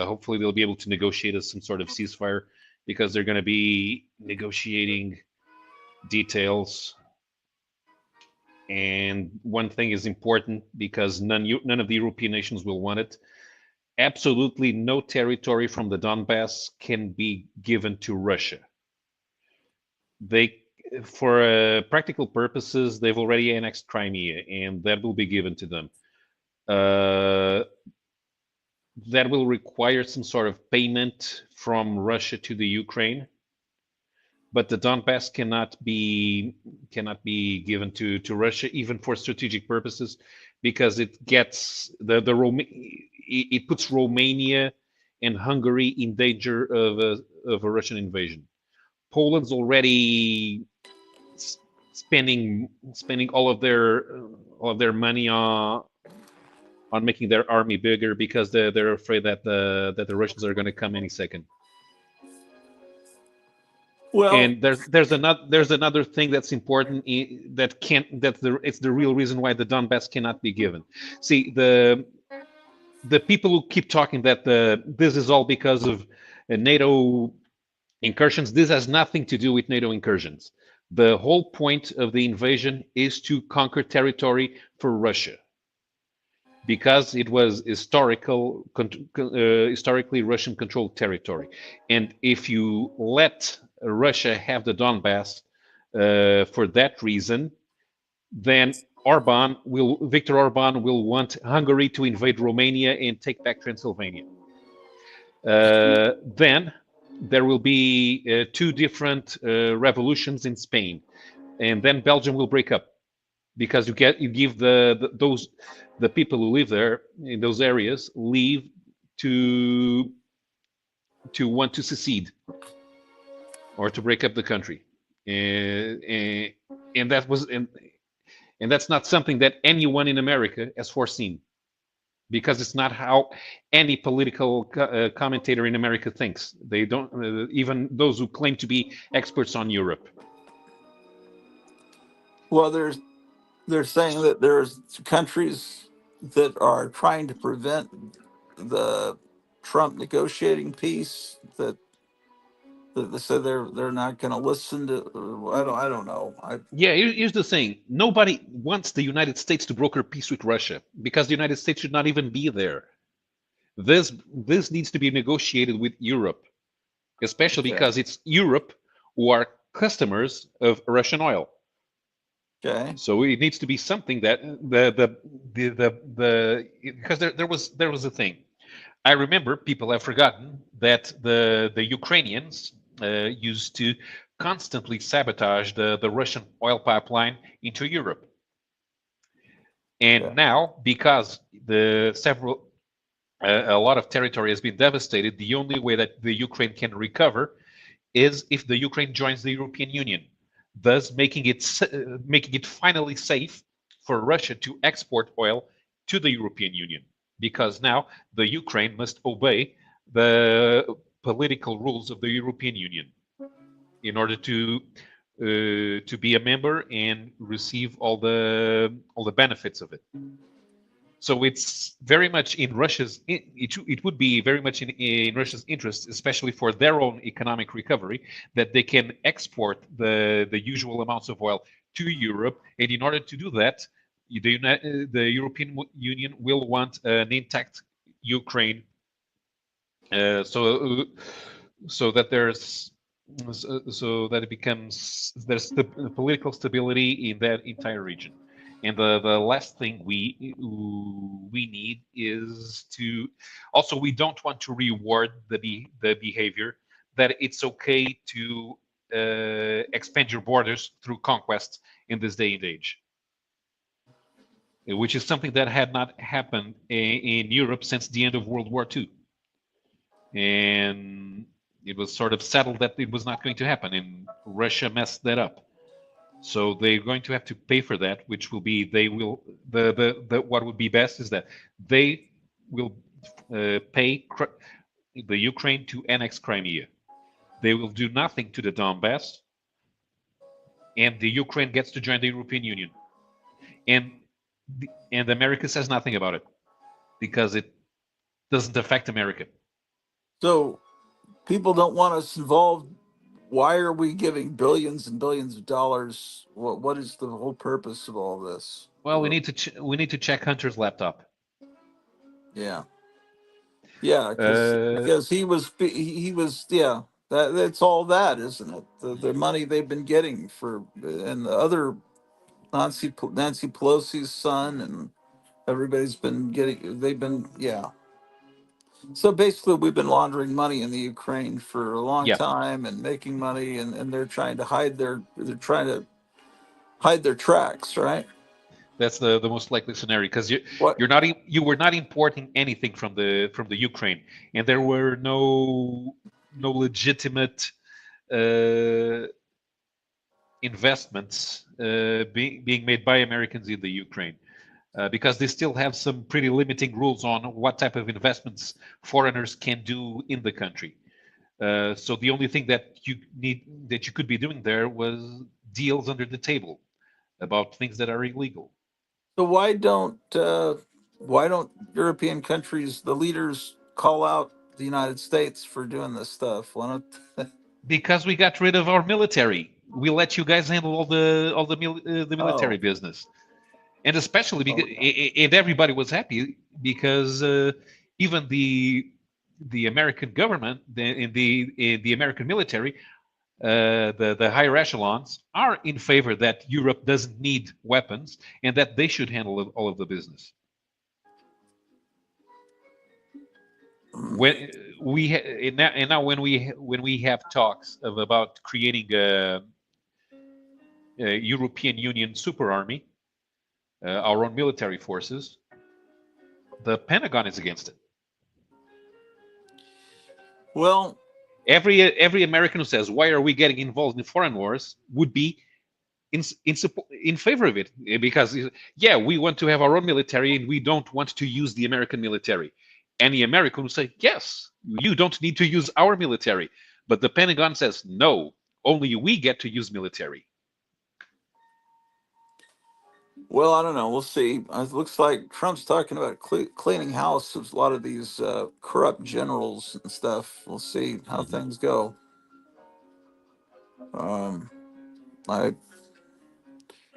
Hopefully, they'll be able to negotiate some sort of ceasefire because they're going to be negotiating details. And one thing is important because none of the European nations will want it. Absolutely no territory from the Donbass can be given to Russia. They, for practical purposes, they've already annexed Crimea, and that will be given to them. Uh, that will require some sort of payment from Russia to the Ukraine, but the Donbass cannot be given to Russia even for strategic purposes because it gets it puts Romania and Hungary in danger of a Russian invasion. Poland's already spending all of their money on making their army bigger because they're afraid that the Russians are going to come any second. Well, And there's another thing that's important that can't that it's the real reason why the Donbass cannot be given. See, the people who keep talking that this is all because of NATO incursions. This has nothing to do with NATO incursions. The whole point of the invasion is to conquer territory for Russia because it was historically Russian controlled territory. And if you let Russia have the Donbass for that reason, then Viktor Orban will want Hungary to invade Romania and take back Transylvania. Then there will be two different revolutions in Spain, and then Belgium will break up because you give the people who live there in those areas leave to want to secede or to break up the country, and, and that's not something that anyone in America has foreseen. because it's not how any political commentator in America thinks. They don't, even those who claim to be experts on Europe. Well, they're saying that there's countries that are trying to prevent the Trump negotiating peace that they said they're not going to listen to. I don't know. Yeah, here's the thing. Nobody wants the United States to broker peace with Russia because the United States should not even be there. This needs to be negotiated with Europe, especially Okay. because it's Europe who are customers of Russian oil. Okay. So it needs to be something that the because there was a thing. I remember people have forgotten that the Ukrainians used to constantly sabotage the Russian oil pipeline into Europe. Yeah. And now, because a lot of territory has been devastated, the only way that the Ukraine can recover is if the Ukraine joins the European Union, thus making it finally safe for Russia to export oil to the European Union. Because now the Ukraine must obey the political rules of the European Union in order to be a member and receive all the benefits of it. So it's very much in it would be very much in Russia's interest, especially for their own economic recovery, that they can export the usual amounts of oil to Europe. And in order to do that, the European Union will want an intact Ukraine, uh, so uh, so that it becomes there's the political stability in that entire region. And the last thing we need is to also, we don't want to reward the behavior that it's okay to expand your borders through conquest in this day and age, which is something that had not happened in Europe since the end of World War II. And it was sort of settled that it was not going to happen, and Russia messed that up. So they're going to have to pay for that, which will be they will the what would be best is that they will pay the Ukraine to annex Crimea. They will do nothing to the Donbass, and the Ukraine gets to join the European Union. And and America says nothing about it because it doesn't affect America. So people don't want us involved. Why are we giving billions and billions of dollars? What is the whole purpose of all this? Well, we need to check Hunter's laptop. Yeah. Yeah, Uh, because he was yeah, that's all that, isn't it? The money they've been getting for and the other Nancy Pelosi's son and everybody's been getting they've been yeah. So basically we've been laundering money in the Ukraine for a long yeah, time and making money and they're trying to hide their tracks, right? that's the most likely scenario because What you were not importing anything from the Ukraine, and there were no legitimate uh, investments being made by Americans in the Ukraine. Because they still have some pretty limiting rules on what type of investments foreigners can do in the country. So the only thing that you could be doing there was deals under the table about things that are illegal. so why don't European countries, the leaders, call out the United States for doing this stuff? Why don't Because we got rid of our military. We let you guys handle the military oh business, and especially because oh yeah. and everybody was happy because even the American government in the American military, the higher echelons are in favor that Europe doesn't need weapons and that they should handle all of the business. When and now when we have talks about creating a European Union super army, our own military forces, the Pentagon is against it. Well, Every American who says, "Why are we getting involved in foreign wars?" would be in favor of it, because yeah, we want to have our own military and we don't want to use the American military. Any American would say, yes, you don't need to use our military. But the Pentagon says, no, only we get to use military. Well, I don't know. We'll see. It looks like Trump's talking about cleaning house of a lot of these corrupt generals and stuff. We'll see how Mhm. things go. Um, I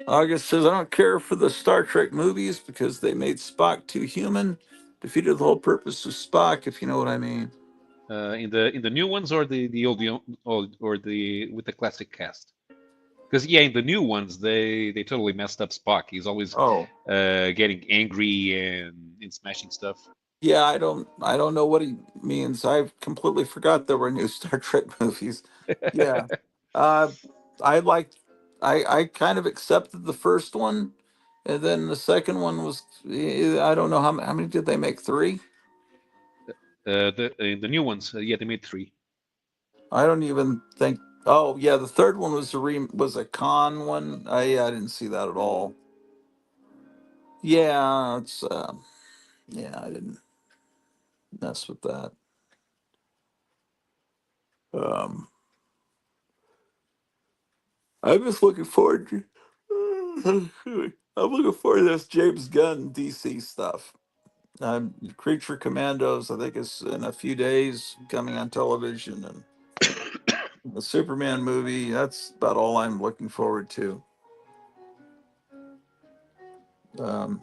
August says I don't care for the Star Trek movies because they made Spock too human, defeated the whole purpose of Spock. If you know what I mean. In the new ones, or the old, or the with the classic cast. Because yeah, in the new ones, they totally messed up Spock. He's always Oh, getting angry and smashing stuff. yeah, I don't know what he means. I completely forgot there were new Star Trek movies. Yeah. Uh I liked I kind of accepted the first one, and then the second one was I don't know how many did they make? 3? The new ones, yeah, they made three. I don't even think. Oh, yeah, the third one was was a con one. I didn't see that at all. Yeah, it's yeah, I didn't mess with that. Um I'm just looking forward to I'm looking forward to this James Gunn DC stuff. Creature Commandos, I think it's in a few days coming on television, and the Superman movie. That's about all I'm looking forward to. Um,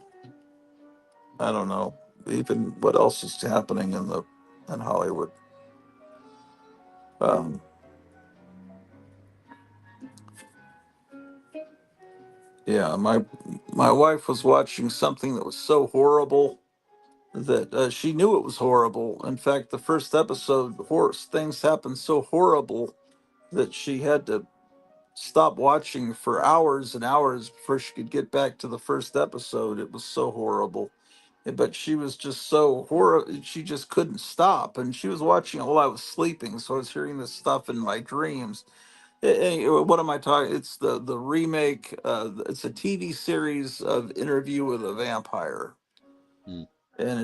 I don't know even what else is happening in Hollywood. Um, yeah, my wife was watching something that was so horrible that she knew it was horrible. In fact, the first episode, things happened so horrible that she had to stop watching for hours and hours before she could get back to the first episode. It was so horrible. But she was just so horrible. She just couldn't stop. And she was watching it while I was sleeping. So I was hearing this stuff in my dreams. What am I talking? It's the remake. It's a TV series of Interview with a Vampire. Mm. And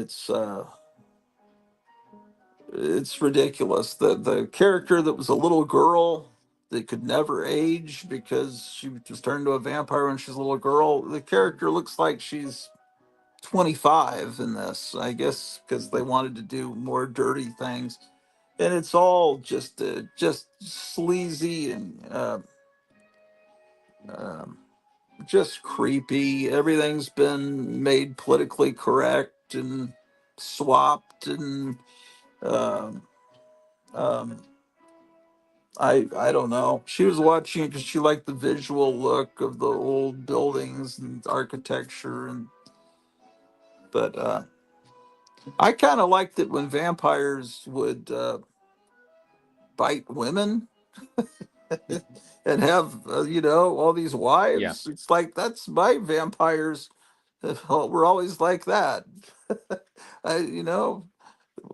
it's ridiculous. The character that was a little girl that could never age because she was turned into a vampire when she's a little girl. The character looks like she's 25 in this, I guess, because they wanted to do more dirty things, and it's all just sleazy and um, just creepy. Everything's been made politically correct and swapped and. Um, um, I don't know. She was watching it because she liked the visual look of the old buildings and architecture, and but I kind of liked it when vampires would bite women and have all these Yeah, wives. It's like that's my vampires. We're always like that. You know,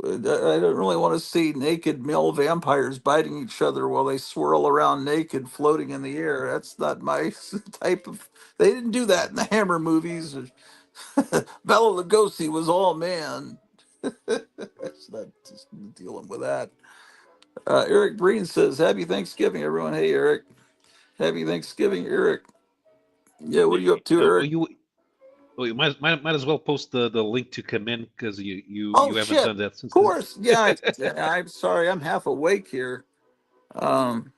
I don't really want to see naked male vampires biting each other while they swirl around naked, floating in the air. That's not my type of. They didn't do that in the Hammer movies. Bela Lugosi was all man. It's not just dealing with that. Eric Breen says, "Happy Thanksgiving, everyone." Hey, Eric. Happy Thanksgiving, Eric. Yeah, what are you up to, uh, Eric? you you might as well post the link to come in, because Oh you haven't shit! done that Of since course, yeah. I'm sorry. I'm half awake here. Um,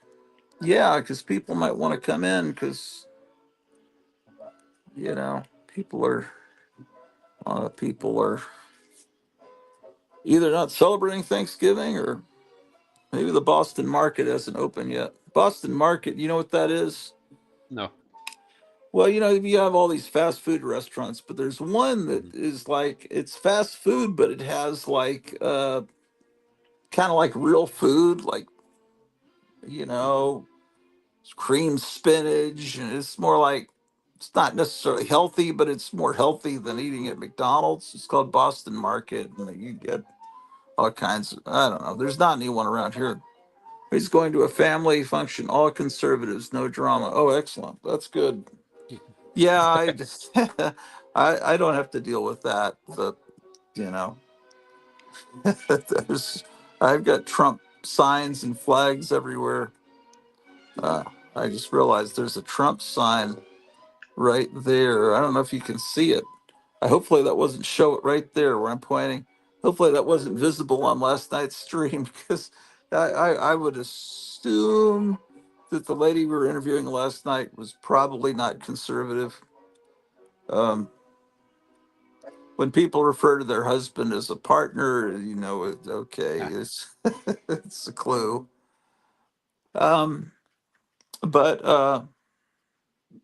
yeah, because people might want to come in because people are a lot of people are either not celebrating Thanksgiving or maybe the Boston market hasn't opened yet. Boston market, you know what that is? no. Well, you have all these fast food restaurants, but there's one Mhm. that is like it's fast food, but it has like kind of like real food, like you know cream spinach, and it's more like it's not necessarily healthy, but it's more healthy than eating at McDonald's. It's called Boston Market, and you get all kinds of, I don't know. There's not anyone around here He's going to a family function, all conservatives, no drama. Oh, excellent. That's good. Yeah, I just, I don't have to deal with that. But you know, there's I've got Trump signs and flags everywhere. Uh, I just realized there's a Trump sign right there. I don't know if you can see it. Hopefully that wasn't show it right there where I'm pointing. Hopefully that wasn't visible on last night's stream because I would assume that the lady we were interviewing last night was probably not conservative. Um, when people refer to their husband as a partner, you know, okay, Ah, it's it's a clue. Um, but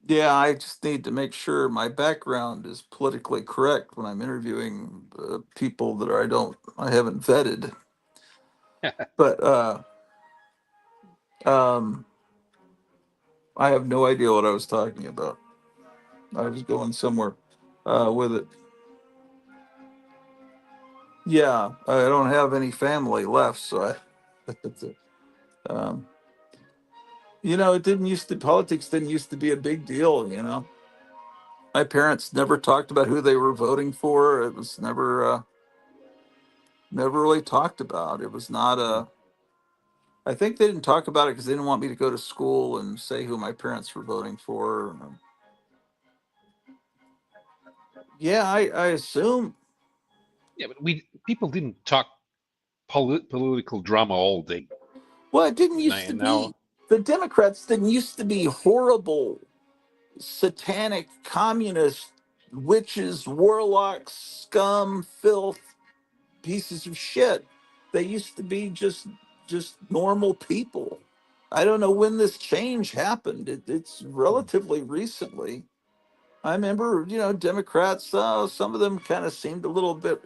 yeah, I just need to make sure my background is politically correct when I'm interviewing people that I haven't vetted. But um, I have no idea what I was talking about. I was going somewhere with it. Yeah, I don't have any family left, so um, you know, it didn't used to politics didn't used to be a big deal. You know, my parents never talked about who they were voting for. It was never really talked about. It was not a. I think they didn't talk about it because they didn't want me to go to school and say who my parents were voting for. Yeah, I assume. yeah, but we people didn't talk political drama all day. Well, it didn't And used to I- be. now, The Democrats didn't used to be horrible, satanic, communist, witches, warlocks, scum, filth, pieces of shit. They used to be just normal people. I don't know when this change happened. It's relatively recently. I remember, you know, Democrats. Some of them kind of seemed a little bit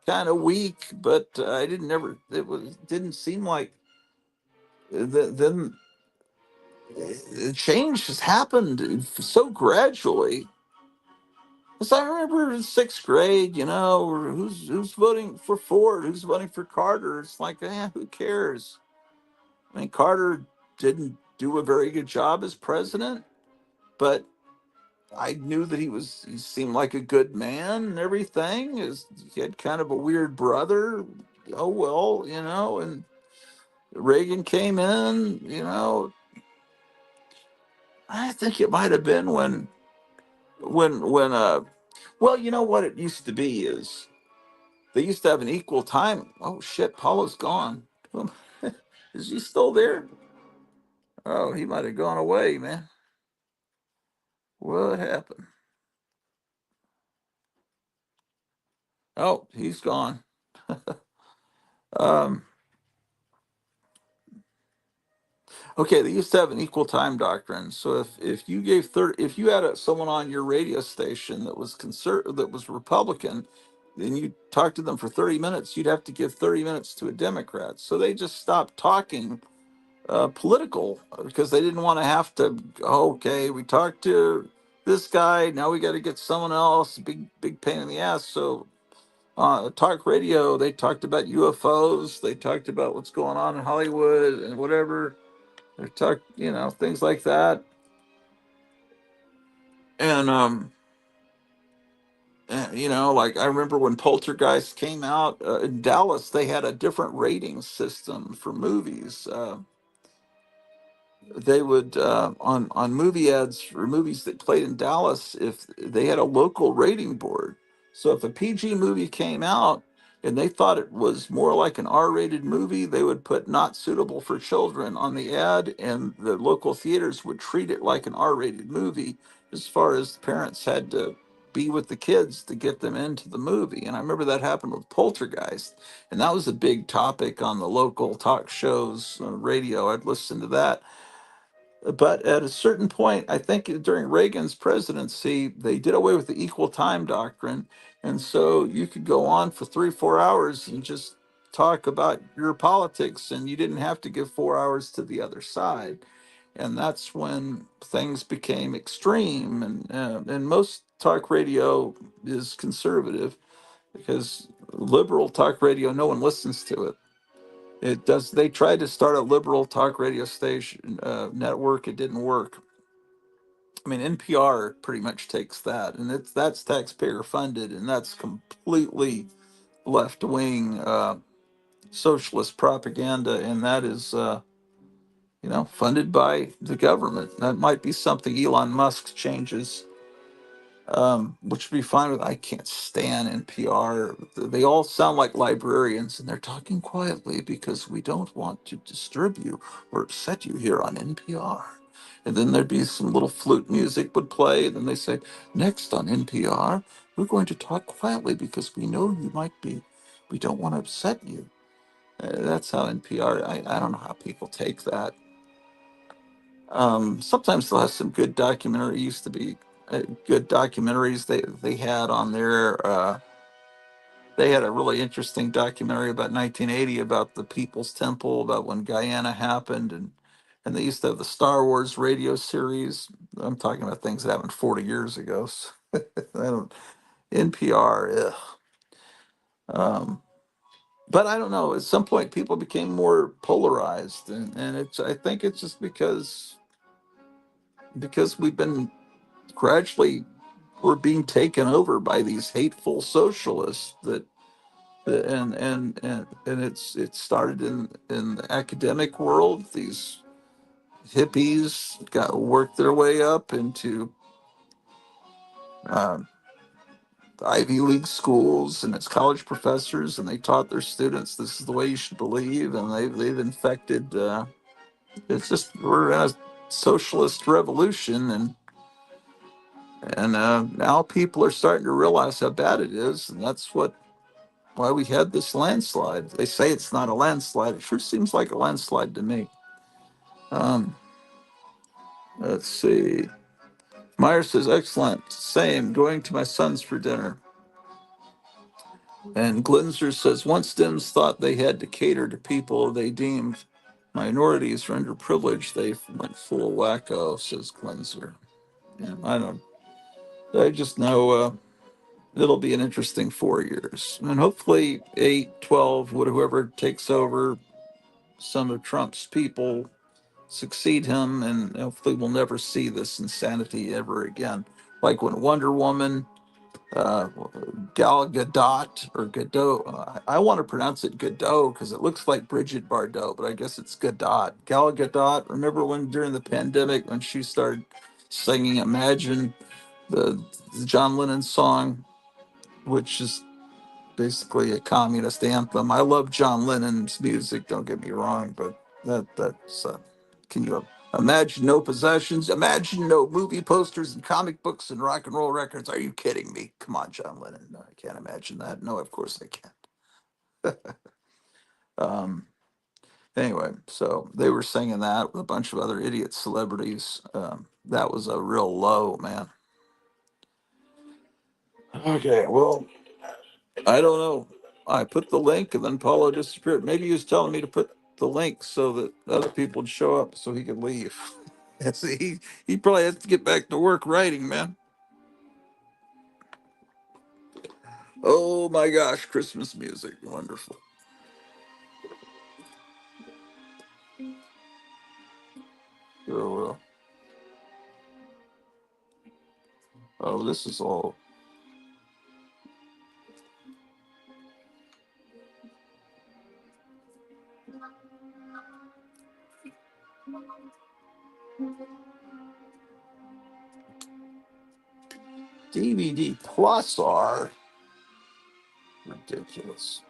kind of weak, but I didn't ever. It was didn't seem like then change has happened so gradually. Because I remember in sixth grade, you know, who's voting for Ford, who's voting for Carter. It's like, who cares? I mean, Carter didn't do a very good job as president, but I knew that he seemed like a good man and everything. He had kind of a weird brother. Oh well, you know, and Reagan came in, you know. I think it might have been when well, you know what it used to be is they used to have an equal time. Oh shit, Paulo's gone. Is he still there? Oh, he might have gone away, man. What happened? Oh, he's gone. um, okay, they used to have an equal time doctrine. So if you gave 30, if you had someone on your radio station that was Republican, then you talked to them for 30 minutes, you'd have to give 30 minutes to a Democrat. So they just stopped talking political because they didn't want to have to. Okay, we talked to this guy. Now we got to get someone else. Big pain in the ass. So talk radio. They talked about UFOs. They talked about what's going on in Hollywood and whatever. They talked, you know, things like that. And you know, like I remember when Poltergeist came out in Dallas, they had a different rating system for movies. They would on movie ads for movies that played in Dallas, if they had a local rating board. So if a PG movie came out and they thought it was more like an R-rated movie, they would put not suitable for children on the ad, and the local theaters would treat it like an R-rated movie as far as the parents had to be with the kids to get them into the movie. And I remember that happened with Poltergeist, and that was a big topic on the local talk shows, radio. I'd listen to that, but at a certain point, I think during Reagan's presidency, they did away with the equal time doctrine. And so you could go on for 3, 4 hours and just talk about your politics, and you didn't have to give 4 hours to the other side. And that's when things became extreme. And most talk radio is conservative because liberal talk radio, no one listens to it. It does. They tried to start a liberal talk radio station network. It didn't work. I mean, NPR pretty much takes that, and that's taxpayer funded, and that's completely left wing socialist propaganda, and that is funded by the government. That might be something Elon Musk changes, which would be fine with. I can't stand NPR. They all sound like librarians, and they're talking quietly because we don't want to disturb you or upset you here on NPR. And then there'd be some little flute music would play, and then they say, "Next on NPR, we're going to talk quietly because we know you might be. We don't want to upset you." That's how NPR. I don't know how people take that. Sometimes they'll have some good documentary. Used to be good documentaries they had on there. They had a really interesting documentary about 1980 about the People's Temple, about when Guyana happened, and they used to have the Star Wars radio series. I'm talking about things that happened 40 years ago. So I don't NPR. Ugh. Um, but I don't know. At some point, people became more polarized, and it's. I think it's just because we've been gradually we're being taken over by these hateful socialists and it started in the academic world. These hippies got worked their way up into um, Ivy League schools, and it's college professors, and they taught their students this is the way you should believe, and they've infected. It's just we're in a socialist revolution, and now people are starting to realize how bad it is, and that's why we had this landslide. They say it's not a landslide. It sure seems like a landslide to me. Um, let's see. Meyer says, excellent. Same. Going to my son's for dinner. And Glinzer says, once Dems thought they had to cater to people they deemed minorities or underprivileged, they went full wacko, says Glinzer. Yeah, I just know it'll be an interesting 4 years. And hopefully 8, 12, whoever takes over, some of Trump's people succeed him, and hopefully we'll never see this insanity ever again. Like when Wonder Woman, uh, Gal Gadot or Godot, I want to pronounce it Godot because it looks like Bridget Bardot, but I guess it's Gadot. Gal Gadot. Remember when during the pandemic when she started singing "Imagine," the John Lennon song, which is basically a communist anthem. I love John Lennon's music. Don't get me wrong, but that's can you imagine no possessions? Imagine no movie posters and comic books and rock and roll records. Are you kidding me? Come on, John Lennon. No, I can't imagine that. No, of course I can't. um, anyway, so they were singing that with a bunch of other idiot celebrities. That was a real low, man. Okay, well, I don't know. I put the link and then Paulo disappeared. Maybe he was telling me to put the link so that other people would show up so he could leave. See, he probably has to get back to work writing, man. Oh my gosh, Christmas music. Wonderful. So, oh, this is all DVD plus are ridiculous.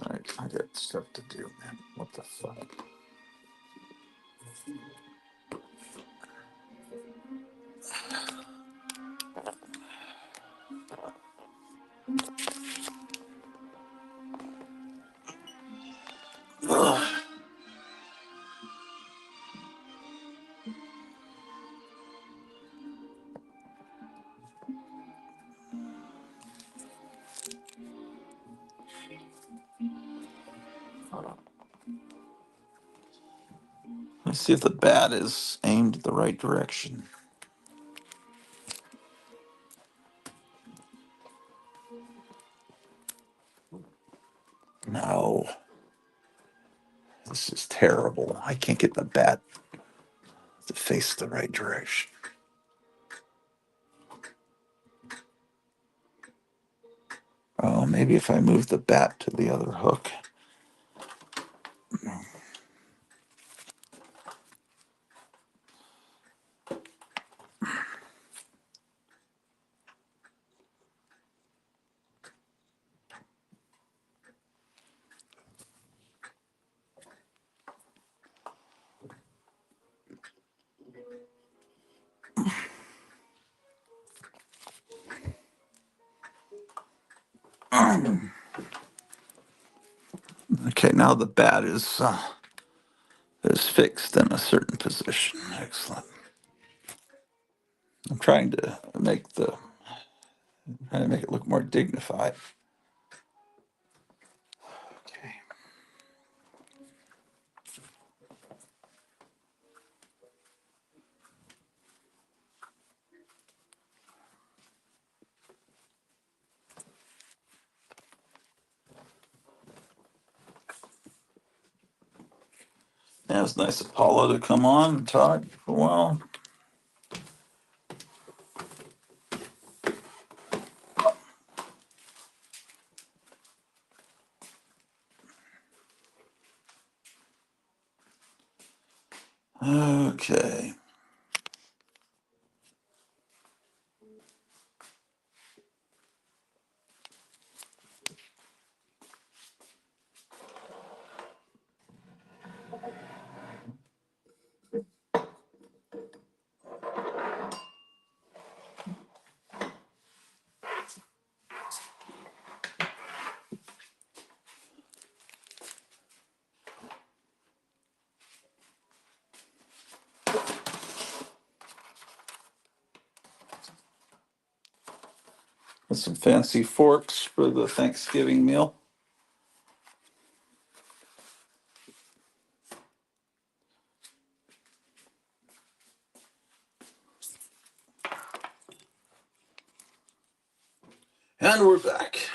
All right, I got stuff to do, man. What the fuck? see if the bat is aimed the right direction. No. This is terrible. I can't get the bat to face the right direction. Oh, maybe if I move the bat to the other hook. Okay, now the bat is fixed in a certain position. Excellent. I'm trying to make it look more dignified. Okay. Yeah, it's nice of Paula to come on and talk for a while. Okay. Got some fancy forks for the Thanksgiving meal. And we're back.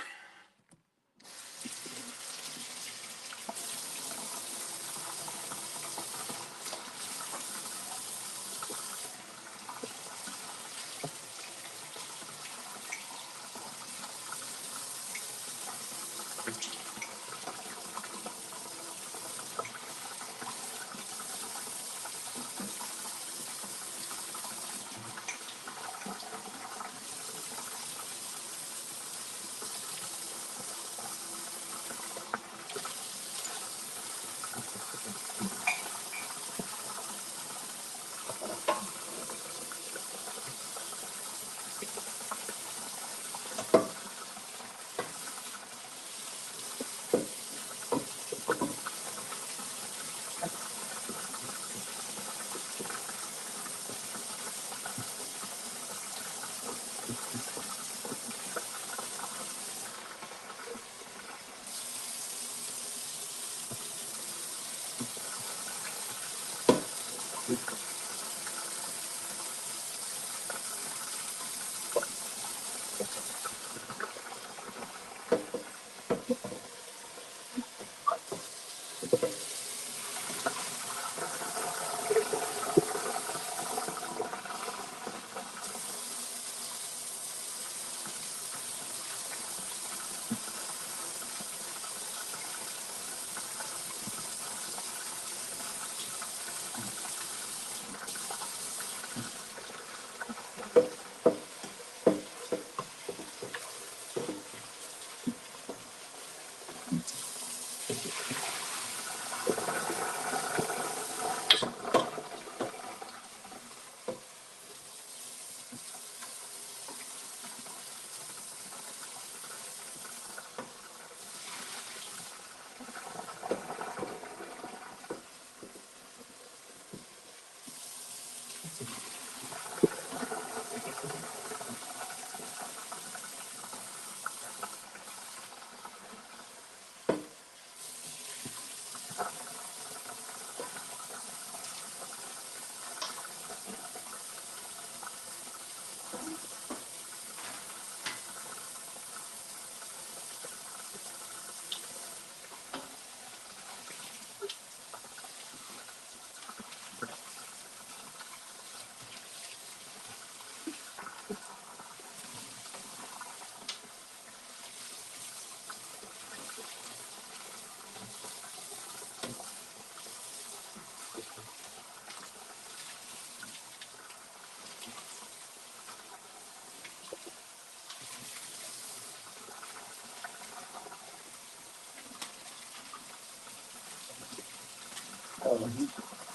he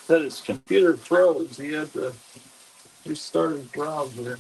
said his computer froze. He had to restart his browser.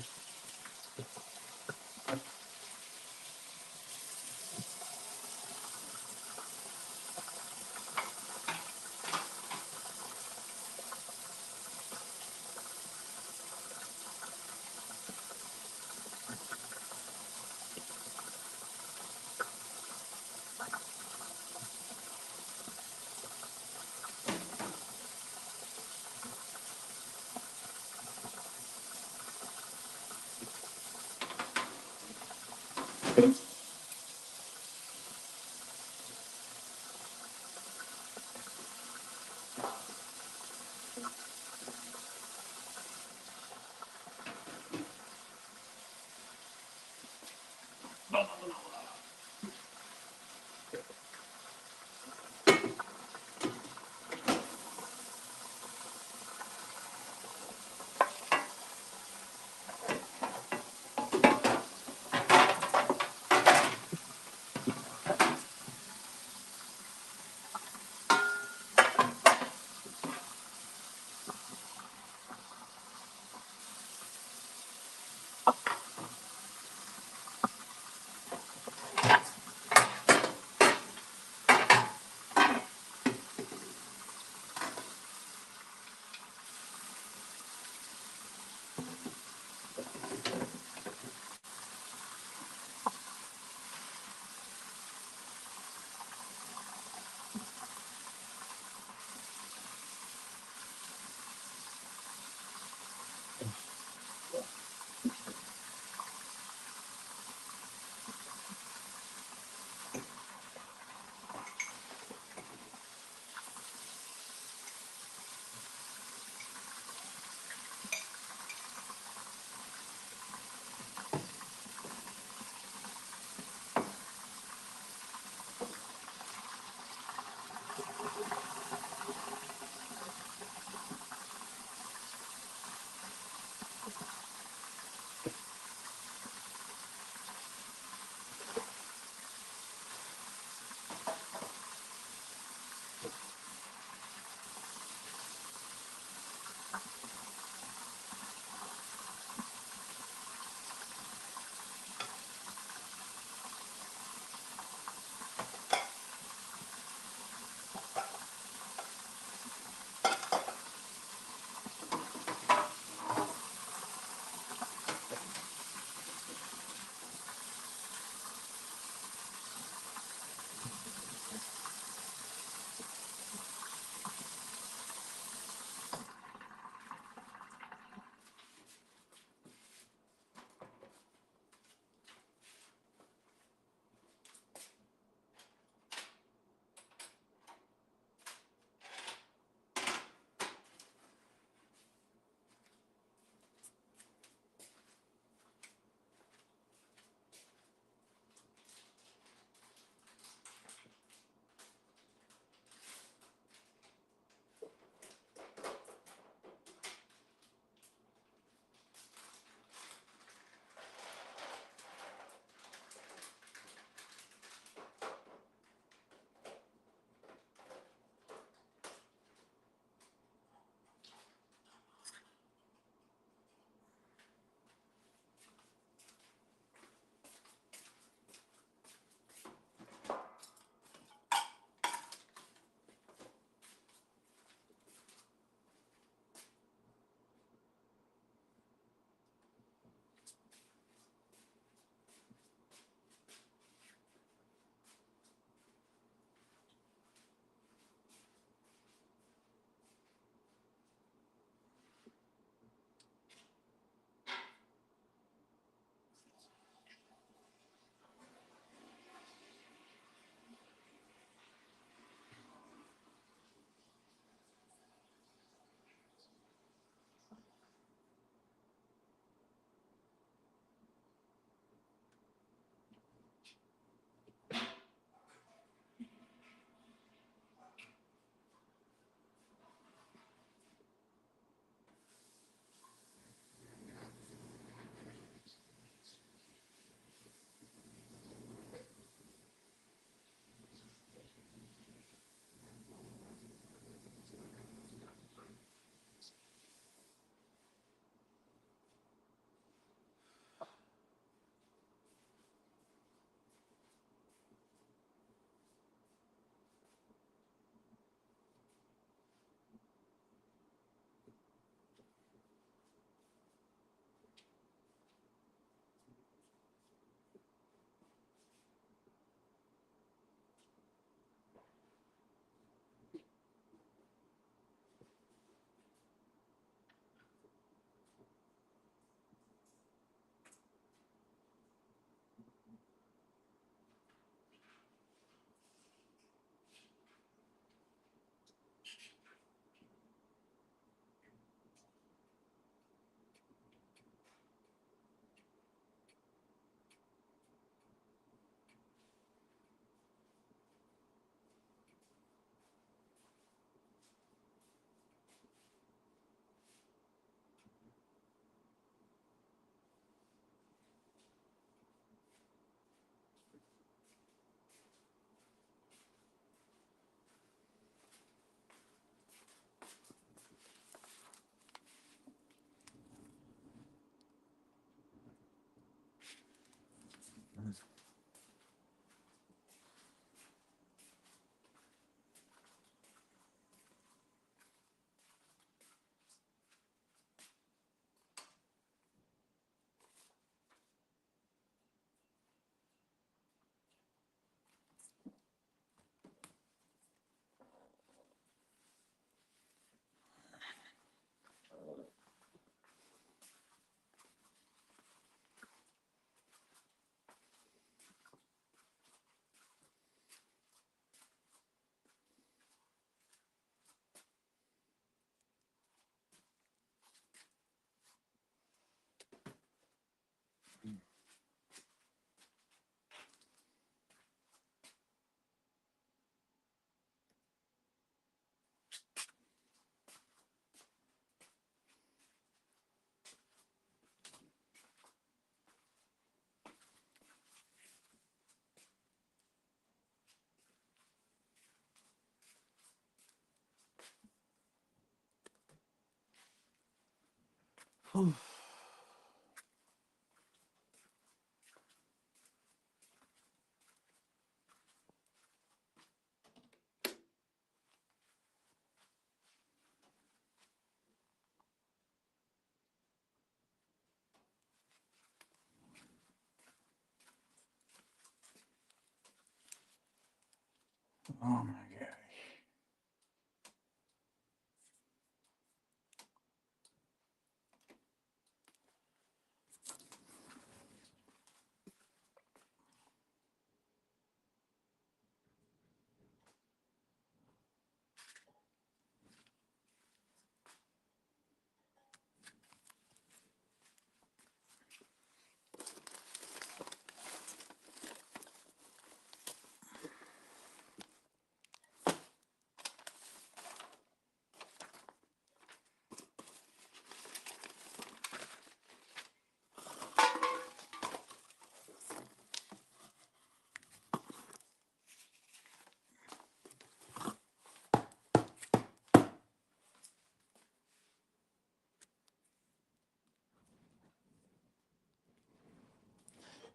Oh my God.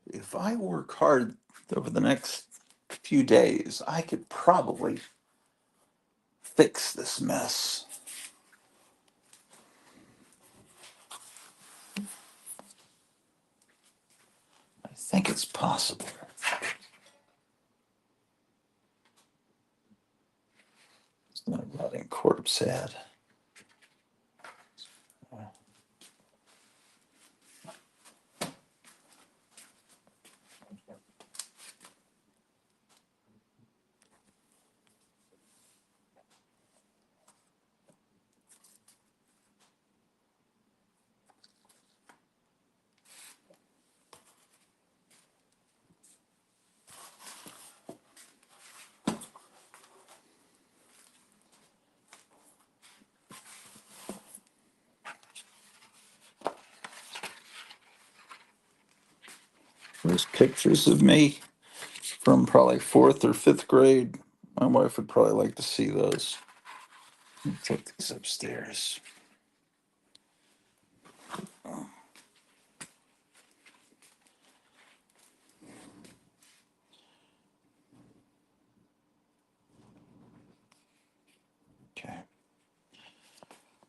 If I work hard over the next few days, I could probably fix this mess. I think it's possible. It's not a rotting corpse head. There's pictures of me from probably fourth or fifth grade. My wife would probably like to see those. Let me take these upstairs. Okay.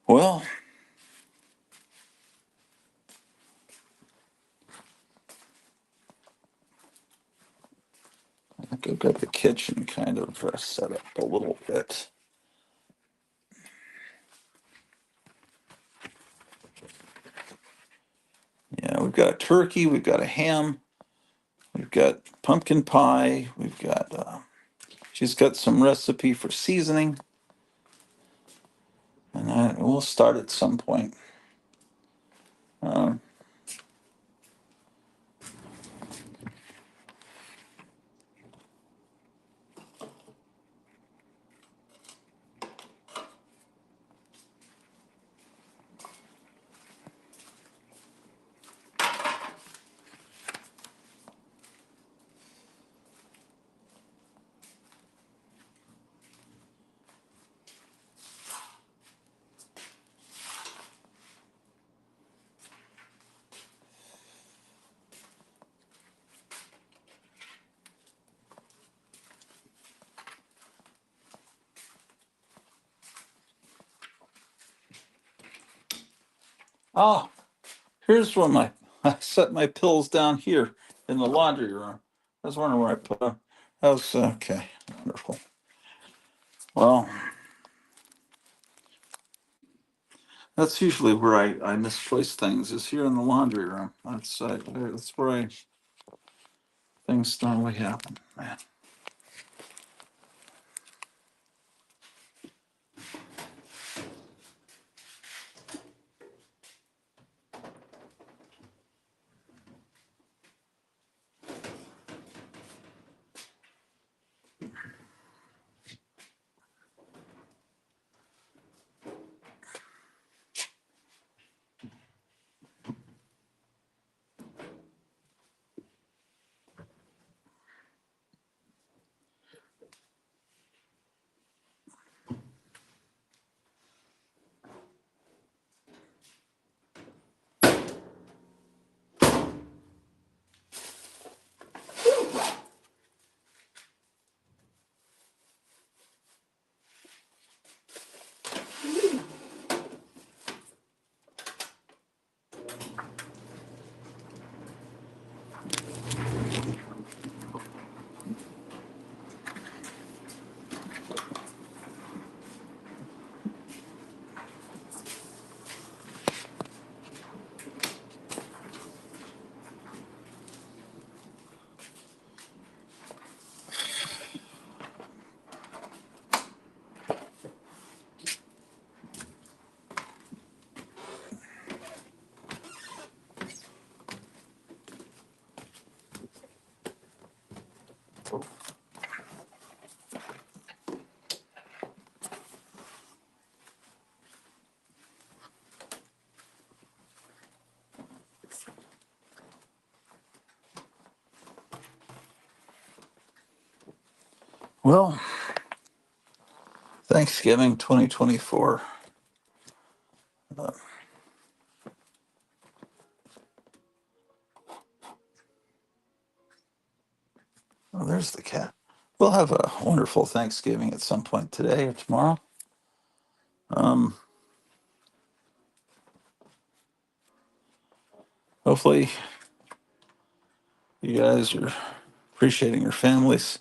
Well, I think I've got the kitchen kind of set up a little bit. Yeah, we've got a turkey, we've got a ham, we've got pumpkin pie, we've got, she's got some recipe for seasoning, and we'll start at some point. Um, Oh, here's where I set my pills down here in the laundry room. I was wondering where I put them. That was okay. Wonderful. Well, that's usually where I misplace things, is here in the laundry room. That's where things normally happen. Man. Well, Thanksgiving 2024. Uh, oh, there's the cat. We'll have a wonderful Thanksgiving at some point today or tomorrow. Um, Hopefully, you guys are appreciating your families,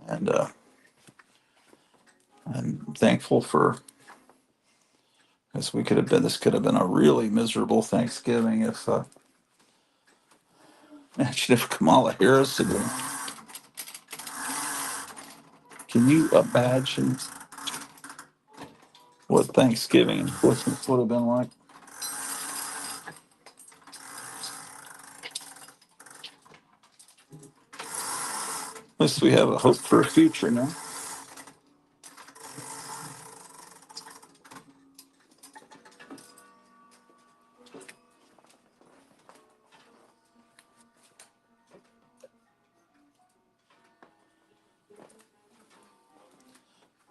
and I'm thankful for, because this could have been a really miserable Thanksgiving if imagine if Kamala Harris had been. Can you imagine what Thanksgiving and Christmas would have been like? At least we have a hope for a future now.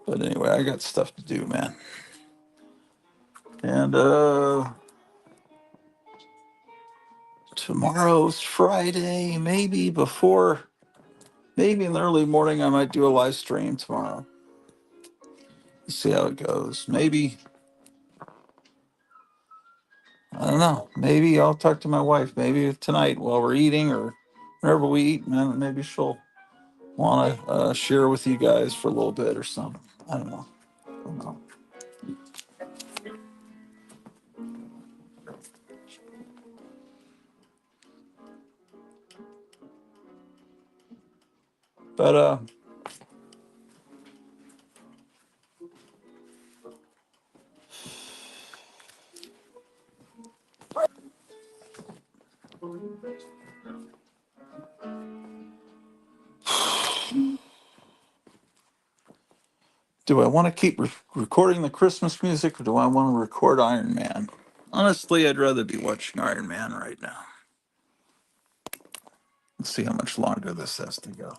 But anyway, I got stuff to do, man. And tomorrow's Friday. Maybe in the early morning, I might do a live stream tomorrow. See how it goes. Maybe, I don't know. Maybe I'll talk to my wife. Maybe tonight while we're eating or whenever we eat, man, maybe she'll want to share with you guys for a little bit or something. I don't know. I don't know. But do I want to keep recording the Christmas music or do I want to record Iron Man? Honestly, I'd rather be watching Iron Man right now. Let's see how much longer this has to go.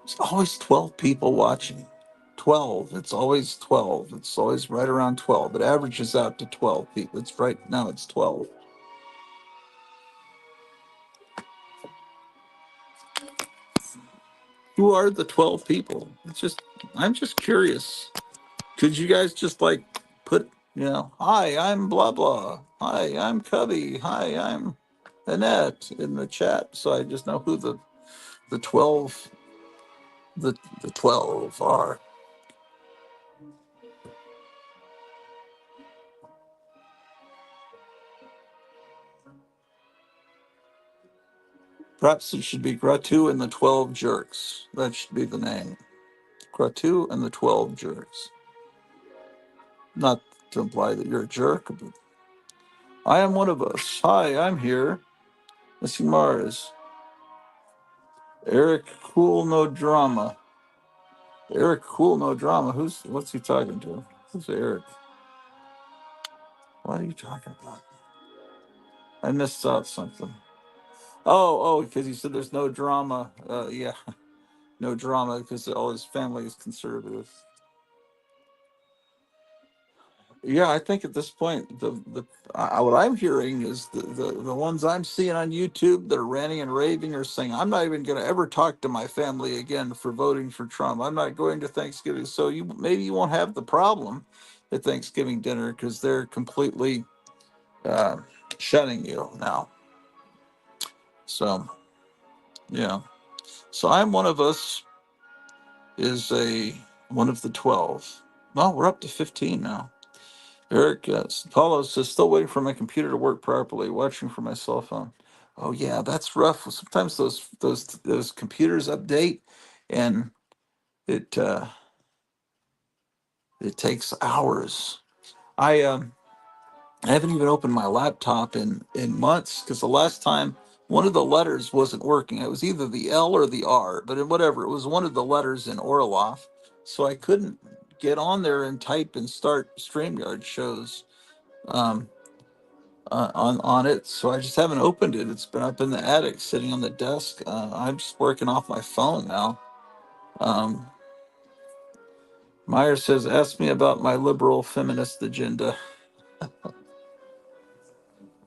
There's always 12 people watching. 12. It's always 12. It's always right around 12. It averages out to 12 people. It's right now, it's 12. Who are the 12 people? I'm just curious. Could you guys just like put, hi, I'm blah blah. Hi, I'm Cubby. Hi, I'm Annette in the chat, so I just know who the 12 the 12 are. Perhaps it should be Gratu and the 12 Jerks. That should be the name. Gratu and the 12 Jerks. Not to imply that you're a jerk, but I am one of us. Hi, I'm here. Missy Mars. Eric Cool No Drama. Eric Cool No Drama. What's he talking to? Who's Eric? What are you talking about? I missed out something. Oh, because he said there's no drama. Yeah, no drama because all his family is conservative. Yeah, I think at this point, what I'm hearing is the ones I'm seeing on YouTube that are ranting and raving are saying, I'm not even going to ever talk to my family again for voting for Trump. I'm not going to Thanksgiving. So maybe you won't have the problem at Thanksgiving dinner because they're completely uh, shutting you now. So, yeah. So I'm one of us is one of the 12. Well, we're up to 15 now. Eric, Paulo says, still waiting for my computer to work properly, watching for my cell phone. Oh yeah, that's rough. Sometimes those computers update, and it it takes hours. I haven't even opened my laptop in months because the last time one of the letters wasn't working. It was either the L or the R, but whatever, it was one of the letters in Orloff, so I couldn't get on there and type and start StreamYard shows. Um, on it, so I just haven't opened it. It's been up in the attic, sitting on the desk. I'm just working off my phone now. Um, Meyer says, "Ask me about my liberal feminist agenda."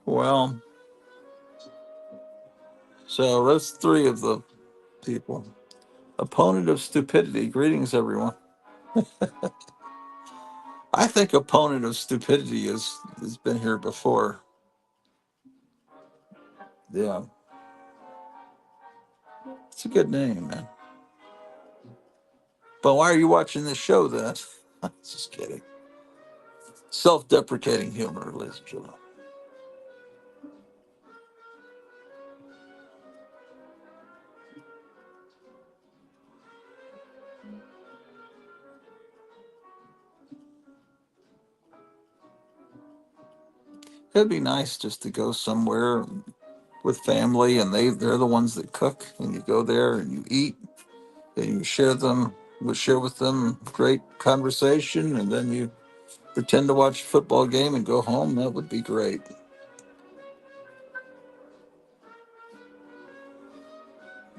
Well, so that's three of the people. Opponent of stupidity. Greetings, everyone. I think opponent of stupidity has been here before. Yeah, it's a good name, man. But why are you watching this show then? Just kidding. Self-deprecating humor, ladies and gentlemen. It'd be nice just to go somewhere with family, and they're the ones that cook, and you go there and you eat and you share with them great conversation, and then you pretend to watch a football game and go home. That would be great.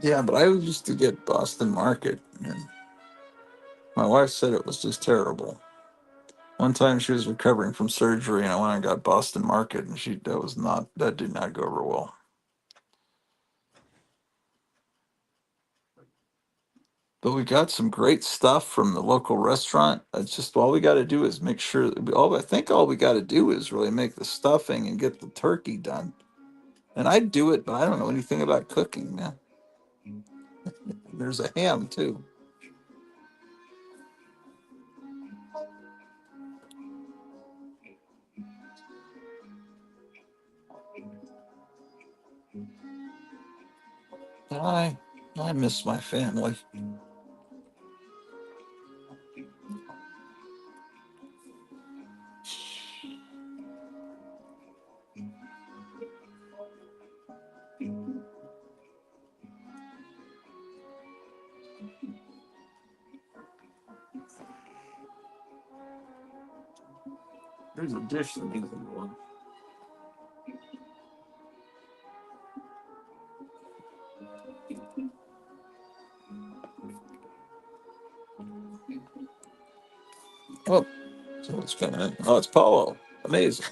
Yeah, but I used to get Boston Market, and my wife said it was just terrible. One time she was recovering from surgery, and I went and got Boston Market, and that did not go over well. But we got some great stuff from the local restaurant. It's just all we got to do is make sure. I think all we got to do is really make the stuffing and get the turkey done. And I'd do it, but I don't know anything about cooking, man. There's a ham too. And I miss my family. There's a dish that needs to be one. Oh, so what's coming in? Oh, it's Paulo. Amazing.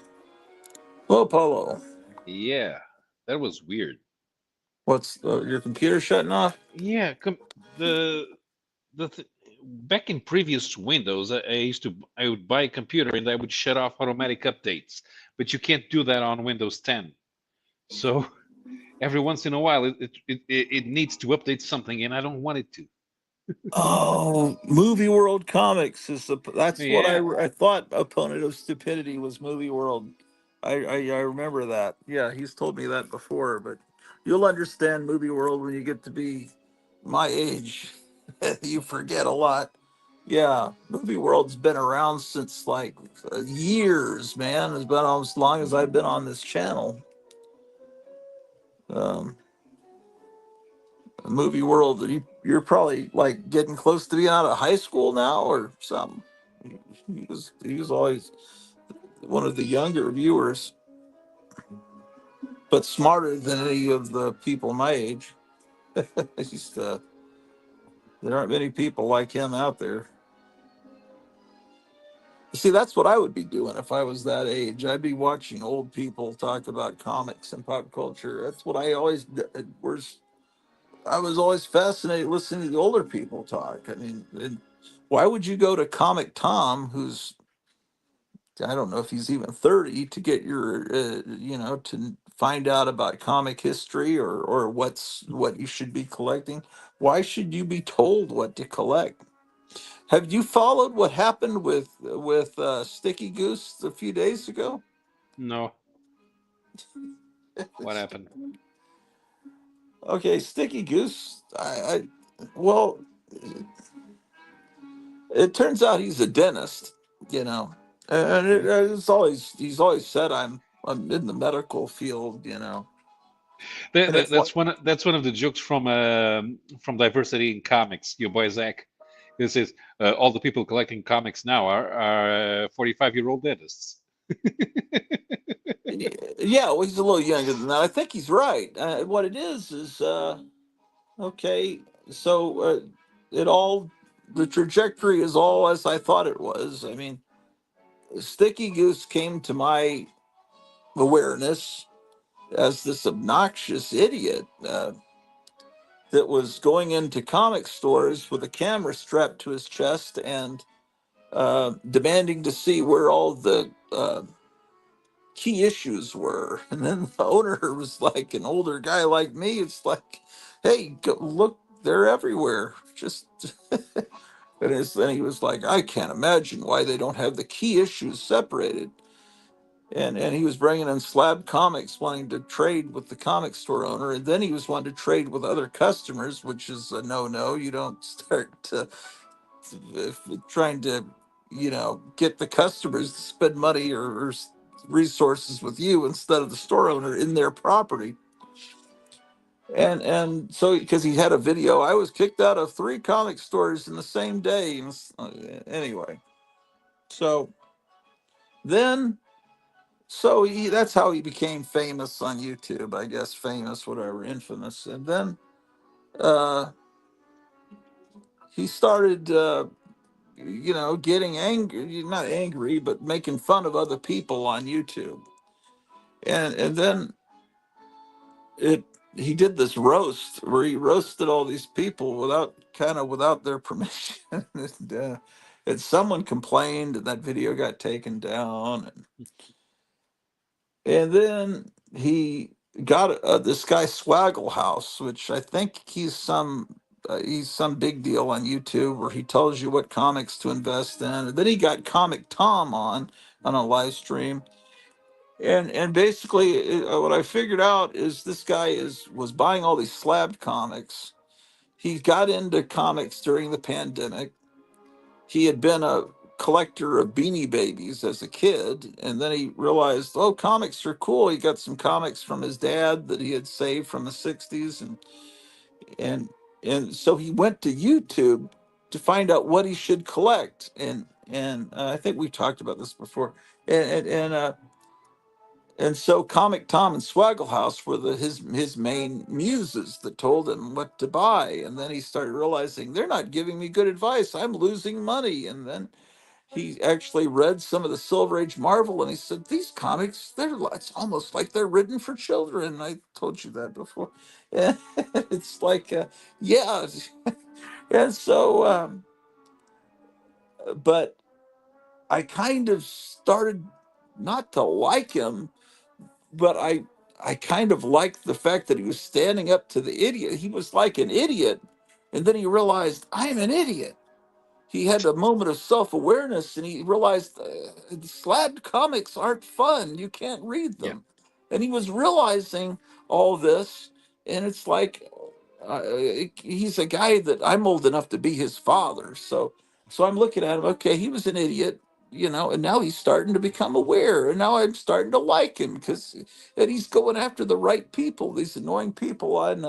Hello, Paulo. Yeah, that was weird. What's your computer shutting off? Yeah, the the th- back in previous Windows, I would buy a computer and I would shut off automatic updates, but you can't do that on Windows 10. So every once in a while, it needs to update something, and I don't want it to. Oh, Movie World Comics is that's what Yeah, I thought. Opponent of Stupidity was Movie World. I remember that. Yeah, he's told me that before. But you'll understand Movie World when you get to be my age. You forget a lot. Yeah, Movie World's been around since like years, man. It's been almost as long as I've been on this channel. Um, Movie World, you're probably like getting close to being out of high school now or something. He was always one of the younger viewers, but smarter than any of the people my age. He's, there aren't many people like him out there. See, that's what I would be doing if I was that age. I'd be watching old people talk about comics and pop culture. That's what I always was. I was always fascinated listening to the older people talk. I mean, why would you go to Comic Tom, who's I don't know if he's even 30, to get your to find out about comic history or what you should be collecting? Why should you be told what to collect? Have you followed what happened with Sticky Goose a few days ago? no, what happened? Okay, Sticky Goose. Well, it turns out he's a dentist, you know, and Okay. he's always said I'm in the medical field, you know, and it's what. That's one of the jokes from Diversity in Comics. Your boy Zach. This is all the people collecting comics now are 45-year-old dentists. Yeah, well, he's a little younger than that. I think he's right. What it is okay. So it all the trajectory is all as I thought it was. I mean, Sticky Goose came to my awareness as this obnoxious idiot that was going into comic stores with a camera strapped to his chest and demanding to see where all the key issues were. And then the owner was like an older guy like me. It's like, hey, go, look, they're everywhere. Just then he was like, I can't imagine why they don't have the key issues separated. And he was bringing in slab comics, wanting to trade with the comic store owner, and then he was wanting to trade with other customers, which is a no-no. You don't start trying to, get the customers to spend money or resources with you instead of the store owner in their property. And so because he had a video, I was kicked out of 3 comic stores in the same day. Anyway, so then that's how he became famous on YouTube, I guess, famous, whatever, infamous. And then uh, he started, getting angry, not angry, but making fun of other people on YouTube. And then it he did this roast where he roasted all these people without their permission. And someone complained, and that video got taken down. And then he got this guy Swaggle House, which I think he's some big deal on YouTube, where he tells you what comics to invest in. And then he got Comic Tom on a live stream, and basically what I figured out is this guy was buying all these slabbed comics. He got into comics during the pandemic. He had been a collector of Beanie Babies as a kid, and then he realized, oh, comics are cool. He got some comics from his dad that he had saved from the '60s, and and so he went to YouTube to find out what he should collect. And I think we've talked about this before. And so Comic Tom and Swaggle House were his main muses that told him what to buy. And then he started realizing they're not giving me good advice. I'm losing money. And then he actually read some of the Silver Age Marvel, and he said these comics, it's almost like they're written for children. I told you that before. And it's like, yeah. And so, but I kind of started not to like him, but I kind of liked the fact that he was standing up to the idiot. He was like an idiot, and then he realized I'm an idiot. He had a moment of self-awareness, and he realized slab comics aren't fun. You can't read Yeah. them, and he was realizing all this. And it's like uh, he's a guy that I'm old enough to be his father, so I'm looking at him. Okay, he was an idiot, and now he's starting to become aware, and now I'm starting to like him because and he's going after the right people, these annoying people on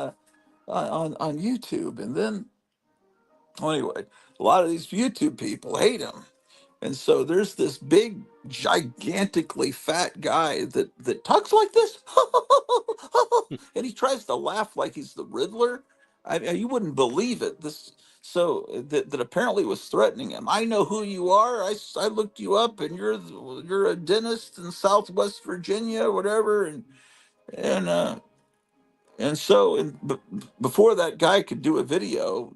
YouTube. And then, well, anyway, a lot of these YouTube people hate him. And so there's this big, gigantically fat guy that talks like this, and he tries to laugh like he's the Riddler. I mean, you wouldn't believe it. This so that apparently was threatening him. I know who you are. I looked you up, and you're a dentist in Southwest Virginia, or whatever. And so, before that guy could do a video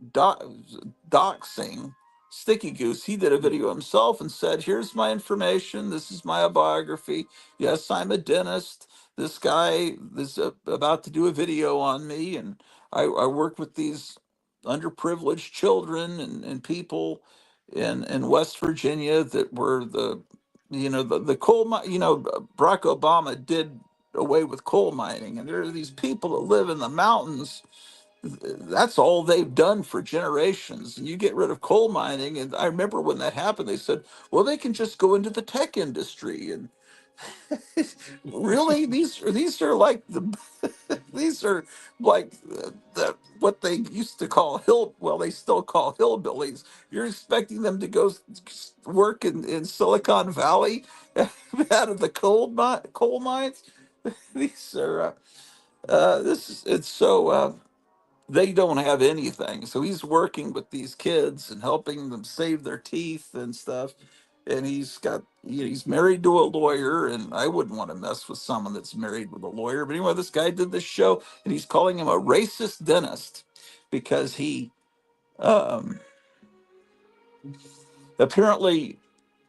doxing Sticky Goose, he did a video himself and said, "Here's my information. This is my biography. Yes, I'm a dentist. This guy is about to do a video on me, and I work with these underprivileged children and people in West Virginia that were the coal mine. Barack Obama did away with coal mining, and there are these people that live in the mountains. That's all they've done for generations, and you get rid of coal mining. And I remember when that happened, they said, well, they can just go into the tech industry. And really, these are like these are like what they used to call they still call hillbillies. You're expecting them to go work in Silicon Valley out of the coal mines. These are this is it's so they don't have anything. So he's working with these kids and helping them save their teeth and stuff. And he's married to a lawyer, and I wouldn't want to mess with someone that's married with a lawyer. But anyway, this guy did this show, and he's calling him a racist dentist because he um, apparently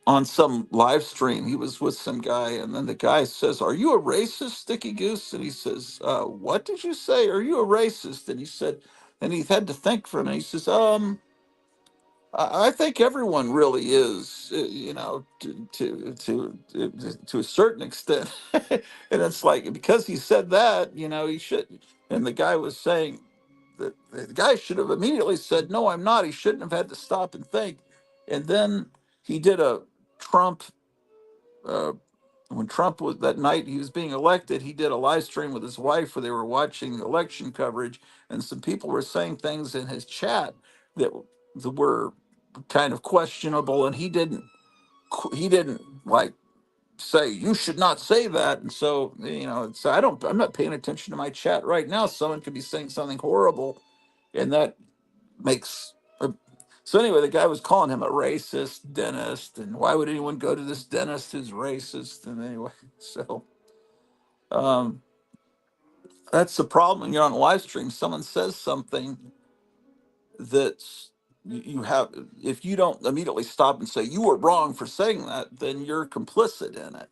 on some live stream he was with some guy, and then the guy says, "Are you a racist, Sticky Goose?" And he says, "What did you say? Are you a racist?" And he said, and he had to think for a minute. He says, I think everyone really is, to a certain extent." And it's like, because he said that, he should. And the guy was saying that the guy should have immediately said, "No, I'm not." He shouldn't have had to stop and think. And then he did a Trump. Uh, when Trump was that night he was being elected, he did a live stream with his wife where they were watching election coverage, and some people were saying things in his chat that were kind of questionable, and he didn't like say you should not say that. And so so I'm not paying attention to my chat right now. Someone could be saying something horrible, and that makes so anyway, the guy was calling him a racist dentist, and why would anyone go to this dentist who's racist? And anyway, so um, that's the problem when you're on a live stream. Someone says something that's you have. If you don't immediately stop and say you were wrong for saying that, then you're complicit in it.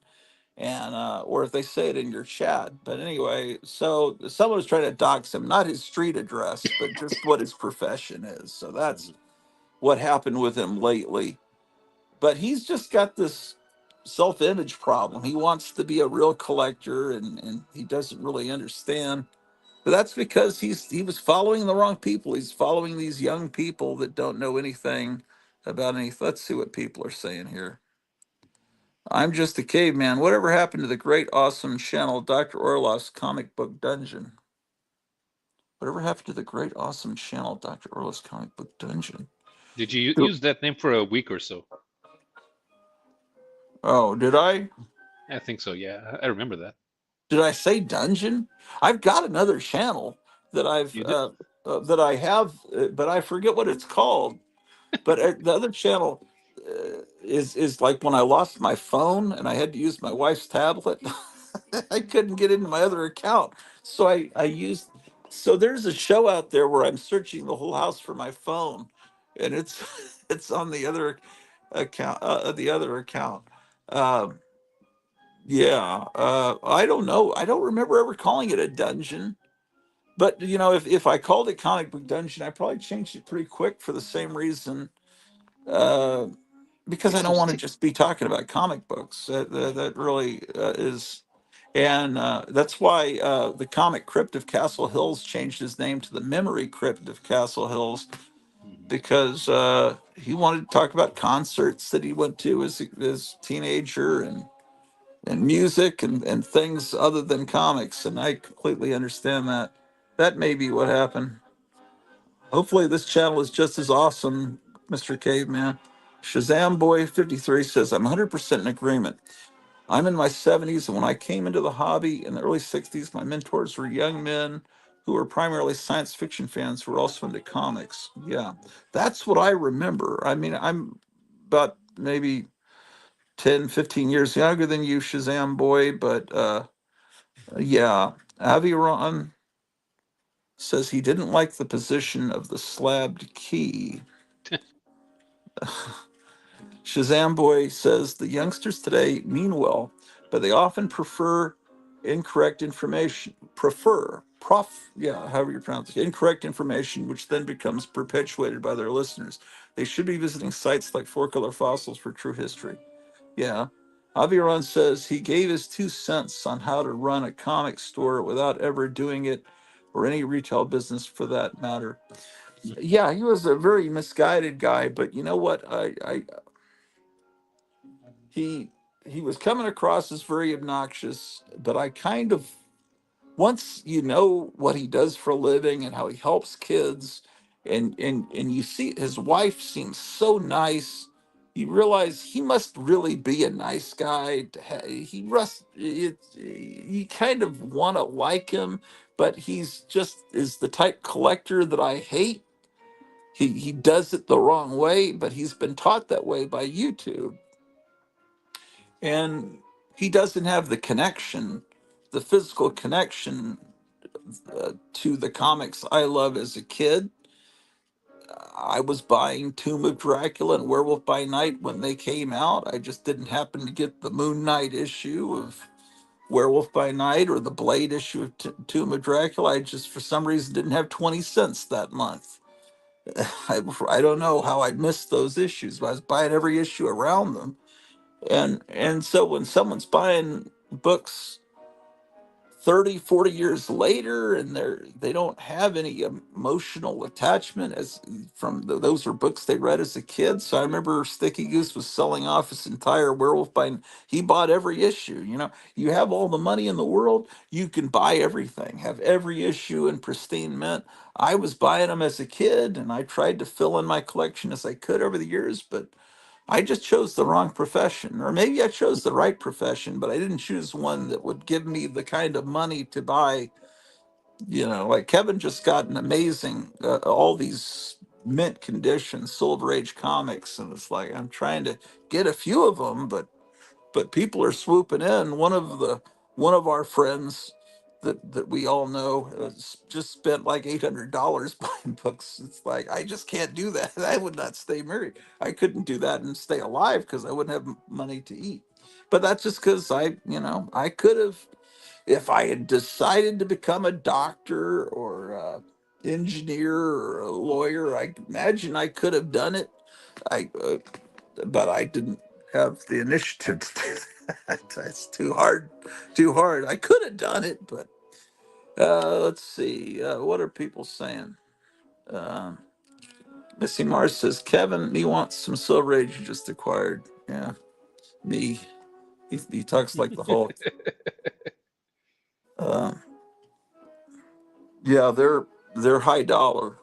And or if they say it in your chat. But anyway, so someone was trying to dox him, not his street address, but just what his profession is. So that's what happened with him lately. But he's just got this self-image problem. He wants to be a real collector, and he doesn't really understand. But that's because he was following the wrong people. He's following these young people that don't know anything about anything. Let's see what people are saying here. I'm just a caveman. Whatever happened to the great, awesome channel, Dr. Orloff's Comic Book Dungeon? Whatever happened to the great, awesome channel, Dr. Orloff's Comic Book Dungeon? Did you use that name for a week or so? Oh, did I? I think so. Yeah, I remember that. Did I say dungeon? I've got another channel that You did. I have, but I forget what it's called. But the other channel, is like when I lost my phone and I had to use my wife's tablet. I couldn't get into my other account, so I used. So there's a show out there where I'm searching the whole house for my phone, and it's it's on the other account. The other account. Um, yeah, I don't know. I don't remember ever calling it a dungeon. But if I called it comic book dungeon, I probably changed it pretty quick for the same reason. Uh, because I don't want to Exclusive. just be talking about comic books. That really is, and that's why the comic Crypt of Castle Hills changed his name to the Memory Crypt of Castle Hills, Mhm. because he wanted to talk about concerts that he went to as a teenager, and music and things other than comics. And I completely understand that. That may be what happened. Hopefully, this channel is just as awesome, Mr. Caveman. Shazam Boy 53 says, I'm 100% in agreement. I'm in my 70s, and when I came into the hobby in the early 60s, my mentors were young men who were primarily science fiction fans who were also into comics. Yeah, that's what I remember. I mean, I'm about maybe 10, 15 years younger than you, Shazam Boy, but yeah, Aviron says he didn't like the position of the slabbed key. Shazam Boy says the youngsters today mean well, but they often prefer incorrect information. Yeah, however you pronounce it, incorrect information, which then becomes perpetuated by their listeners. They should be visiting sites like Four Color Fossils for true history. Yeah. Aviron says he gave his 2 cents on how to run a comic store without ever doing it, or any retail business for that matter. Yeah, he was a very misguided guy, but you know what? He he was coming across as very obnoxious, but I kind of, once you know what he does for a living and how he helps kids, and you see his wife seems so nice, you realize he must really be a nice guy. He rust it, you kind of want to like him, but he's just is the type collector that I hate. He does it the wrong way, but he's been taught that way by YouTube, and he doesn't have the connection, the physical connection to the comics I love as a kid. I was buying Tomb of Dracula and Werewolf by Night when they came out. I just didn't happen to get the Moon Knight issue of Werewolf by Night or the Blade issue of Tomb of Dracula. I just, for some reason, didn't have 20 cents that month. I don't know how I missed those issues, but I was buying every issue around them. And so when someone's buying books 30, 40 years later, and they don't have any emotional attachment as from those are books they read as a kid. So I remember Sticky Goose was selling off his entire Werewolf by, he bought every issue. You have all the money in the world, you can buy everything, have every issue in pristine mint. I was buying them as a kid, and I tried to fill in my collection as I could over the years, but I just chose the wrong profession, or maybe I chose the right profession, but I didn't choose one that would give me the kind of money to buy. Like Kevin just got an amazing, all these mint condition Silver Age comics, and it's like I'm trying to get a few of them, but people are swooping in. One of our friends that we all know just spent like $800 buying books. It's like I just can't do that. I would not stay married. I couldn't do that and stay alive because I wouldn't have money to eat. But that's just because I could have, if I had decided to become a doctor or engineer or a lawyer. I imagine I could have done it. But I didn't have the initiative to do that. It's too hard, too hard. I could have done it, but let's see. What are people saying? Um, Missy Mars says, Kevin, me wants some Silver Age you just acquired. Yeah, me. He talks like the Hulk. Uh, yeah, they're high dollar.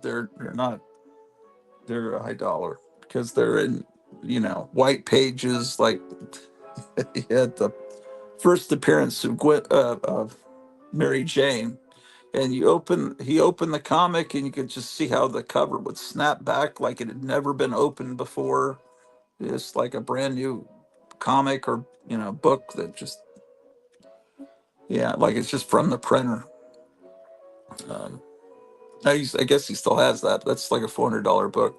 They're not. They're a high dollar because they're in white pages like at the first appearance of Mary Jane, and he opened the comic, and you could just see how the cover would snap back like it had never been opened before. It's like a brand new comic or book that just, yeah, like it's just from the printer. Um, I guess he still has that. That's like a $400 book.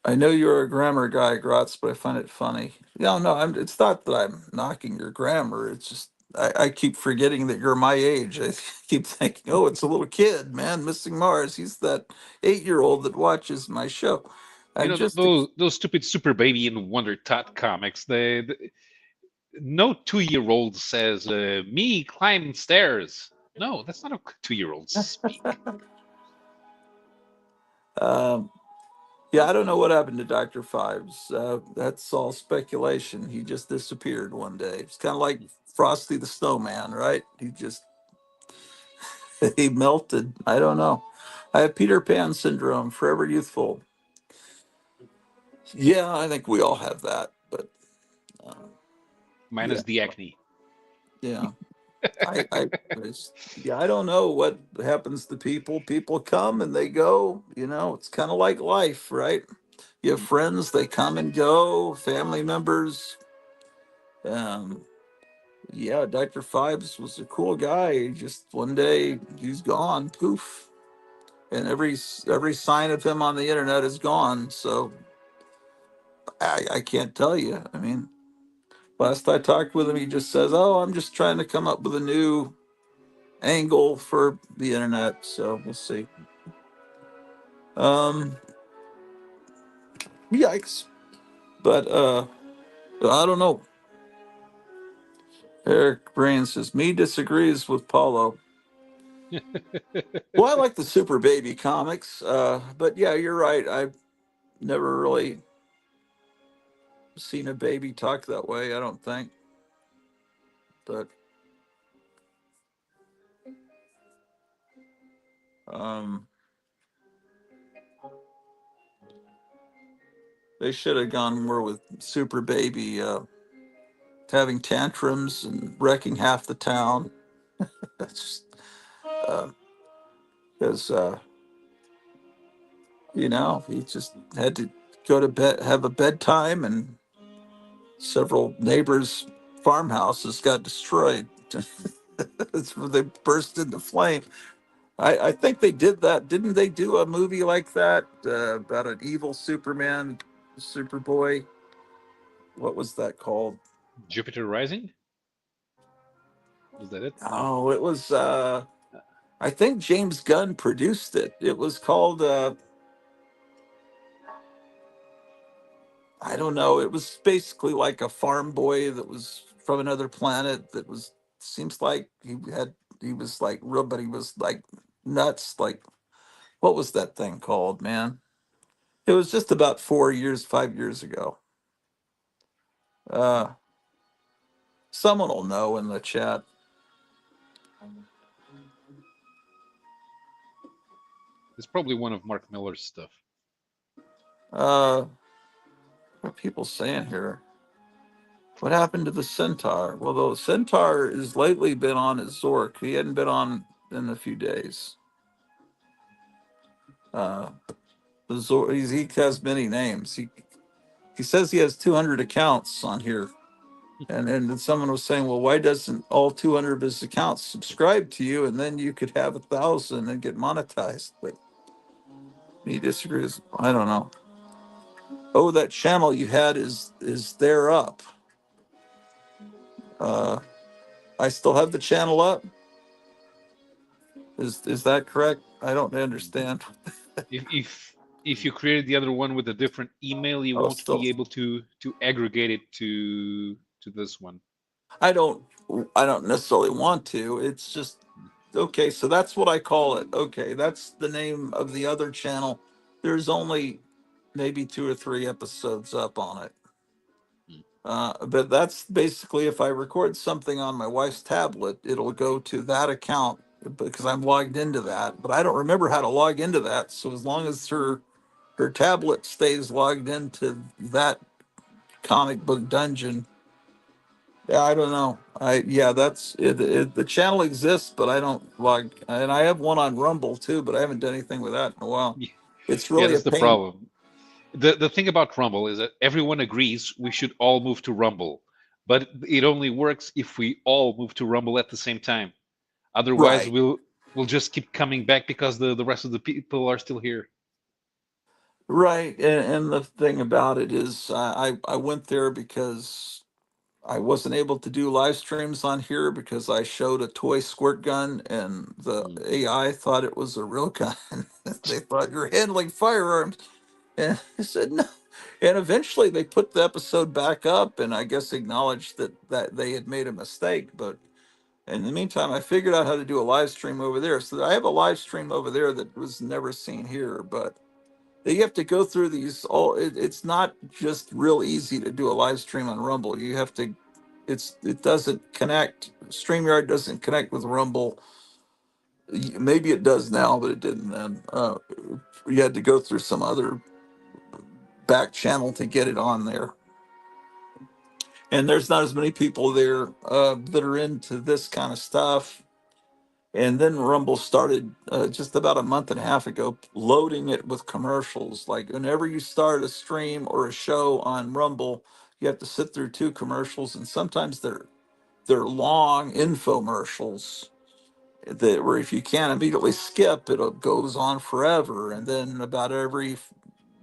I know you're a grammar guy, Gratz, but I find it funny. Yeah, no, it's not that I'm knocking your grammar. It's just I keep forgetting that you're my age. I keep thinking, oh, it's a little kid, man, missing Mars. He's that 8-year-old that watches my show. I just, Those stupid Super Baby and Wonder Tot comics. No 2-year-old says me climb stairs. No, that's not how 2-year-olds speak. um, yeah, I don't know what happened to Dr. Fives. That's all speculation. He just disappeared one day. It's kind of like Frosty the Snowman, right? He just he melted. I don't know. I have Peter Pan syndrome, forever youthful. Yeah, I think we all have that. But um, yeah, Minus the acne. yeah. Yeah, I don't know what happens to people. People come and they go. It's kind of like life, right? You have friends, they come and go. Family members. Um, yeah, Dr. Fibes was a cool guy. Just one day he's gone, poof, and every sign of him on the internet is gone. So I can't tell you. I mean, last I talked with him, he just says, "Oh, I'm just trying to come up with a new angle for the internet." So we'll see. Um, Yikes! But I don't know. Eric Brain says me disagrees with Paulo. Well, I like the Super Baby comics, but yeah, you're right. I've never really seen a baby talk that way. I don't think, but um, they should have gone more with Super Baby having tantrums and wrecking half the town. That's just because he just had to go to bed, have a bedtime, and several neighbors' farmhouses got destroyed. That's where they burst into flame. I think they did that. Didn't they do a movie like that about an evil Superman, Superboy? What was that called? Jupiter Rising? Was that it? No. Oh, it was. I think James Gunn produced it. It was called. I don't know. It was basically like a farm boy that was from another planet. That was seems like he was like real, but he was like nuts. Like what was that thing called, man? It was just about 4 years, 5 years ago. Uh, Someone will know in the chat. It's probably one of Mark Miller's stuff. What are people saying here? What happened to the Centaur? Well, the Centaur has lately been on his Zork. He hadn't been on in a few days. Uh, the Zork, he has many names. He says he has 200 accounts on here. And then someone was saying, well, why doesn't all 200 of his accounts subscribe to you, and then you could have 1,000 and get monetized? But he disagrees. I don't know. Oh, that channel you had is there up. Uh, I still have the channel up. Is that correct? I don't understand. If you created the other one with a different email, you Oh, won't still. be able to aggregate it to this one. I don't. I don't necessarily want to. It's just okay. So that's what I call it. Okay, that's the name of the other channel. There's only maybe 2 or 3 episodes up on it. Hmm. But that's basically if I record something on my wife's tablet, it'll go to that account because I'm logged into that. But I don't remember how to log into that. So as long as her tablet stays logged into that comic book dungeon, yeah, I don't know. That's it, the channel exists, but I don't log. And I have one on Rumble too, but I haven't done anything with that in a while. Yeah, It's yeah, really a that's the pain. problem. The thing about Rumble is that everyone agrees we should all move to Rumble, but it only works if we all move to Rumble at the same time. Otherwise, Right. we'll just keep coming back because the rest of the people are still here. Right. And the thing about it is, I went there because I wasn't able to do live streams on here because I showed a toy squirt gun and the Mm. AI thought it was a real gun. They thought you're handling firearms. And I said no. And eventually they put the episode back up and I guess acknowledged that they had made a mistake. But in the meantime, I figured out how to do a live stream over there. So I have a live stream over there that was never seen here, but you have to go through these it's not just real easy to do a live stream on Rumble. You have to it doesn't connect. StreamYard doesn't connect with Rumble. Maybe it does now, but it didn't then. You had to go through some other back channel to get it on there. And there's not as many people there that are into this kind of stuff. And then Rumble started just about a month and a half ago loading it with commercials. Like whenever you start a stream or a show on Rumble, you have to sit through two commercials, and sometimes they're long infomercials that where if you can't immediately skip, it goes on forever. And then about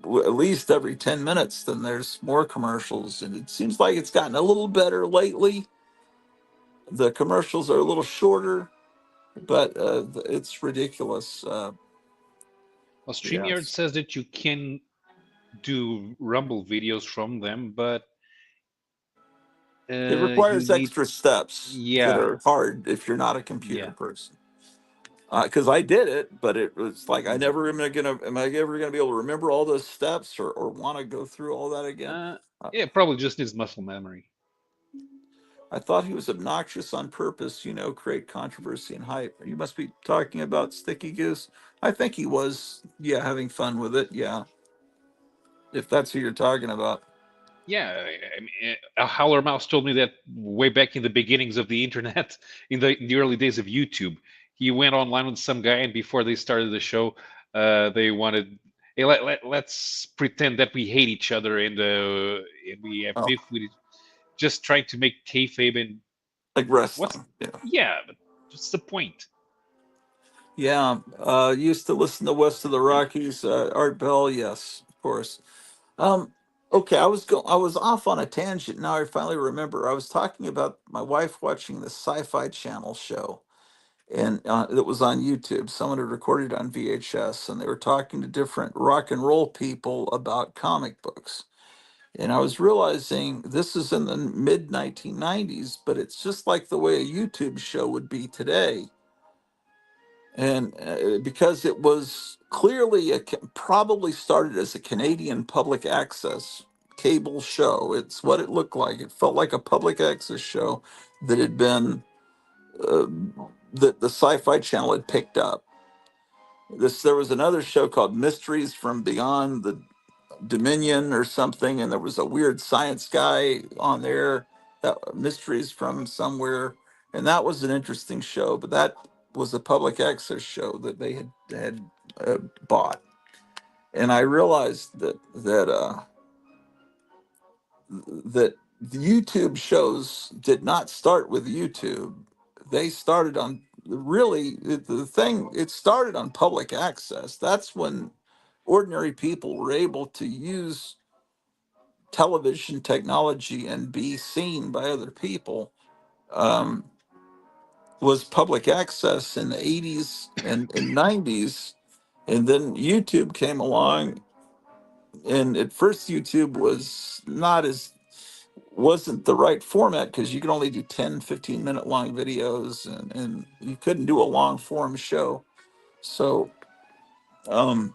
at least every 10 minutes, then there's more commercials, and it seems like it's gotten a little better lately. The commercials are a little shorter, but it's ridiculous. Well, StreamYard Yes, says that you can do Rumble videos from them, but it you requires need, extra steps that yeah, are hard if you're not a computer yeah. person. Because I did it, but it was like I Mm. never am I ever gonna be able to remember all those steps or want to go through all that again? Uh, Uh, it probably just needs muscle memory. I thought he was obnoxious on purpose, create controversy and hype. You must be talking about Sticky Goose. I think he was, yeah, having fun with it. Yeah, if that's who you're talking about. Yeah, I mean, Howler Mouse told me that way back in the beginnings of the internet, in the early days of YouTube, he went online with some guy, and before they started the show, they wanted, hey, let's pretend that we hate each other and we have Oh, beef with just trying to make kayfabe. And like what's, wrestling. Yeah. yeah, but what's the point? Yeah, used to listen to West of the Rockies, Art Bell. Yes, of course. Um, okay, I was off on a tangent. Now I finally remember. I was talking about my wife watching the Sci-Fi Channel show, and it was on YouTube. Someone had recorded it on VHS, and they were talking to different rock and roll people about comic books. And I was realizing this is in the mid 1990s, but it's just like the way a YouTube show would be today. And because it was clearly probably started as a Canadian public access cable show, it's what it looked like. It felt like a public access show that had been uh, that the Sci-Fi Channel had picked up. There was another show called Mysteries from Beyond the Dominion or something, and there was a weird science guy on there. Mysteries from somewhere, and that was an interesting show. But that was a public access show that they had bought, and I realized that the YouTube shows did not start with YouTube. They started on really the thing. It started on public access. That's when ordinary people were able to use television technology and be seen by other people. Um, was public access in the 80s and 90s, and then YouTube came along. And at first YouTube was not as wasn't the right format because you could only do 10-15 minute long videos, and you couldn't do a long form show. So um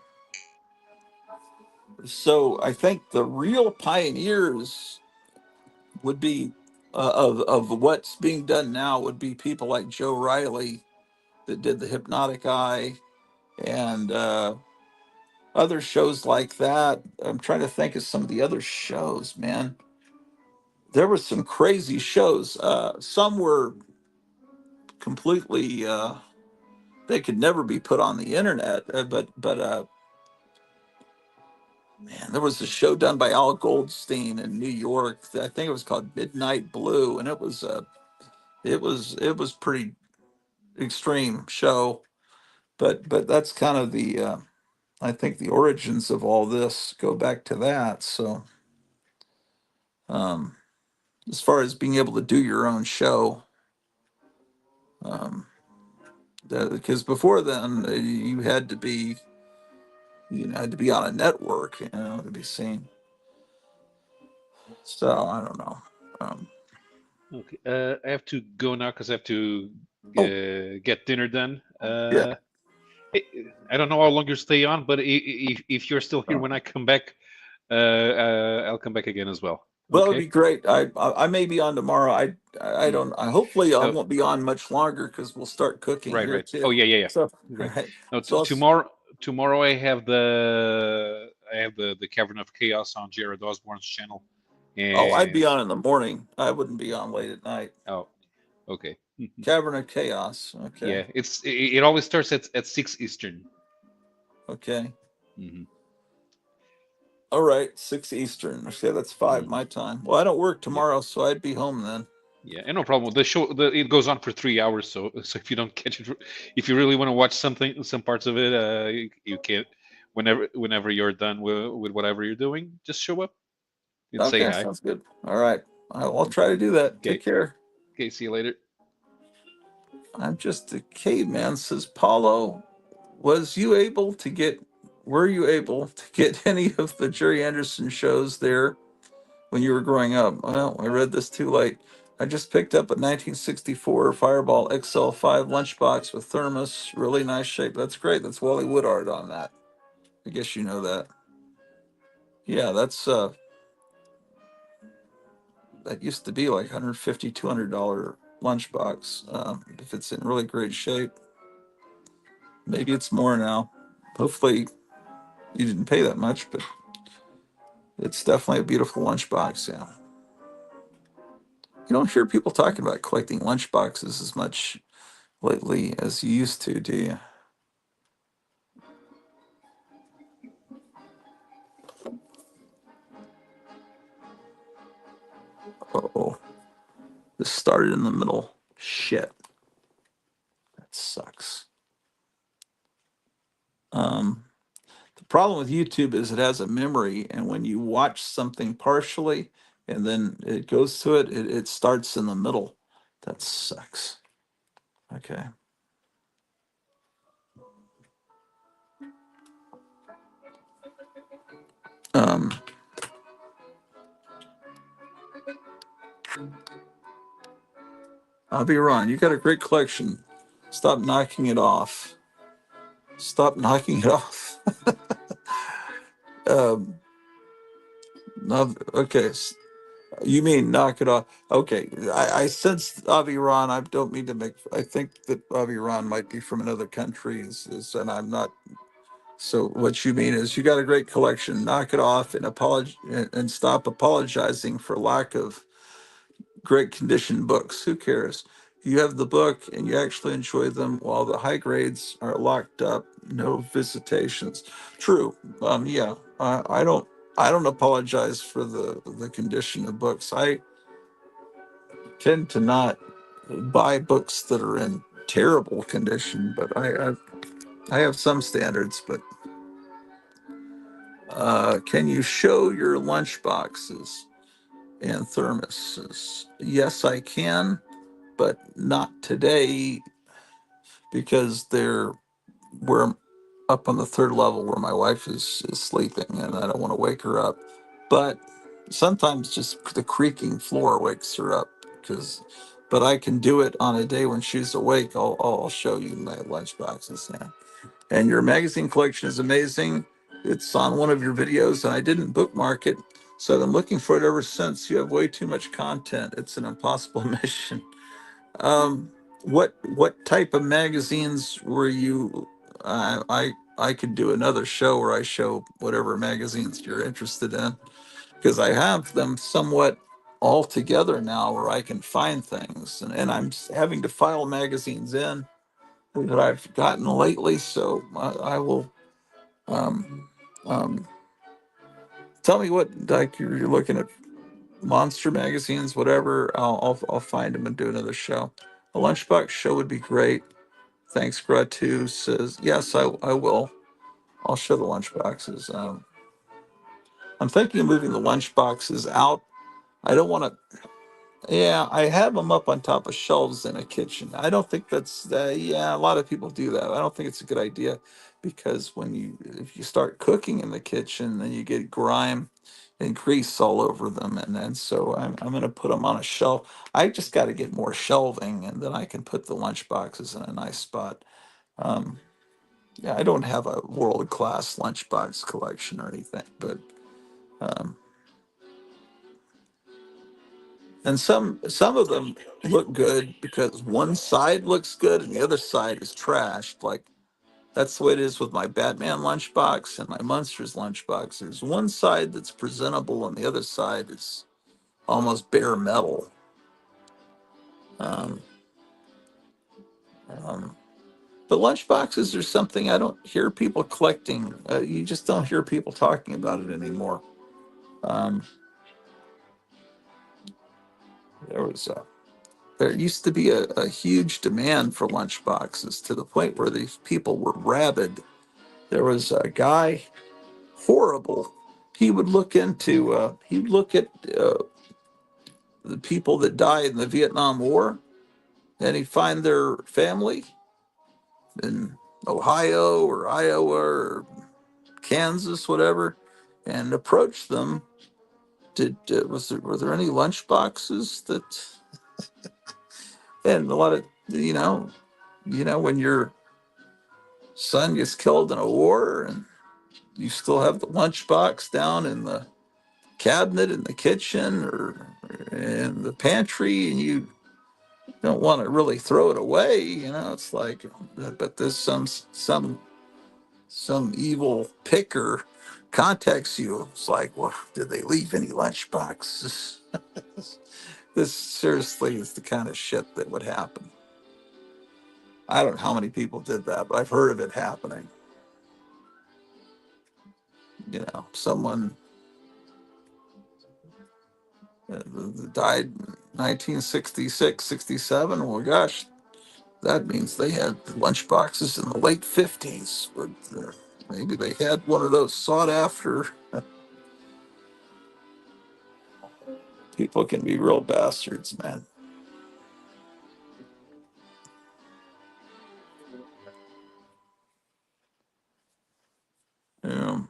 so I think the real pioneers would be of what's being done now would be people like Joe Riley that did the Hypnotic Eye and other shows like that. I'm trying to think of some of the other shows, man. There were some crazy shows. Some were completely they could never be put on the internet, but Man, there was a show done by Al Goldstein in New York. I think it was called Midnight Blue, and it was pretty extreme show. But that's kind of the I think the origins of all this go back to that. So um, as far as being able to do your own show, um, because before then you had to be had to be on a network, to be seen. So I don't know. Um, Okay. I have to go now because I have to oh get dinner done. yeah. I I don't know how long you stay on, but if you're still here Uh, when I come back, I'll come back again as well. well, it would Okay. be great. I may be on tomorrow. I Mm. don't. I hopefully I No, won't be on much longer because we'll start cooking right, here right. Oh too. yeah, yeah, yeah. So Right. right. No, So tomorrow I have the Cavern of Chaos on Jared Osborne's channel, I'd and be on in the morning. I wouldn't be on late at night. oh, okay. Cavern of Chaos. Okay. Yeah, it always starts at 6 Eastern. Okay. Hmm. All right. 6 Eastern. Okay, that's 5 Hmm. my time. Well, I don't work Yeah, tomorrow, so I'd be home then. yeah, and no problem. It goes on for 3 hours, so if you don't catch it, if you really want to watch some parts of it, you can. Whenever you're done with whatever you're doing, just show up and say Okay, hi. sounds good. All right. I'll try to do that. Take Okay, care. okay. See you later. I'm just a caveman, says Paulo. Was you able to get, were you able to get any of the Jerry Anderson shows there when you were growing up? Well, I read this too late. I just picked up a 1964 Fireball XL5 lunchbox with thermos. Really nice shape. That's great. That's Wally Woodard on that. I guess you know that. Yeah, that used to be like $150, $200 lunchbox. If it's in really great shape, maybe it's more now. Hopefully, you didn't pay that much, but it's definitely a beautiful lunchbox. Yeah, you don't hear people talking about collecting lunchboxes as much lately as you used to, do you? Oh, this started in the middle. Shit, that sucks. Um, the problem with YouTube is it has a memory, and when you watch something partially and then it goes to it starts in the middle. That sucks. Okay. Um, I'll be wrong. You got a great collection. Stop knocking it off. Stop knocking it off. um, no, okay. You mean knock it off? Okay. I sense Avi Ron. I don't mean to make. I think that Avi Ron might be from another country, and I'm not. So what you mean is you got a great collection. Knock it off and and stop apologizing for lack of great condition books. Who cares? You have the book and you actually enjoy them while the high grades are locked up. No visitations. True. Yeah. I don't apologize for the condition of books. I tend to not buy books that are in terrible condition, but I have some standards. But can you show your lunch boxes and thermoses? Yes, I can, but not today because we're up on the third level where my wife is sleeping and I don't want to wake her up. But sometimes just the creaking floor wakes her up because but I can do it on a day when she's awake. I'll show you my lunch boxes. Yeah. And your magazine collection is amazing. It's on one of your videos and I didn't bookmark it. So I've been looking for it ever since. You have way too much content. It's an impossible mission. Um, what type of magazines were you? I could do another show where I show whatever magazines you're interested in because I have them somewhat all together now where I can find things and I'm having to file magazines in that I've gotten lately. So I will um, um, Tell me what, like, you're looking at monster magazines, whatever. I'll find them and do another show. A lunchbox show would be great. Thanks, Gratu says yes. I will. I'll show the lunchboxes. I'm thinking of moving the lunchboxes out. I don't want to. Yeah, I have them up on top of shelves in a kitchen. I don't think that's. Yeah, a lot of people do that. I don't think it's a good idea because if you start cooking in the kitchen, then you get grime and grease all over them, and so I'm going to put them on a shelf. I just got to get more shelving, and then I can put the lunch boxes in a nice spot. Um, yeah, I don't have a world class lunchbox collection or anything, but um, and some of them look good because one side looks good and the other side is trashed. Like that's the way it is with my Batman lunchbox and my Monsters lunchbox. There's one side that's presentable and the other side is almost bare metal. Um, um, but lunchboxes are something I don't hear people collecting. You just don't hear people talking about it anymore. Um, there was a There used to be a huge demand for lunchboxes to the point where these people were rabid. There was a guy, horrible. He'd look at the people that died in the Vietnam War, and he'd find their family in Ohio or Iowa or Kansas, whatever, and approach them. Were there any lunchboxes that? And a lot of when your son gets killed in a war and you still have the lunchbox down in the cabinet in the kitchen or in the pantry and you don't want to really throw it away, it's like, but there's some evil picker contacts you. It's like, well, did they leave any lunchboxes? This seriously is the kind of shit that would happen. I don't know how many people did that, but I've heard of it happening. Someone died in 1966, 67. Well, gosh, that means they had lunch boxes in the late 50s. But maybe they had one of those sought after. People can be real bastards, man. Yeah.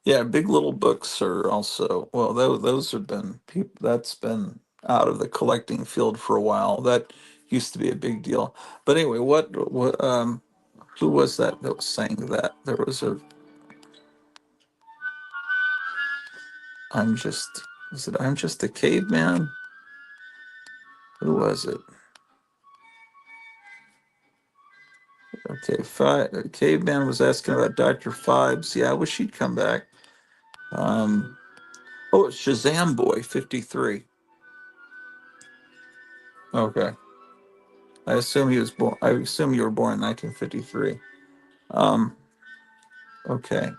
Yeah, big little books are also, well, those have been people that's been out of the collecting field for a while. That used to be a big deal. But anyway, what who was that was saying that? There was a I'm just was it I'm just a caveman? Who was it? Okay, caveman was asking about Dr. Fibes. Yeah, I wish he'd come back. Um oh, it's Shazam Boy 53. Okay. I assume you were born in 1953. Um, okay.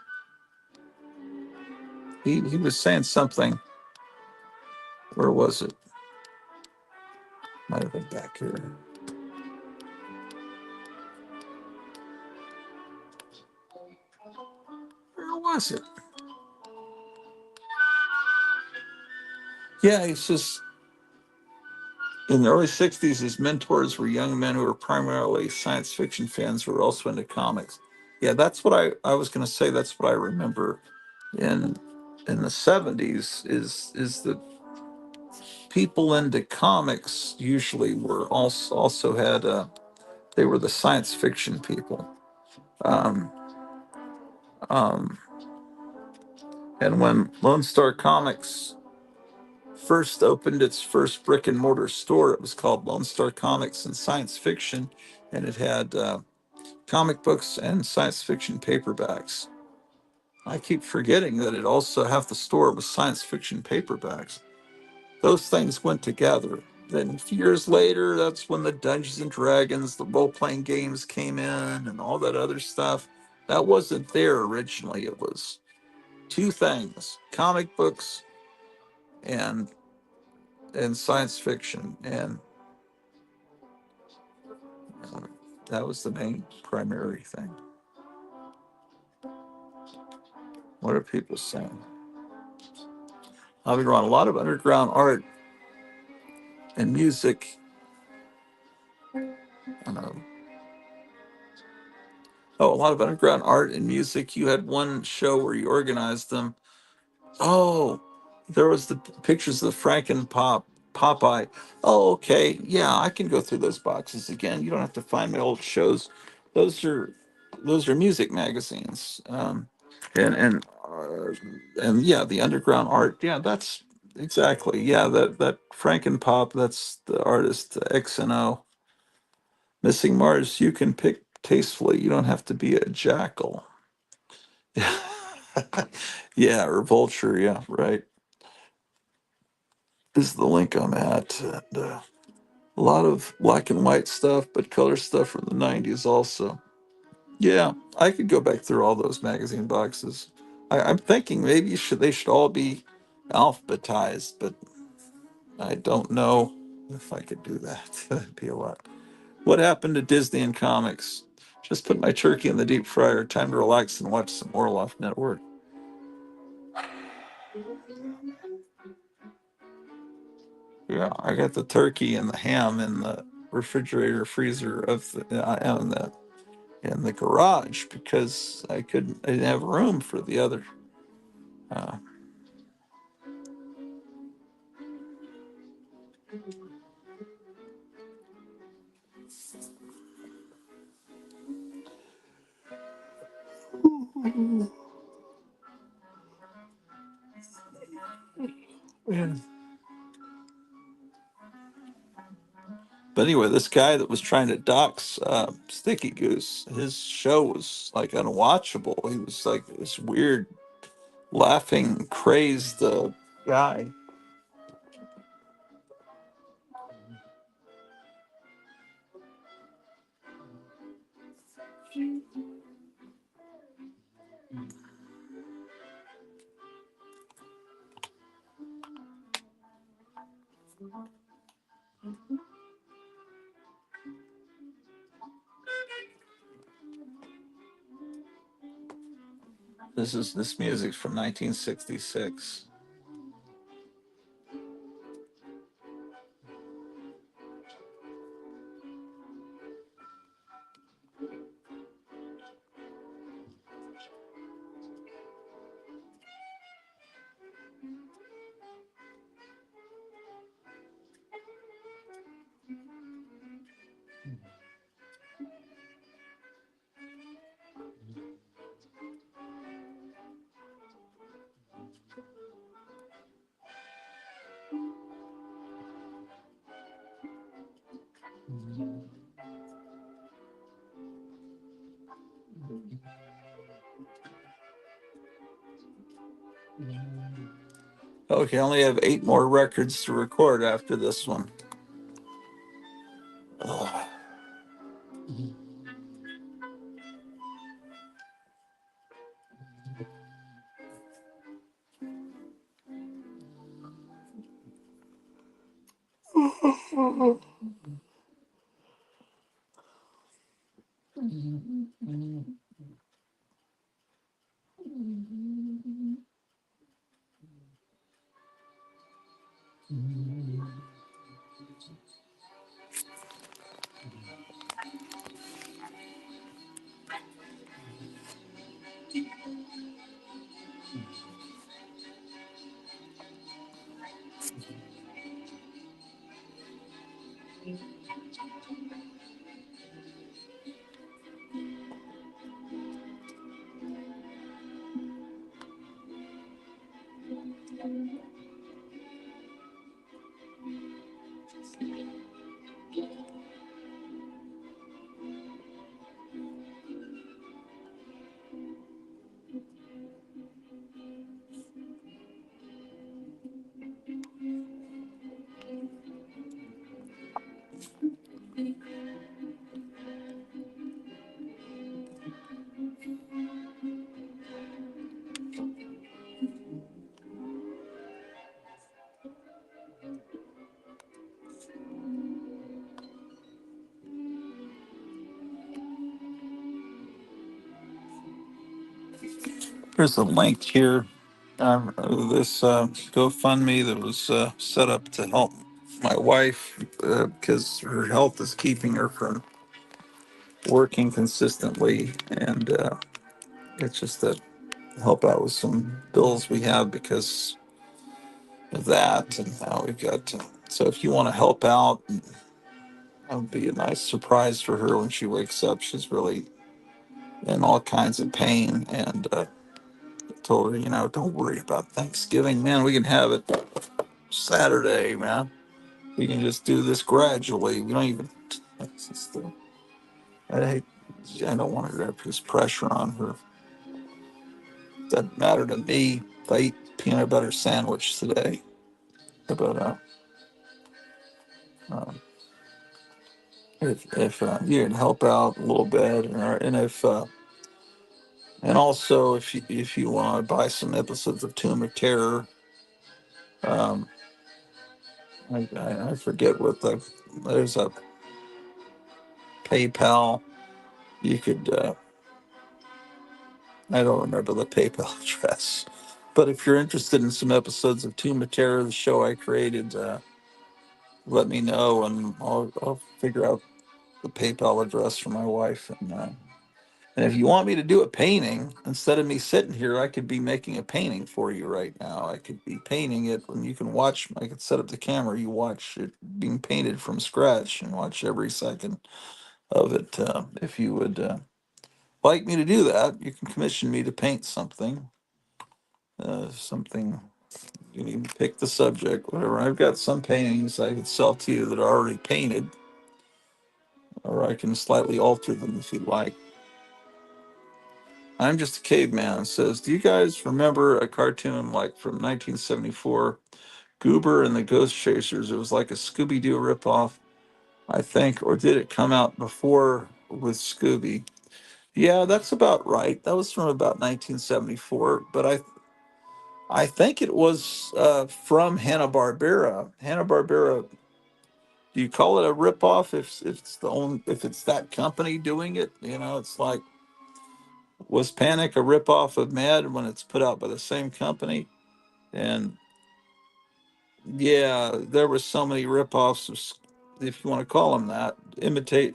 He was saying something. Where was it? Might have been back here. Where was it? Yeah, he says in the early 60s, his mentors were young men who were primarily science fiction fans who were also into comics. Yeah, that's what I was going to say. That's what I remember in in the 70s is that people into comics usually were also had they were the science fiction people. Um, um, and when Lone Star Comics first opened its first brick and mortar store, it was called Lone Star Comics and Science Fiction, and it had comic books and science fiction paperbacks. I keep forgetting that it also half the store was science fiction paperbacks. Those things went together. Then years later, that's when the Dungeons and Dragons, the role playing games came in, and all that other stuff. That wasn't there originally. It was two things: comic books and science fiction, and uh, that was the main primary thing. What are people saying? I've been around a lot of underground art and music. Um, oh, a lot of underground art and music. You had one show where you organized them. Oh, there was the pictures of the Franken Popeye. Oh, okay. Yeah, I can go through those boxes again. You don't have to find my old shows. Those are music magazines. And yeah, the underground art. Yeah, that's exactly. Yeah, that Franken Pop. That's the artist X and O. Missing Mars. You can pick tastefully. You don't have to be a jackal. Yeah, or vulture. Yeah, right. Is the link I'm at. And, a lot of black and white stuff, but color stuff from the 90s also. Yeah, I could go back through all those magazine boxes. I'm thinking maybe they should all be alphabetized, but I don't know if I could do that. That'd be a lot. What happened to Disney and comics? Just put my turkey in the deep fryer. Time to relax and watch some Orloff Network. Yeah, I got the turkey and the ham in the refrigerator freezer of in the garage because I didn't have room for the other. Uh, yeah. But anyway, this guy that was trying to dox Sticky Goose, his show was like unwatchable. He was like this weird, laughing, crazed guy. This music's from 1966. Okay, I only have 8 more records to record after this one. Ugh. There's a link here. This GoFundMe that was set up to help my wife because her health is keeping her from working consistently, and it's just to help out with some bills we have because of that. And now we've got to. So if you want to help out, that would be a nice surprise for her when she wakes up. She's really in all kinds of pain, and told her, don't worry about Thanksgiving, man. We can have it Saturday, man. We can just do this gradually. We don't even. It's just, I hate. I don't want her to have this pressure on her. Doesn't matter to me if I eat peanut butter sandwich today. But um, if you can help out a little bit, and if and also if you want to buy some episodes of Tomb of Terror, um, I forget what there's a PayPal. You could I don't remember the PayPal address, but if you're interested in some episodes of Tomb of Terror, the show I created, let me know, and I'll figure out the PayPal address for my wife. And if you want me to do a painting, instead of me sitting here, I could be making a painting for you right now. I could be painting it, and you can watch. I could set up the camera. You watch it being painted from scratch, and watch every second of it. If you would like me to do that, you can commission me to paint something. Something you can even pick the subject, whatever. I've got some paintings I could sell to you that are already painted, or I can slightly alter them if you'd like. I'm just a caveman. Says, do you guys remember a cartoon like from 1974, Goober and the Ghost Chasers? It was like a Scooby Doo ripoff, I think, or did it come out before with Scooby? Yeah, that's about right. That was from about 1974, but I think it was from Hanna-Barbera. Hanna-Barbera. Do you call it a ripoff if it's the only if it's that company doing it? It's like, was Panic a ripoff of Mad when it's put out by the same company? And yeah, there were so many ripoffs, if you want to call them that. Imitate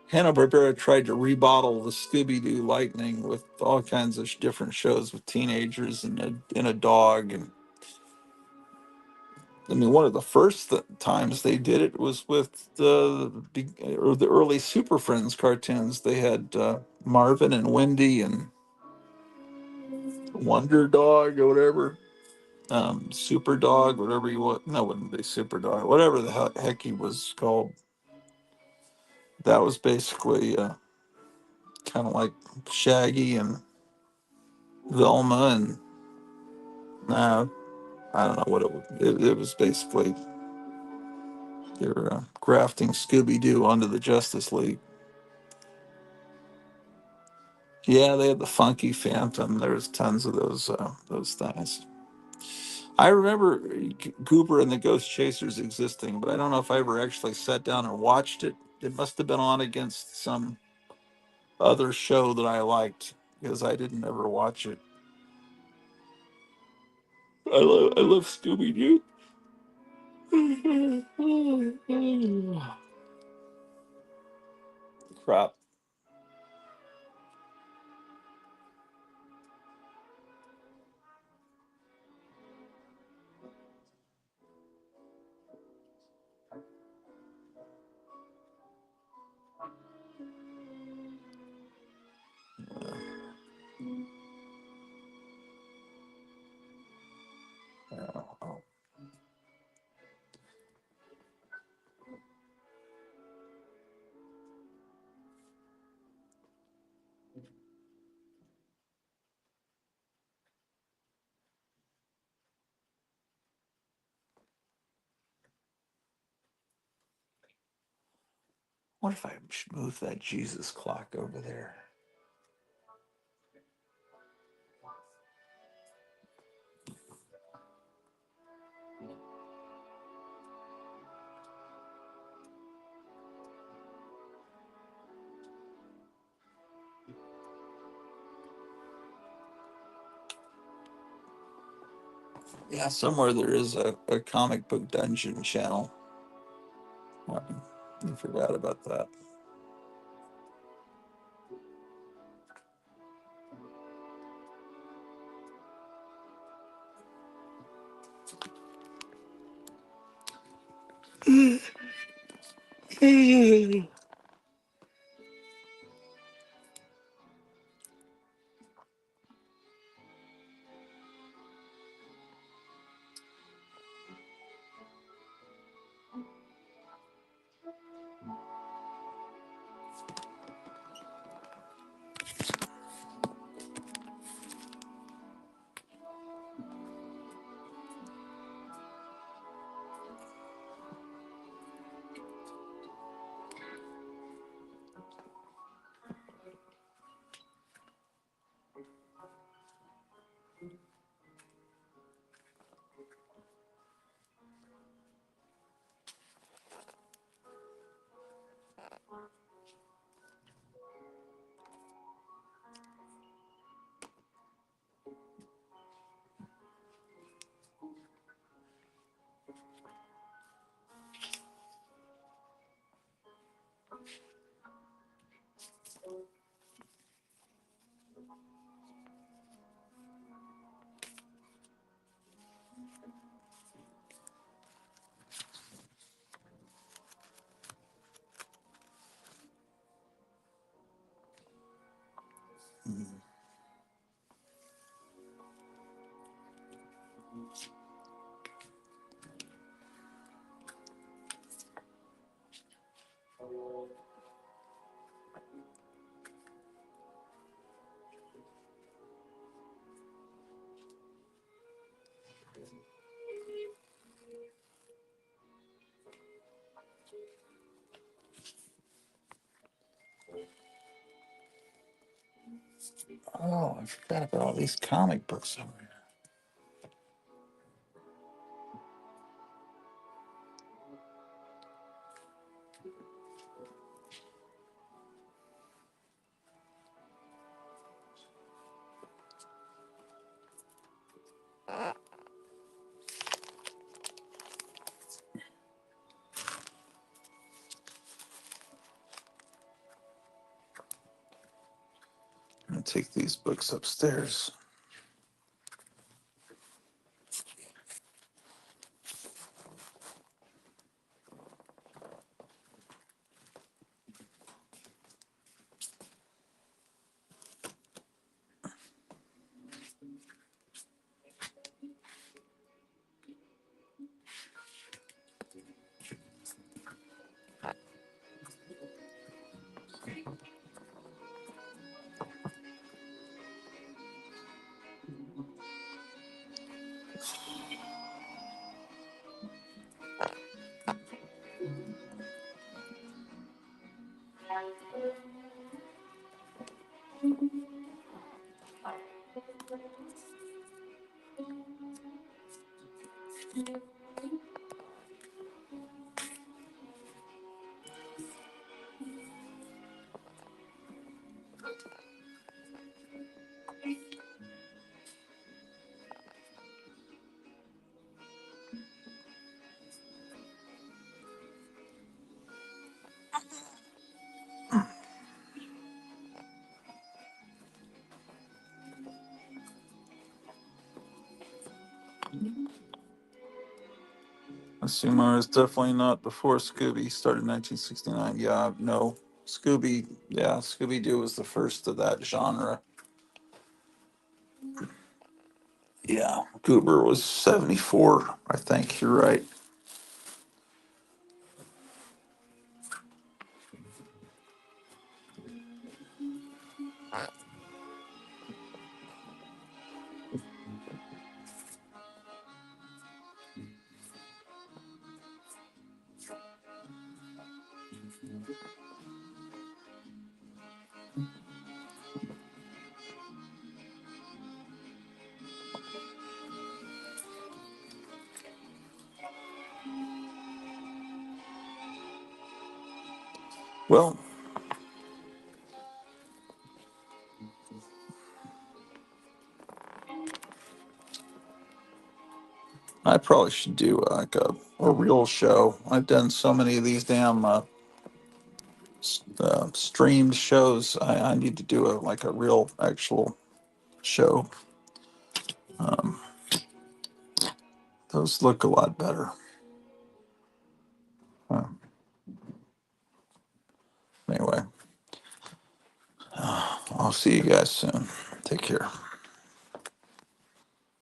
Hanna-Barbera tried to rebottle the Scooby-Doo Lightning with all kinds of different shows with teenagers and a dog. And I mean, one of the first times they did it was with the early Super Friends cartoons. They had Marvin and Wendy and Wonder Dog or whatever, Super Dog, whatever you want. No, it wouldn't be Super Dog. Whatever the heck he was called. That was basically kind of like Shaggy and Velma, and I don't know what it was. It was basically they're grafting Scooby Doo onto the Justice League. Yeah, they had the Funky Phantom. There was tons of those things. I remember Goober and the Ghost Chasers existing, but I don't know if I ever actually sat down and watched it. It must have been on against some other show that I liked because I didn't ever watch it. I love Scooby Doo. Crap. What if I move that Jesus clock over there? Yeah, somewhere there is a comic book dungeon channel. I forgot about that. Oh, I forgot about all these comic books over here. I'm gonna take these books upstairs. Assumer is definitely not before Scooby started in 1969. Yeah, no. Scooby, yeah, Scooby Doo was the first of that genre. Yeah, Goober was 74, I think. You're right. Well, I probably should do like a real show. I've done so many of these damn streamed shows. I need to do like a real actual show. Um, those look a lot better. Uh, anyway, I'll see you guys soon. Take care.